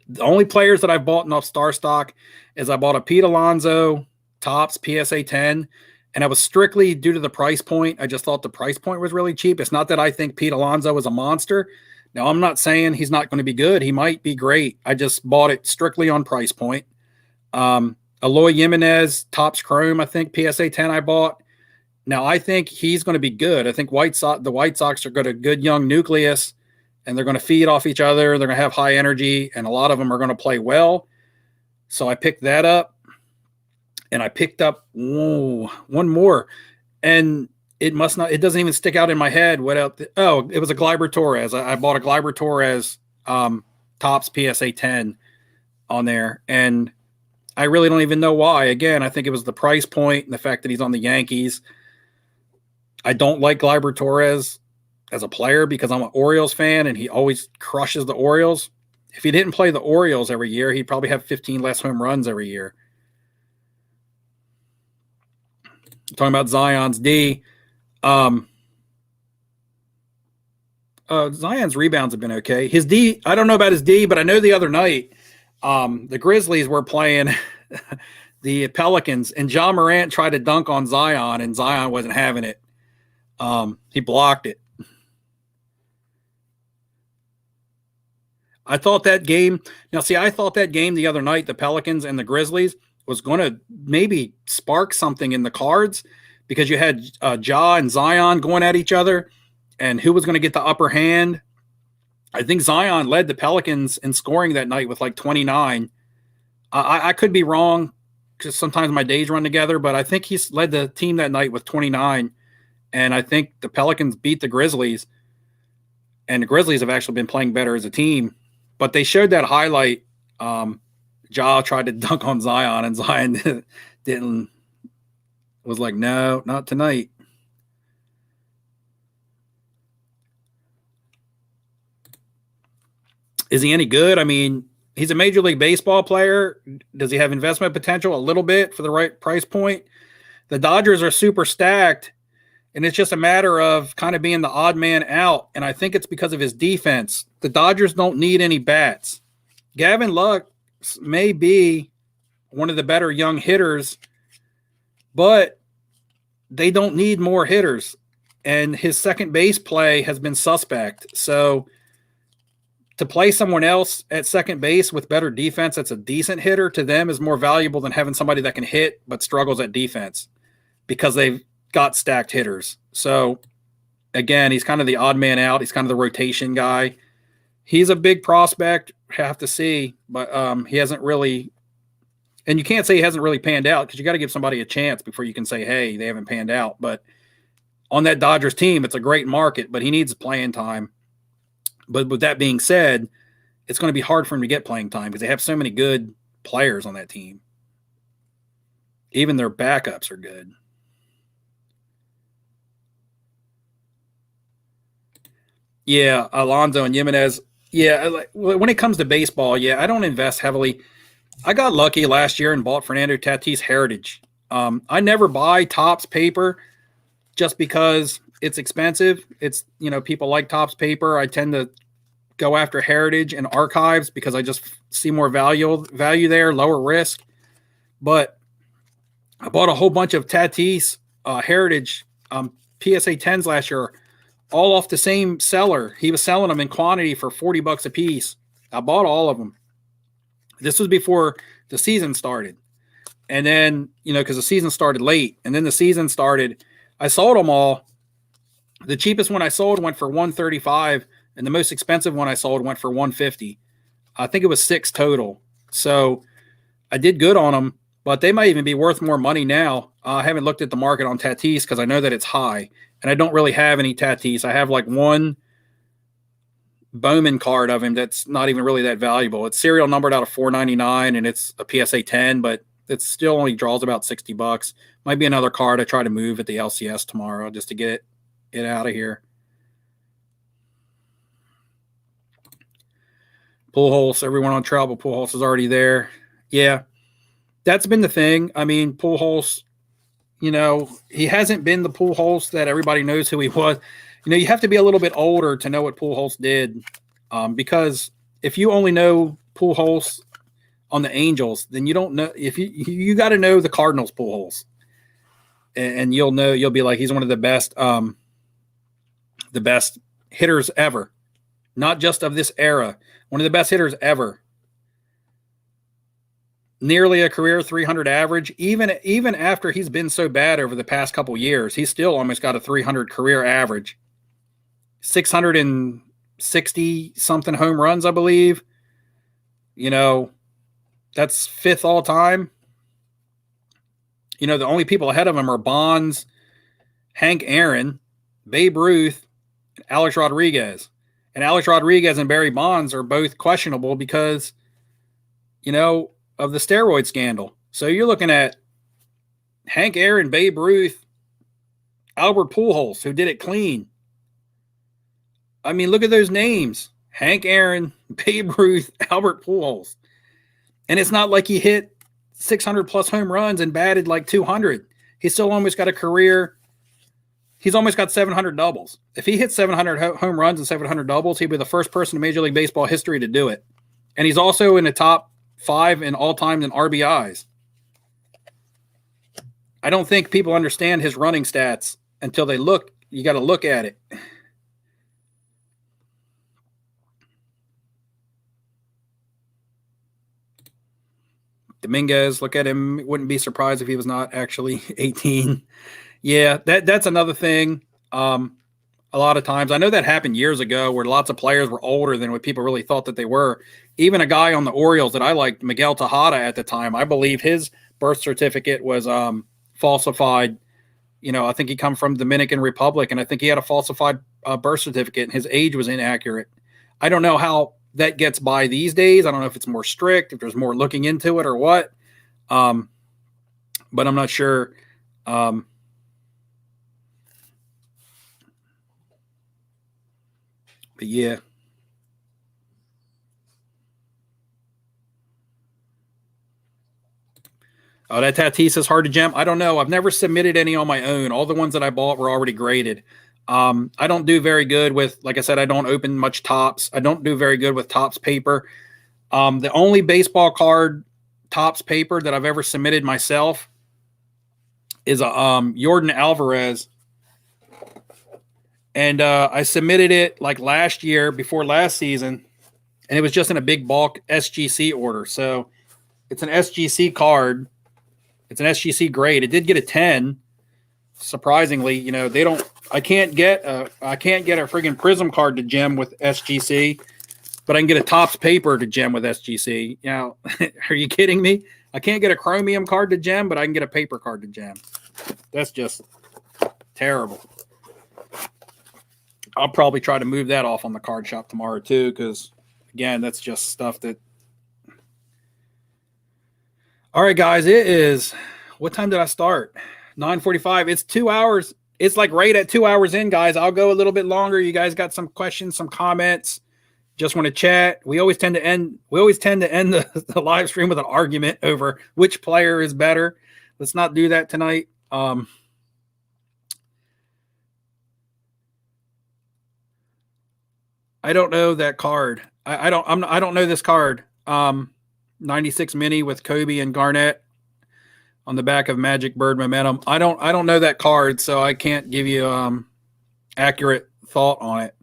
The only players that I've bought off StarStock is I bought a Pete Alonso Topps PSA 10, and it was strictly due to the price point. I just thought the price point was really cheap. It's not that I think Pete Alonso is a monster. Now, I'm not saying he's not going to be good. He might be great. I just bought it strictly on price point. Eloy Jimenez, Topps Chrome, I think, PSA 10 I bought. Now, I think he's going to be good. I think the White Sox are got a good young nucleus, and they're going to feed off each other. They're going to have high energy, and a lot of them are going to play well. So I picked that up, and I picked up one more, and it doesn't even stick out in my head. What else? Oh, it was a Gleyber Torres. I bought a Gleyber Torres Topps PSA 10 on there, and I really don't even know why. Again, I think it was the price point and the fact that he's on the Yankees. I don't like Gleyber Torres as a player because I'm an Orioles fan and he always crushes the Orioles. If he didn't play the Orioles every year, he'd probably have 15 less home runs every year. I'm talking about Zion's D. Zion's rebounds have been okay. His D, I don't know about his D, but I know the other night the Grizzlies were playing the Pelicans, and John Morant tried to dunk on Zion, and Zion wasn't having it. He blocked it. I thought that game the other night, the Pelicans and the Grizzlies, was going to maybe spark something in the cards because you had Ja and Zion going at each other, and who was going to get the upper hand. I think Zion led the Pelicans in scoring that night with like 29. I could be wrong because sometimes my days run together, but I think he's led the team that night with 29. And I think the Pelicans beat the Grizzlies, and the Grizzlies have actually been playing better as a team. But they showed that highlight. Ja tried to dunk on Zion, and Zion didn't. Was like, no, not tonight. Is he any good? I mean, he's a Major League Baseball player. Does he have investment potential? A little bit for the right price point. The Dodgers are super stacked, and it's just a matter of kind of being the odd man out, and I think it's because of his defense. The Dodgers don't need any bats. Gavin Lux may be one of the better young hitters, but they don't need more hitters, and his second base play has been suspect. So to play someone else at second base with better defense that's a decent hitter to them is more valuable than having somebody that can hit but struggles at defense because they've got stacked hitters. So, again, he's kind of the odd man out. He's kind of the rotation guy. He's a big prospect, have to see, but he hasn't really And you can't say he hasn't really panned out because you got to give somebody a chance before you can say, hey, they haven't panned out. But on that Dodgers team, it's a great market, but he needs playing time. But with that being said, it's going to be hard for him to get playing time because they have so many good players on that team. Even their backups are good. Yeah, Alonso and Jimenez. Yeah, when it comes to baseball, yeah, I don't invest heavily. I got lucky last year and bought Fernando Tatis Heritage. I never buy Topps paper just because it's expensive. It's, people like Topps paper. I tend to go after Heritage and Archives because I just see more value there, lower risk. But I bought a whole bunch of Tatis Heritage PSA 10s last year, all off the same seller. He was selling them in quantity for $40 a piece. I bought all of them. This was before the season started. And then, because the season started late, and then the season started, I sold them all. The cheapest one I sold went for $135, and the most expensive one I sold went for $150. I think it was 6 total. So I did good on them, but they might even be worth more money now. I haven't looked at the market on Tatis because I know that it's high, and I don't really have any Tatis. I have like one Bowman card of him that's not even really that valuable. It's serial numbered out of $4.99, and it's a PSA 10, but it still only draws about $60. Might be another card I try to move at the LCS tomorrow just to get it out of here. Pujols, everyone on travel. Pujols is already there. Yeah, that's been the thing. I mean, Pujols, he hasn't been the Pujols that everybody knows who he was. You have to be a little bit older to know what Pujols did, because if you only know Pujols on the Angels, then you don't know. If you got to know the Cardinals Pujols, and you'll be like, he's one of the best hitters ever, not just of this era, one of the best hitters ever. Nearly a career 300 average. Even after he's been so bad over the past couple years, he's still almost got a 300 career average. 660 something home runs, I believe. That's 5th all time. The only people ahead of him are Bonds, Hank Aaron, Babe Ruth, and Alex Rodriguez. And Alex Rodriguez and Barry Bonds are both questionable because, of the steroid scandal. So you're looking at Hank Aaron, Babe Ruth, Albert Pujols, who did it clean. I mean, look at those names. Hank Aaron, Babe Ruth, Albert Pujols. And it's not like he hit 600 plus home runs and batted like 200. He's still almost got a career. He's almost got 700 doubles. If he hits 700 home runs and 700 doubles, he'd be the first person in Major League Baseball history to do it. And he's also in the top 5 in all time in RBIs. I don't think people understand his running stats until they look. You got to look at it. Dominguez, look at him. Wouldn't be surprised if he was not actually 18. Yeah, that's another thing. A lot of times, I know that happened years ago where lots of players were older than what people really thought that they were. Even a guy on the Orioles that I liked, Miguel Tejada at the time, I believe his birth certificate was falsified. I think he come from Dominican Republic, and I think he had a falsified birth certificate, and his age was inaccurate. I don't know how that gets by these days. I don't know if it's more strict, if there's more looking into it or what. But I'm not sure. But yeah. Oh, that Tatis is hard to gem. I don't know. I've never submitted any on my own. All the ones that I bought were already graded. I don't do very good with, like I said, I don't open much Topps. I don't do very good with Topps paper. The only baseball card Topps paper that I've ever submitted myself is a Jordan Alvarez. And I submitted it like last year before last season, and it was just in a big bulk SGC order. So it's an SGC card. It's an SGC grade. It did get a 10. Surprisingly, I can't get a friggin' Prism card to gem with SGC, but I can get a Topps paper to gem with SGC. Are you kidding me? I can't get a chromium card to gem, but I can get a paper card to gem. That's just terrible. I'll probably try to move that off on the card shop tomorrow too, because again, that's just stuff that. All right, guys, it is. What time did I start? 9:45. It's 2 hours. It's like right at 2 hours in, guys. I'll go a little bit longer. You guys got some questions, some comments? Just want to chat. We always tend to end the live stream with an argument over which player is better. Let's not do that tonight. I don't know that card. I don't know this card. 96 mini with Kobe and Garnett on the back of Magic Bird Momentum. I don't know that card, so I can't give you accurate thought on it.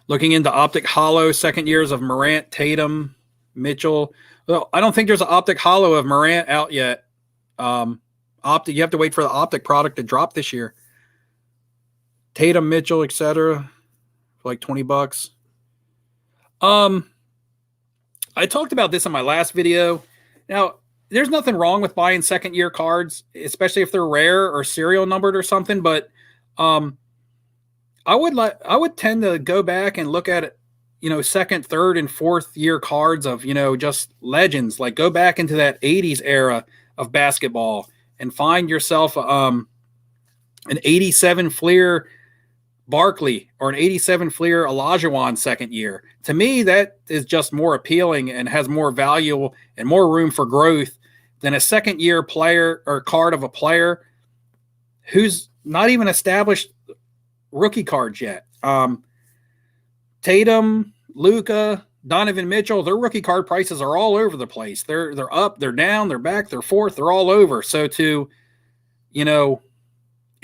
Looking into Optic Hollow, second years of Morant, Tatum, Mitchell. Well, I don't think there's an Optic Hollow of Morant out yet. Optic, you have to wait for the Optic product to drop this year. Tatum, Mitchell, etc. for like $20. I talked about this in my last video. Now, there's nothing wrong with buying second year cards, especially if they're rare or serial numbered or something, but I would tend to go back and look at, second, third, and fourth year cards of, just legends. Like go back into that 80s era of basketball and find yourself an 87 Fleer Barkley or an 87 Fleer Olajuwon second year. To me, that is just more appealing and has more value and more room for growth than a second year player or card of a player who's not even established rookie cards yet. Tatum, Luka, Donovan Mitchell, their rookie card prices are all over the place. They're up, they're down, they're back, they're forth, they're all over. So to,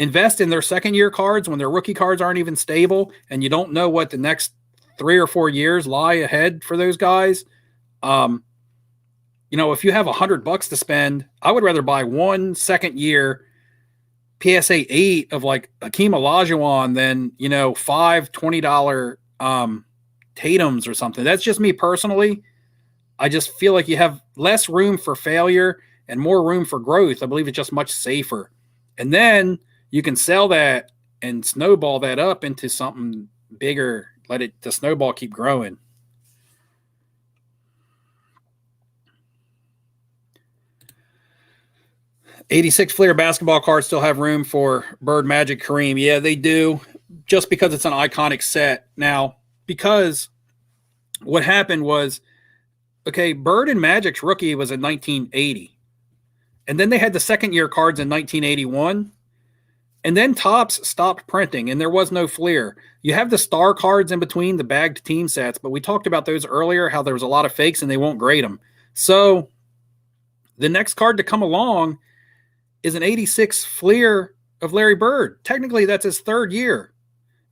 invest in their second year cards when their rookie cards aren't even stable and you don't know what the next 3 or 4 years lie ahead for those guys. If you have $100 to spend, I would rather buy one second year PSA 8 of like Hakeem Olajuwon than, $5 $20 Tatums or something. That's just me personally. I just feel like you have less room for failure and more room for growth. I believe it's just much safer. And then you can sell that and snowball that up into something bigger. Let the snowball keep growing. '86 Fleer basketball cards still have room for Bird, Magic, Kareem. Yeah, they do, just because it's an iconic set. Now, because what happened was, okay, Bird and Magic's rookie was in 1980. And then they had the second year cards in 1981. And then Topps stopped printing, and there was no Fleer. You have the star cards in between the bagged team sets, but we talked about those earlier, how there was a lot of fakes and they won't grade them. So the next card to come along is an 86 Fleer of Larry Bird. Technically, that's his third year.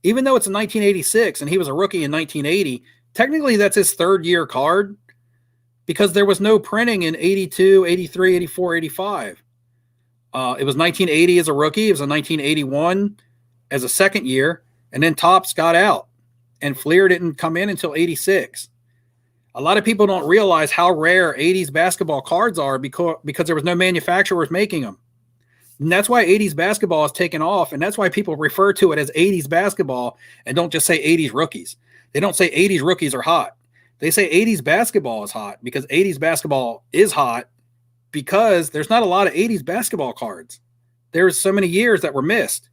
Even though it's in 1986 and he was a rookie in 1980, technically that's his third year card because there was no printing in 82, 83, 84, 85. It was 1980 as a rookie. It was in 1981 as a second year. And then Topps got out. And Fleer didn't come in until 86. A lot of people don't realize how rare 80s basketball cards are because there was no manufacturers making them. And that's why 80s basketball is taken off. And that's why people refer to it as 80s basketball and don't just say 80s rookies. They don't say 80s rookies are hot. They say 80s basketball is hot because 80s basketball is hot because there's not a lot of 80s basketball cards. There's so many years that were missed.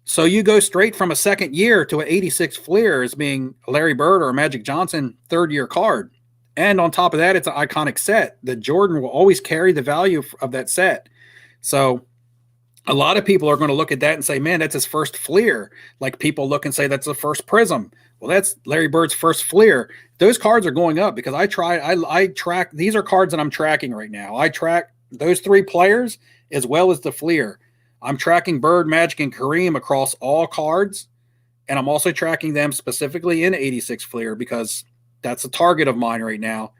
So you go straight from a second year to an 86 Fleer as being a Larry Bird or a Magic Johnson third year card. And on top of that, it's an iconic set. The Jordan will always carry the value of that set. So a lot of people are going to look at that and say, man, that's his first Fleer. Like people look and say that's the first Prism. Well, that's Larry Bird's first Fleer. Those cards are going up because I track. These are cards that I'm tracking right now. I track those three players as well as the Fleer. I'm tracking Bird, Magic, and Kareem across all cards. And I'm also tracking them specifically in 86 Fleer because that's a target of mine right now.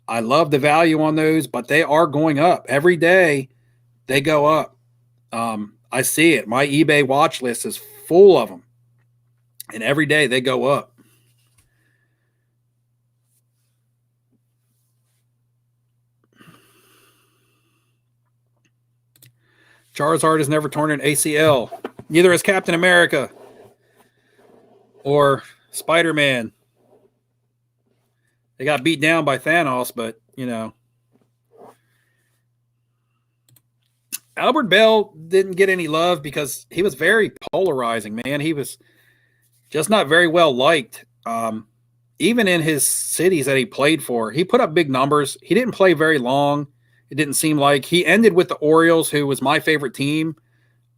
I love the value on those, but they are going up. Every day they go up. I see it. My eBay watch list is full of them. And every day they go up. Charizard has never torn an ACL. Neither has Captain America or Spider-Man. They got beat down by Thanos, but, you know. Albert Bell didn't get any love because he was very polarizing, man. He was just not very well liked. Even in his cities that he played for, he put up big numbers. He didn't play very long. It didn't seem like. He ended with the Orioles, who was my favorite team.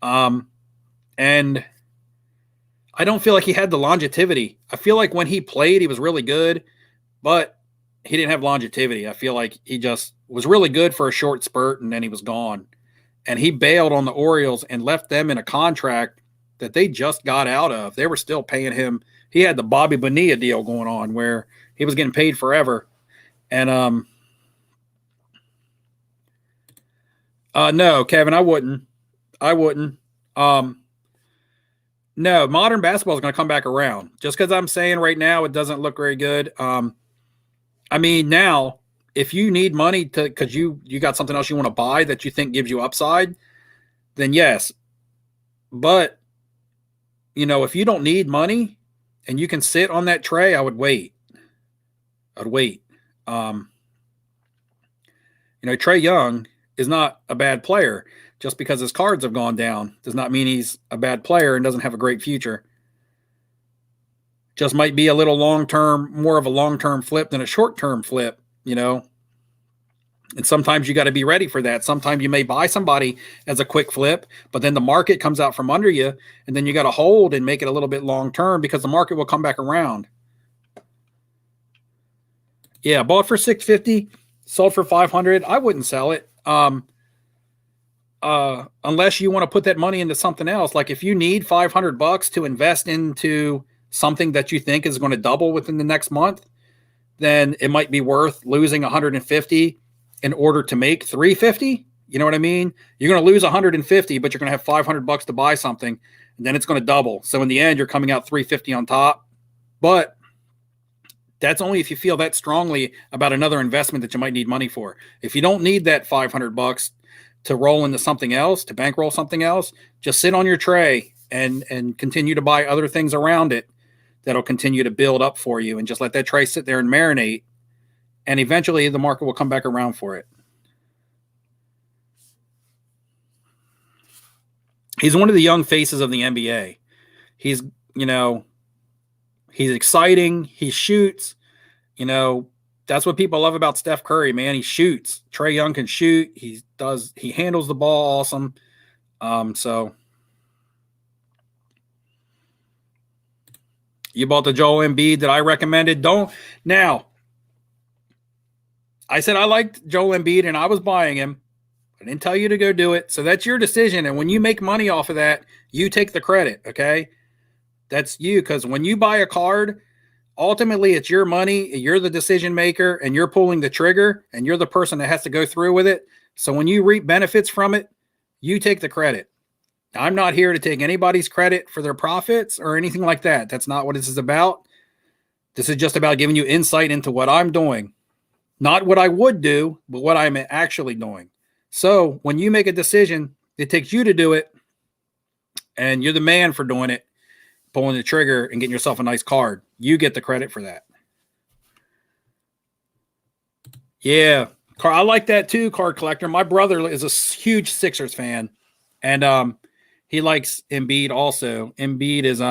And I don't feel like he had the longevity. I feel like when he played, he was really good, but he didn't have longevity. I feel like he just was really good for a short spurt, and then he was gone. And he bailed on the Orioles and left them in a contract that they just got out of. They were still paying him. He had the Bobby Bonilla deal going on where he was getting paid forever. And no, Kevin, I wouldn't. No, modern basketball is going to come back around. Just because I'm saying right now it doesn't look very good. I mean, now, if you need money to because you got something else you want to buy that you think gives you upside, then yes. But, you know, if you don't need money and you can sit on that tray, I would wait. I'd wait. You know, Trae Young is not a bad player. Just because his cards have gone down does not mean he's a bad player and doesn't have a great future. Just might be a little long-term, more of a long-term flip than a short-term flip, you know. And sometimes you got to be ready for that. Sometimes you may buy somebody as a quick flip, but then the market comes out from under you, and then you got to hold and make it a little bit long-term because the market will come back around. Yeah, bought for $650, sold for $500. I wouldn't sell it. Unless you want to put that money into something else. Like if you need $500 to invest into something that you think is going to double within the next month, then it might be worth losing 150 in order to make 350. You know what I mean? You're going to lose 150, but you're going to have $500 to buy something, and then it's going to double. So in the end, you're coming out 350 on top. But that's only if you feel that strongly about another investment that you might need money for. If you don't need that $500 to roll into something else, to bankroll something else, just sit on your tray and continue to buy other things around it that'll continue to build up for you, and just let that tray sit there and marinate, and eventually the market will come back around for it. He's one of the young faces of the NBA. He's, you know, he's exciting. He shoots, you know, that's what people love about Steph Curry, man. He shoots. Trae Young can shoot. He handles the ball awesome. So you bought the Joel Embiid that I recommended. Now, I said I liked Joel Embiid and I was buying him. I didn't tell you to go do it. So that's your decision. And when you make money off of that, you take the credit, okay? That's you, because when you buy a card, ultimately it's your money, you're the decision maker, and you're pulling the trigger, and you're the person that has to go through with it. So when you reap benefits from it, you take the credit. I'm not here to take anybody's credit for their profits or anything like that. That's not what this is about. This is just about giving you insight into what I'm doing. Not what I would do, but what I'm actually doing. So when you make a decision, it takes you to do it, and you're the man for doing it, pulling the trigger and getting yourself a nice card. You get the credit for that. Yeah, I like that too, card collector. My brother is a huge Sixers fan, and he likes Embiid also. Embiid is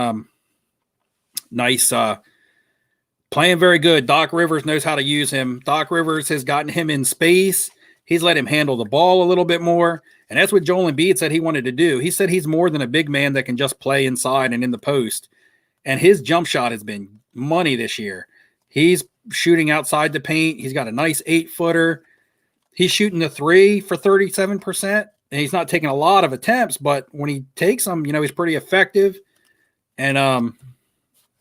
nice, playing very good. Doc Rivers knows how to use him. Doc Rivers has gotten him in space. He's let him handle the ball a little bit more. And that's what Joel Embiid said he wanted to do. He said he's more than a big man that can just play inside and in the post. And his jump shot has been money this year. He's shooting outside the paint. He's got a nice 8-footer. He's shooting the 3 for 37%. And he's not taking a lot of attempts, but when he takes them, you know, he's pretty effective. And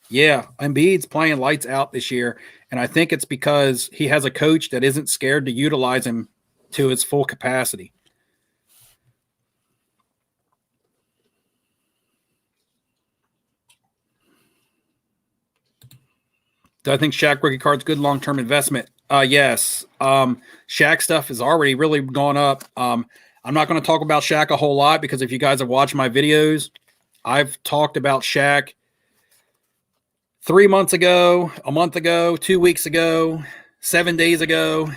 yeah, Embiid's playing lights out this year. And I think it's because he has a coach that isn't scared to utilize him to its full capacity. Do I think Shaq rookie card's good long-term investment? Yes. Shaq stuff has already really gone up. I'm not going to talk about Shaq a whole lot because if you guys have watched my videos, I've talked about Shaq 3 months ago, a month ago, 2 weeks ago, 7 days ago,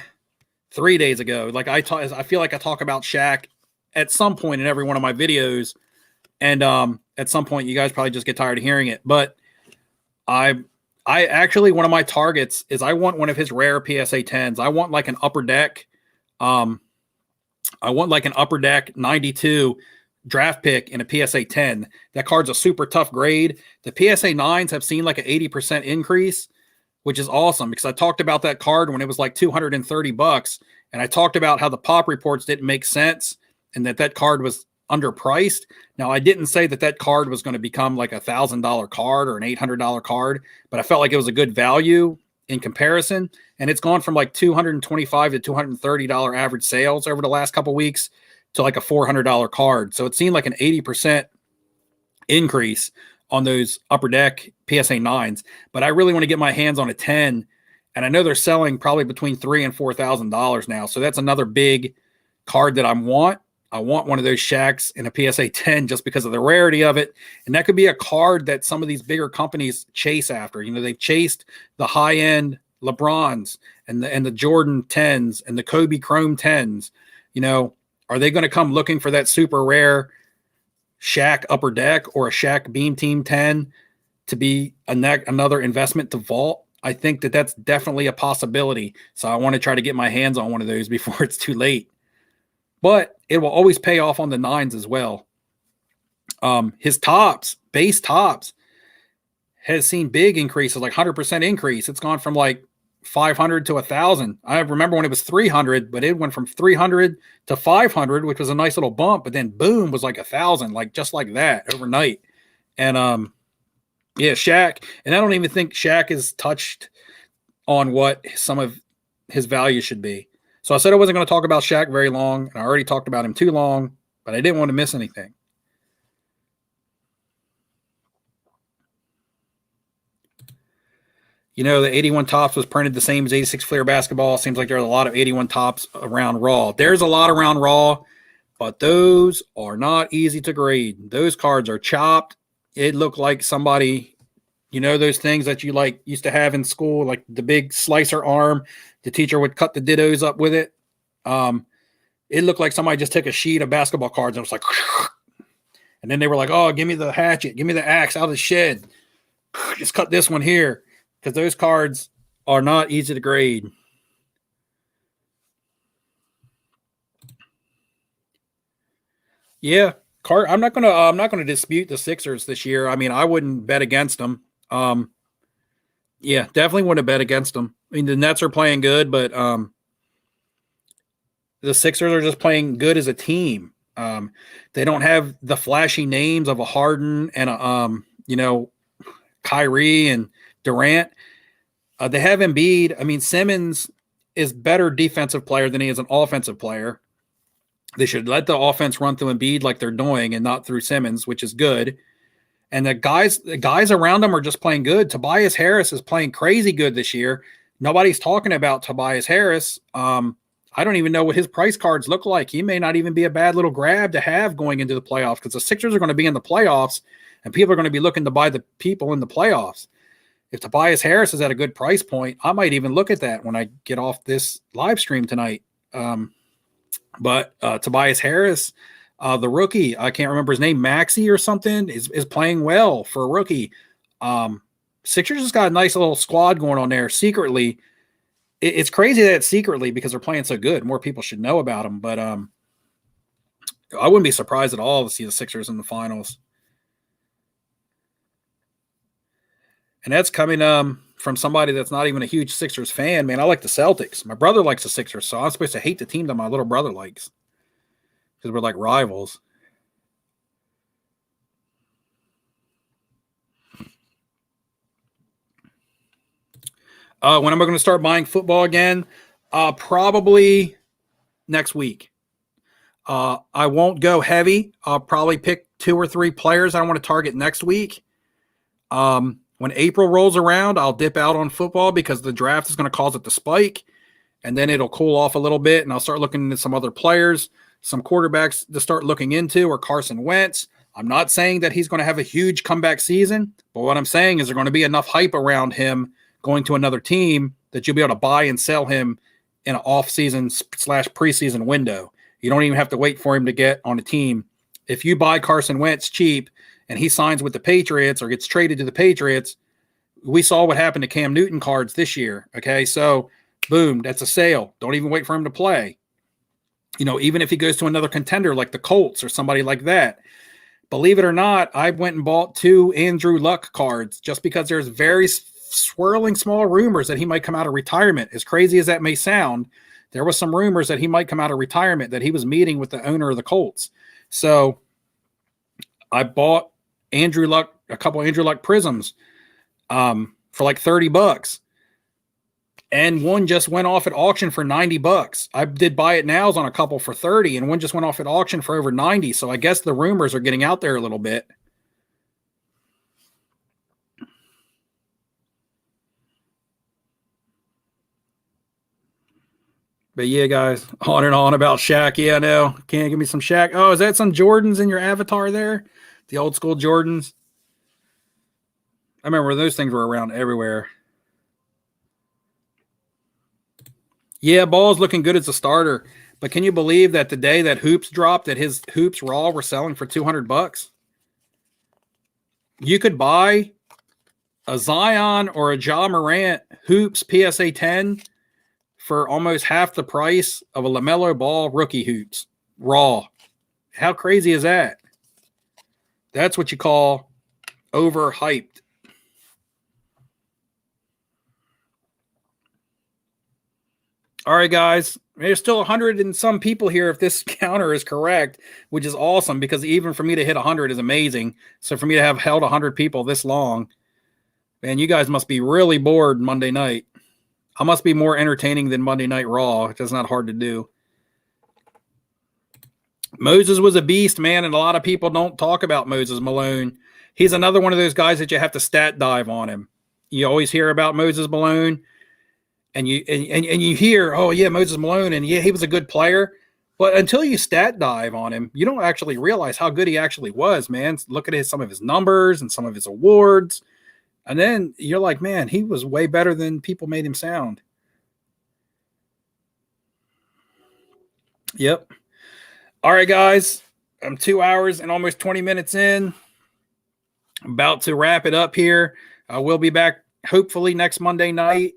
3 days ago. Like I feel like I talk about Shaq at some point in every one of my videos. And at some point you guys probably just get tired of hearing it. But I actually, one of my targets is I want one of his rare PSA 10s. I want like an upper deck. I want like an upper deck 92 draft pick in a PSA 10. That card's a super tough grade. The PSA 9s have seen like an 80% increase, which is awesome because I talked about that card when it was like $230. And I talked about how the pop reports didn't make sense and that card was underpriced. Now, I didn't say that card was going to become like $1,000 card or an $800 card, but I felt like it was a good value in comparison. And it's gone from like $225 to $230 average sales over the last couple of weeks to like a $400 card. So it seemed like an 80% increase on those upper deck PSA 9s. But I really want to get my hands on a 10. And I know they're selling probably between $3,000 and $4,000 now. So that's another big card that I want. I want one of those Shaqs in a PSA 10 just because of the rarity of it. And that could be a card that some of these bigger companies chase after. You know, they've chased the high-end LeBrons and the Jordan 10s and the Kobe Chrome 10s. You know, are they going to come looking for that super rare Shaq upper deck or a Shaq Beam Team 10 to be another investment to vault? I think that's definitely a possibility. So I want to try to get my hands on one of those before it's too late. But it will always pay off on the 9s as well. His base tops, has seen big increases, like 100% increase. It's gone from like 500 to 1,000. I remember when it was 300, but it went from 300 to 500, which was a nice little bump. But then boom, was like 1,000, like just like that overnight. And yeah, Shaq. And I don't even think Shaq is touched on what some of his value should be. So I said I wasn't going to talk about Shaq very long, and I already talked about him too long, but I didn't want to miss anything. You know, the 81 Tops was printed the same as 86 Fleer basketball. Seems like there's a lot of 81 Tops around Raw. There's a lot around Raw, but those are not easy to grade. Those cards are chopped. It looked like somebody, you know, those things that you like used to have in school, like the big slicer arm. The teacher would cut the dittos up with it. It looked like somebody just took a sheet of basketball cards and was like, and then they were like, oh, give me the hatchet. Give me the axe out of the shed. Just cut this one here. Because those cards are not easy to grade. Yeah, I'm not gonna dispute the Sixers this year. I mean, I wouldn't bet against them. Yeah, definitely wouldn't bet against them. I mean, the Nets are playing good, but the Sixers are just playing good as a team. They don't have the flashy names of a Harden and a Kyrie and Durant. They have Embiid. I mean, Simmons is better defensive player than he is an offensive player. They should let the offense run through Embiid like they're doing and not through Simmons, which is good. And the guys around them are just playing good. Tobias Harris is playing crazy good this year. Nobody's talking about Tobias Harris. I don't even know what his price cards look like. He may not even be a bad little grab to have going into the playoffs because the Sixers are going to be in the playoffs and people are going to be looking to buy the people in the playoffs. If Tobias Harris is at a good price point, I might even look at that when I get off this live stream tonight. But Tobias Harris, the rookie, I can't remember his name, Maxey or something, is playing well for a rookie. Sixers just got a nice little squad going on there secretly. It's crazy that it's secretly because they're playing so good. More people should know about them. But I wouldn't be surprised at all to see the Sixers in the finals. And that's coming from somebody that's not even a huge Sixers fan. Man, I like the Celtics. My brother likes the Sixers, so I'm supposed to hate the team that my little brother likes because we're like rivals. When am I going to start buying football again? Probably next week. I won't go heavy. I'll probably pick 2 or 3 players I want to target next week. When April rolls around, I'll dip out on football because the draft is going to cause it to spike, and then it'll cool off a little bit, and I'll start looking at some other players. some quarterbacks to start looking into are Carson Wentz. I'm not saying that he's going to have a huge comeback season, but what I'm saying is there's going to be enough hype around him going to another team that you'll be able to buy and sell him in an off-season / preseason window. You don't even have to wait for him to get on a team. If you buy Carson Wentz cheap and he signs with the Patriots or gets traded to the Patriots, we saw what happened to Cam Newton cards this year. Okay, so boom, that's a sale. Don't even wait for him to play. Even if he goes to another contender like the Colts or somebody like that. Believe it or not, I went and bought 2 Andrew Luck cards just because there's very swirling small rumors that he might come out of retirement. As crazy as that may sound, there was some rumors that he might come out of retirement, that he was meeting with the owner of the Colts. So I bought Andrew Luck, a couple Andrew Luck prisms for like $30. And one just went off at auction for $90. I did buy it nows on a couple for 30, and one just went off at auction for over 90. So I guess the rumors are getting out there a little bit. But yeah, guys, on and on about Shaq. Yeah, I know. Can't give me some Shaq. Oh, is that some Jordans in your avatar there? The old school Jordans? I remember those things were around everywhere. Yeah, Ball's looking good as a starter. But can you believe that the day that Hoops dropped, that his Hoops Raw were selling for $200? You could buy a Zion or a Ja Morant Hoops PSA 10 for almost half the price of a LaMelo Ball rookie Hoops Raw. How crazy is that? That's what you call overhyped. All right, guys. There's still 100 and some people here if this counter is correct, which is awesome because even for me to hit 100 is amazing. So for me to have held 100 people this long, man, you guys must be really bored Monday night. I must be more entertaining than Monday Night Raw. It's not hard to do. Moses was a beast, man, and a lot of people don't talk about Moses Malone. He's another one of those guys that you have to stat dive on him. You always hear about Moses Malone. And you hear, oh, yeah, Moses Malone, and yeah, he was a good player. But until you stat dive on him, you don't actually realize how good he actually was, man. Look at some of his numbers and some of his awards. And then you're like, man, he was way better than people made him sound. Yep. All right, guys. I'm 2 hours and almost 20 minutes in. I'm about to wrap it up here. We'll be back hopefully next Monday night.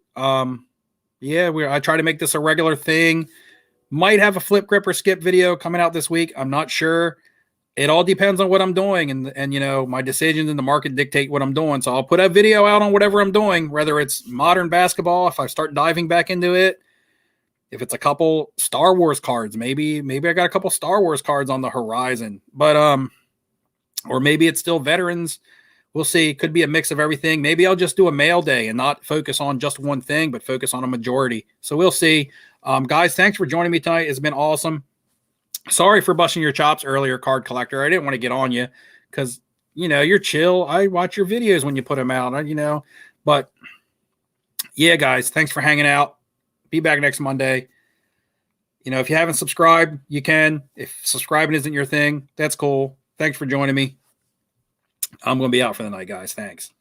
Yeah, I try to make this a regular thing. Might have a flip grip or skip video coming out this week. I'm not sure. It all depends on what I'm doing, and my decisions in the market dictate what I'm doing. So I'll put a video out on whatever I'm doing, whether it's modern basketball, if I start diving back into it, if it's a couple Star Wars cards, maybe I got a couple Star Wars cards on the horizon, but or maybe it's still veterans. We'll see. Could be a mix of everything. Maybe I'll just do a mail day and not focus on just one thing, but focus on a majority. So we'll see. Guys, thanks for joining me tonight. It's been awesome. Sorry for busting your chops earlier, card collector. I didn't want to get on you because, you're chill. I watch your videos when you put them out, But, yeah, guys, thanks for hanging out. Be back next Monday. If you haven't subscribed, you can. If subscribing isn't your thing, that's cool. Thanks for joining me. I'm going to be out for the night, guys. Thanks.